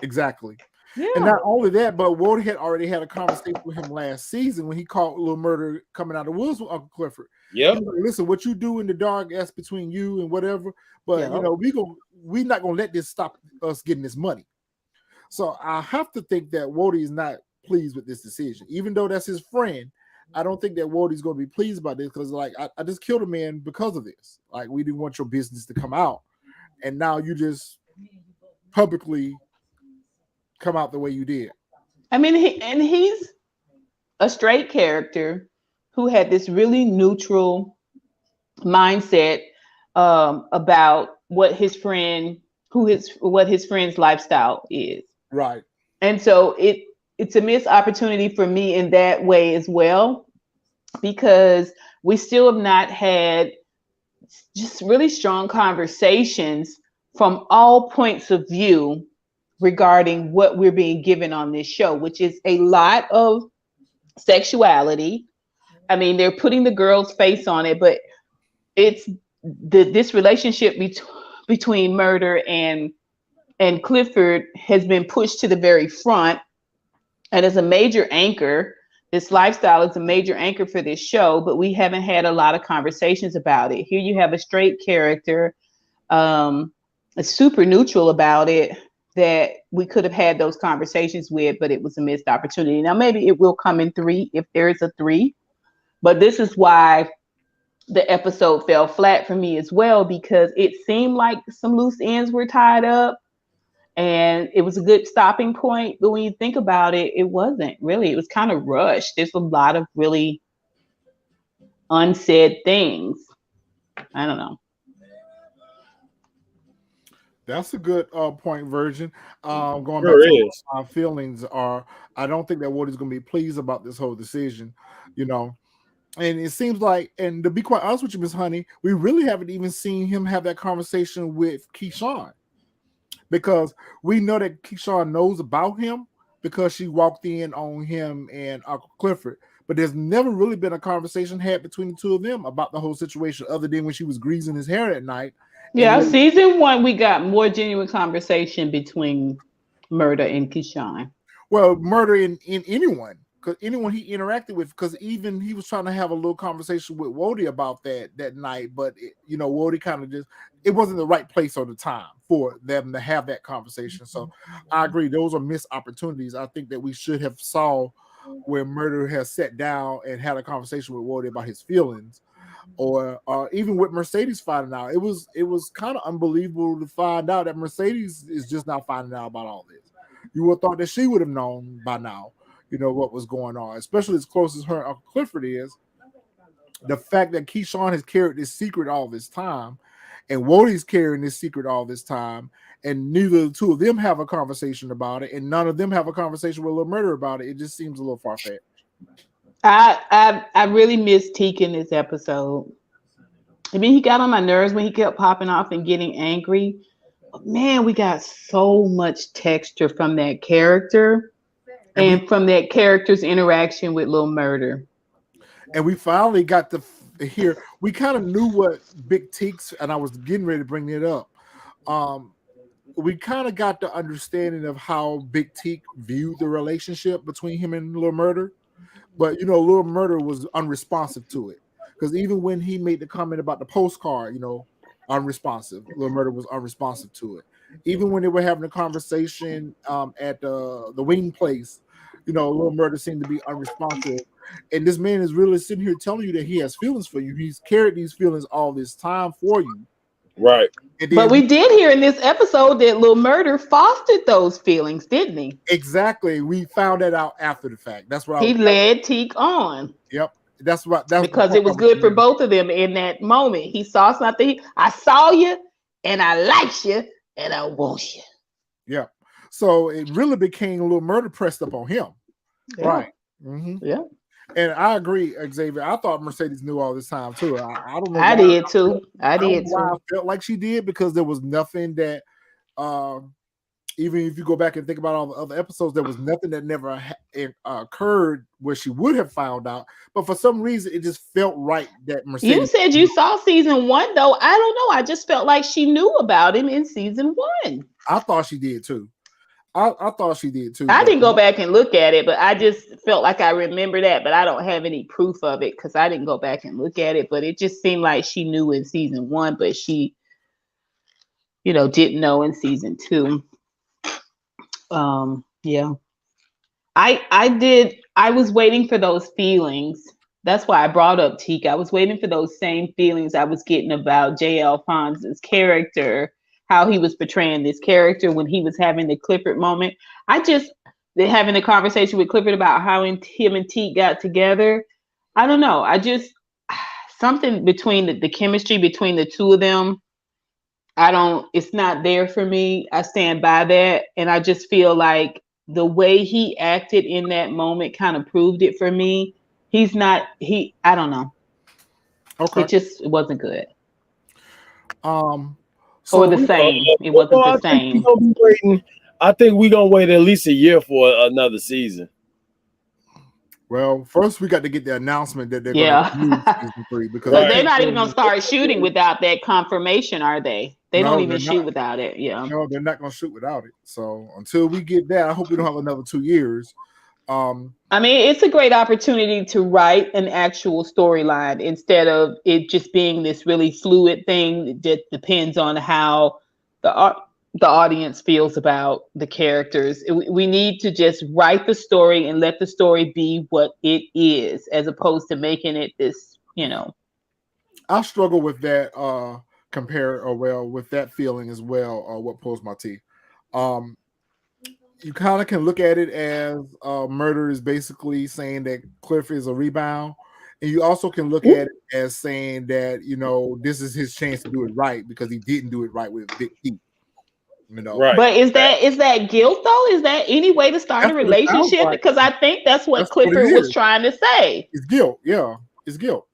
Exactly. Yeah. And not only that, but Wody had already had a conversation with him last season when he caught Lil Murder coming out of the woods with Uncle Clifford. Yeah. Like, listen, what you do in the dark, that's between you and whatever. But we're not gonna let this stop us getting this money. So I have to think that Wody is not pleased with this decision, even though that's his friend. I don't think that Wody's going to be pleased about this because, like, I just killed a man because of this. Like, we didn't want your business to come out, and now you just publicly come out the way you did. I mean, he's a straight character who had this really neutral mindset about what his friend's lifestyle is. Right. And so it's a missed opportunity for me in that way as well, because we still have not had just really strong conversations from all points of view regarding what we're being given on this show, which is a lot of sexuality. I mean, they're putting the girl's face on it, but it's this relationship between Murder and Clifford has been pushed to the very front, and is a major anchor. This lifestyle is a major anchor for this show, but we haven't had a lot of conversations about it. Here you have a straight character, super neutral about it, that we could have had those conversations with, but it was a missed opportunity. Now maybe it will come in 3 if there is a 3, but this is why the episode fell flat for me as well, because it seemed like some loose ends were tied up and it was a good stopping point. But when you think about it, it wasn't really. It was kind of rushed. There's a lot of really unsaid things. I don't know. That's a good point, Virgin. Going back Sure to is. my feelings are, I don't think that Woody's going to be pleased about this whole decision, you know. And it seems like, and to be quite honest with you, Miss Honey, we really haven't even seen him have that conversation with Keyshawn, because we know that Keyshawn knows about him because she walked in on him and Uncle Clifford. But there's never really been a conversation had between the two of them about the whole situation, other than when she was greasing his hair at night. And Yeah, season 1 we got more genuine conversation between Murder and Keyshawn. well, murder in anyone, because anyone he interacted with, because even he was trying to have a little conversation with Wody about that night, but Wody kind of just, it wasn't the right place or the time for them to have that conversation. So I agree, those are missed opportunities. I think that we should have saw where Murder has sat down and had a conversation with Wody about his feelings, or even with Mercedes finding out. It was kind of unbelievable to find out that Mercedes is just now finding out about all this. You would have thought that she would have known by now, what was going on, especially as close as her and Uncle Clifford is. The fact that Keyshawn has carried this secret all this time, and Woody's carrying this secret all this time, and neither of the two of them have a conversation about it, and none of them have a conversation with Lil Murder about it. It just seems a little far-fetched. I really missed Teak in this episode. I mean, he got on my nerves when he kept popping off and getting angry. But man, we got so much texture from that character and from that character's interaction with Lil Murder. And we finally got to hear, we kind of knew what Big Teak's, and I was getting ready to bring it up. We kind of got the understanding of how Big Teak viewed the relationship between him and Lil Murder. But, Lil Murder was unresponsive to it. Because even when he made the comment about the postcard, unresponsive. Lil Murder was unresponsive to it. Even when they were having a conversation at the wing place, Lil Murder seemed to be unresponsive. And this man is really sitting here telling you that he has feelings for you. He's carried these feelings all this time for you. Right. But we did hear in this episode that Lil Murder fostered those feelings, didn't he? Exactly. We found that out after the fact. That's what he led Teak on. Yep. That's because it was good for both of them in that moment. He saw something. I saw you, and I like you, and I want you. Yeah. So it really became a Lil Murder pressed up on him. Yeah. Right. Mm-hmm. Yeah. And I agree, Xavier. I thought Mercedes knew all this time too. I don't know. I did too. I did too. I felt like she did, because there was nothing that, even if you go back and think about all the other episodes, there was nothing that never occurred where she would have found out. But for some reason, it just felt right that Mercedes. You said you saw season 1, though. I don't know. I just felt like she knew about him in season 1. I thought she did too. I thought she did too. I didn't go back and look at it, but I just felt like I remember that, but I don't have any proof of it because I didn't go back and look at it. But it just seemed like she knew in season 1, but she, didn't know in season 2. Yeah. I was waiting for those feelings. That's why I brought up Teak. I was waiting for those same feelings I was getting about J. Alphonse's character, how he was portraying this character when he was having the Clifford moment. They're having a conversation with Clifford about how him and Teak got together. I don't know. Something between the chemistry between the two of them, it's not there for me. I stand by that. And I just feel like the way he acted in that moment kind of proved it for me. I don't know. Okay. It wasn't good. So or the same. It wasn't the same. I think we're going to wait at least a year for another season. Well, first we got to get the announcement that they're going to use season 3, because they're not even going to start shooting without that confirmation, are they? They don't even shoot without it. Yeah. No, they're not going to shoot without it. So until we get that, I hope we don't have another 2 years. I mean, it's a great opportunity to write an actual storyline instead of it just being this really fluid thing that depends on how the the audience feels about the characters. We need to just write the story and let the story be what it is, as opposed to making it this, I struggle with that with that feeling as well, what pulls my teeth. You kind of can look at it as murder is basically saying that Cliff is a rebound. And you also can look at it as saying that, this is his chance to do it right because he didn't do it right with Big Teak. Right. But is that guilt though? Is that any way to start That's a what it sounds relationship? like. Because I think that's what That's what it Clifford was is. trying to say. It's guilt. Yeah, it's guilt.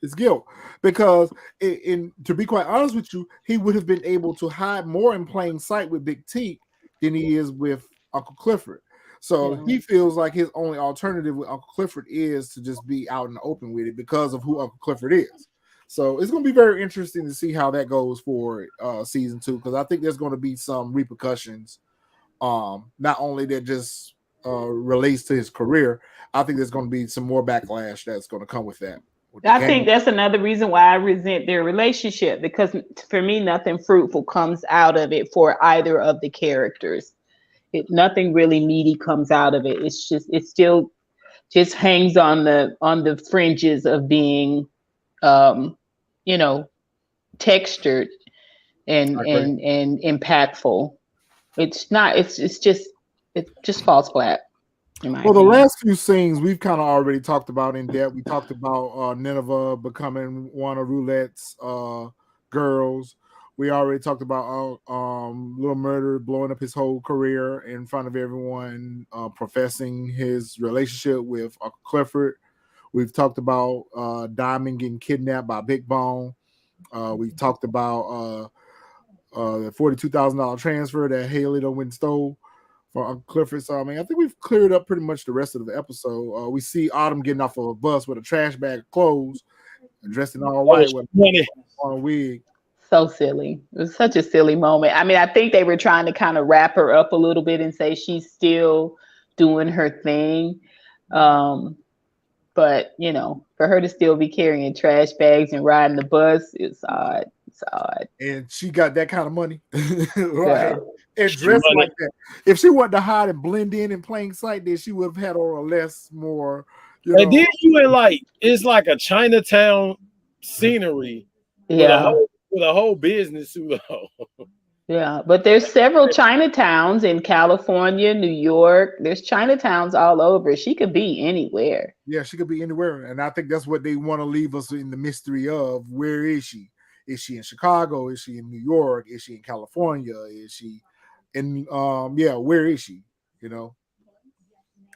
It's guilt because, to be quite honest with you, he would have been able to hide more in plain sight with Big Teak than he is with Uncle Clifford. So he feels like his only alternative with Uncle Clifford is to just be out in the open with it because of who Uncle Clifford is. So it's going to be very interesting to see how that goes for season 2, because I think there's going to be some repercussions. Not only that just relates to his career, I think there's going to be some more backlash that's going to come with that. I think that's another reason why I resent their relationship, because for me, nothing fruitful comes out of it for either of the characters. Nothing really meaty comes out of it. It still just hangs on the fringes of being, textured and impactful. It's not. It just falls flat. Well, the last few scenes we've kind of already talked about in depth. We talked about Nineveh becoming one of Roulette's girls. We already talked about Little Murder blowing up his whole career in front of everyone, professing his relationship with Uncle Clifford. We've talked about Diamond getting kidnapped by Big Bone. We've talked about the $42,000 transfer that Haley went and stole for Uncle Clifford. So, I think we've cleared up pretty much the rest of the episode. We see Autumn getting off of a bus with a trash bag of clothes, dressed in all white with on a wig. So silly. It was such a silly moment. I think they were trying to kind of wrap her up a little bit and say she's still doing her thing. But, for her to still be carrying trash bags and riding the bus, it's odd. It's odd. And she got that kind of money. Right. Yeah. And dressed like that. If she wanted to hide and blend in plain sight, then she would have had on a more, And then you in it's like a Chinatown scenery with a whole business suit on. Yeah, but there's several Chinatowns in California, New York. There's Chinatowns all over. She could be anywhere. Yeah, she could be anywhere. And I think that's what they want to leave us in the mystery of. Where is she? Is she in Chicago? Is she in New York? Is she in California? Is she in where is she?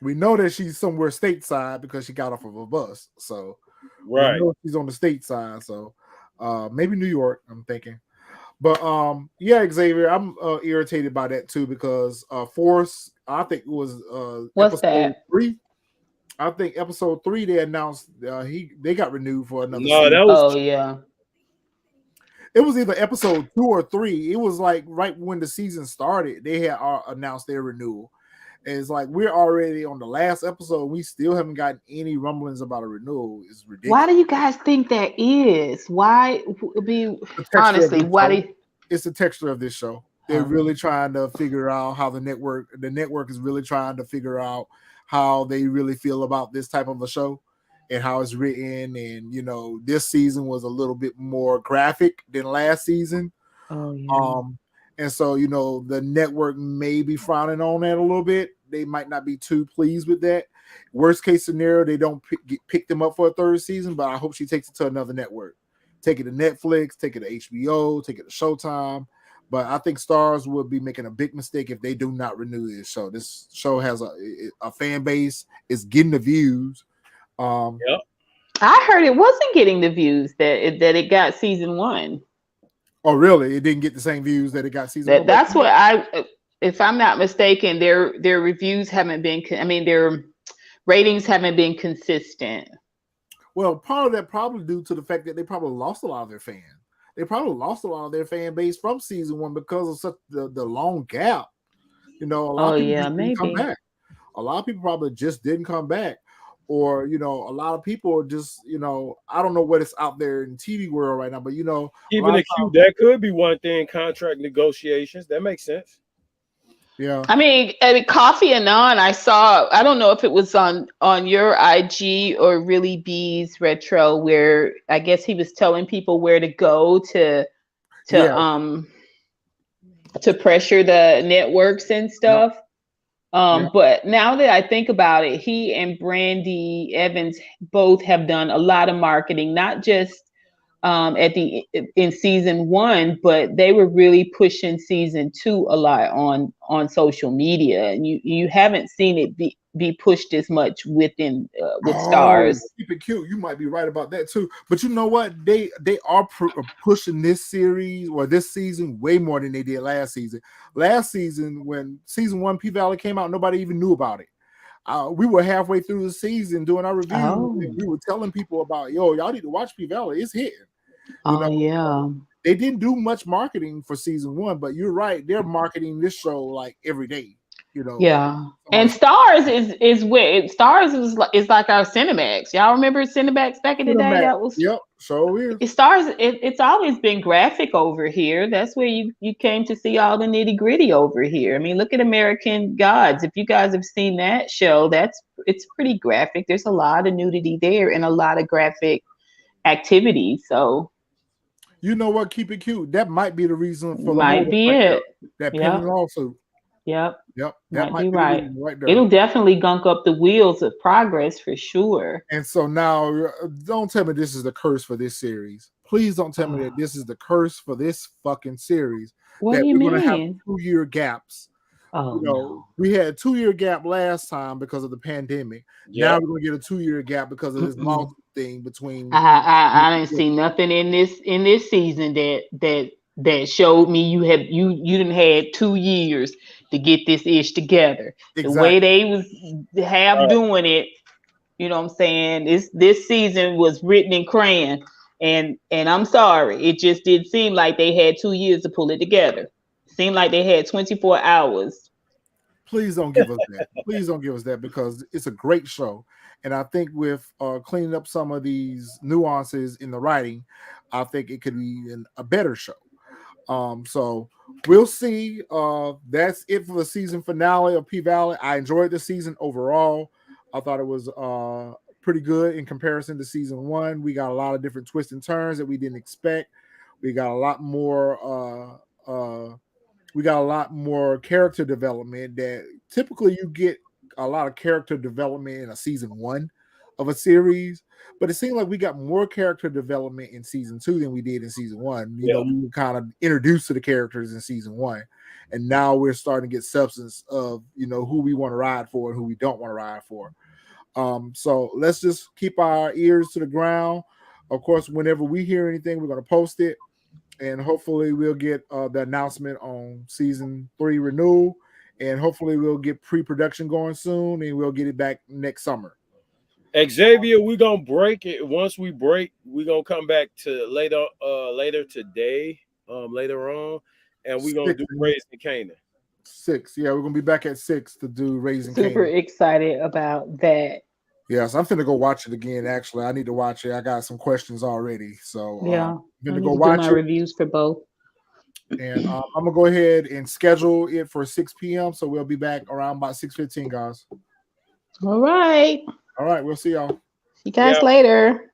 We know that she's somewhere stateside because she got off of a bus. So right, we know she's on the state side. So maybe New York, I'm thinking. But Xavier, I'm irritated by that too, because Force, I think it was episode 3. I think episode 3 they announced they got renewed for another season. That was it was either episode 2 or 3. It was like right when the season started, they had announced their renewal. And it's like we're already on the last episode. We still haven't gotten any rumblings about a renewal. It's ridiculous. Why do you guys think that is? Why? Honestly, why do? It's the texture of this show. They're really trying to figure out how the network is really trying to figure out how they really feel about this type of a show and how it's written. And, this season was a little bit more graphic than last season. Oh, yeah. And so, the network may be frowning on that a little bit. They might not be too pleased with that. Worst case scenario, they don't pick them up for a third season, but I hope she takes it to another network. Take it to Netflix, take it to HBO, take it to Showtime. But I think Stars would be making a big mistake if they do not renew this show. This show has a fan base. It's getting the views. Yep. I heard it wasn't getting the views that it got season 1. Oh, really? It didn't get the same views that it got season 1? That's what if I'm not mistaken, their reviews haven't been, their ratings haven't been consistent. Well, part of that probably due to the fact that they probably lost a lot of their fans. They probably lost a lot of their fan base from season 1 because of such the long gap. A lot of people didn't come back. A lot of people probably just didn't come back. or a lot of people are just I don't know what is out there in TV world right now, but a Even lot of acute, that could be one thing. Contract negotiations, that makes sense. Yeah. I mean, Coffee and On, I saw, I don't know if it was on your IG or Really B's Retro, where I guess he was telling people where to go to Yeah. to pressure the networks and stuff. Yeah. But now that I think about it, he and Brandy Evans both have done a lot of marketing, not just in season 1, but they were really pushing season 2 a lot on social media, and you haven't seen it be pushed as much with Stars. Keep it cute. You might be right about that too. But you know what? They are pushing this series or this season way more than they did last season. Last season, when season 1 P Valley came out, nobody even knew about it. We were halfway through the season doing our review. And we were telling people about, y'all need to watch P Valley. It's hitting. Yeah. They didn't do much marketing for season 1, but you're right. They're marketing this show like every day. Yeah. And Stars is where Stars is like our Cinemax. Y'all remember Cinemax back in the day? That was so Stars. It's always been graphic over here. That's where you came to see all the nitty gritty over here. I mean, look at American Gods. If you guys have seen that show, it's pretty graphic. There's a lot of nudity there and a lot of graphic activity. So you know what? Keep it cute. That might be the reason for the might be it. That pending lawsuit. Yep. That might be right. Right there. It'll definitely gunk up the wheels of progress for sure. And so now, don't tell me this is the curse for this series. Please don't tell me that this is the curse for this fucking series. What do you mean? We're gonna have 2-year gaps. No. We had a 2-year gap last time because of the pandemic. Now we're gonna get a 2-year gap because of this lawsuit thing between. I didn't see nothing in this season that showed me you didn't had 2 years to get this ish together. Exactly. The way they was doing it, you know what I'm saying? This season was written in crayon, and I'm sorry, it just did seem like they had 2 years to pull it together. It seemed like they had 24 hours. Please don't give us that. Please don't give us that, because it's a great show. And I think with cleaning up some of these nuances in the writing, I think it could be a better show. So we'll see. That's it for the season finale of P Valley. I enjoyed the season overall. I thought it was pretty good in comparison to season 1. We got a lot of different twists and turns that we didn't expect. We got a lot more. We got a lot more character development that typically you get a lot of character development in a season 1 of a series, but it seemed like we got more character development in season 2 than we did in season 1. We were kind of introduced to the characters in season 1, and now we're starting to get substance of who we want to ride for and who we don't want to ride for. So let's just keep our ears to the ground. Of course, whenever we hear anything, we're going to post it, and hopefully we'll get the announcement on season 3 renewal, and hopefully we'll get pre-production going soon, and we'll get it back next summer. Xavier, we're gonna break it. Once we break, we're gonna come back to later today, later on, and we're gonna do Raising Canaan. 6. Yeah, we're gonna be back at 6 to do Raising Canaan. Super excited about that. Yes, I'm finna go watch it again. Actually, I need to watch it. I got some questions already, so I'm gonna go watch my reviews for both. And I'm gonna go ahead and schedule it for 6 p.m. So we'll be back around about 6:15, guys. All right. All right, we'll see y'all. See you guys later.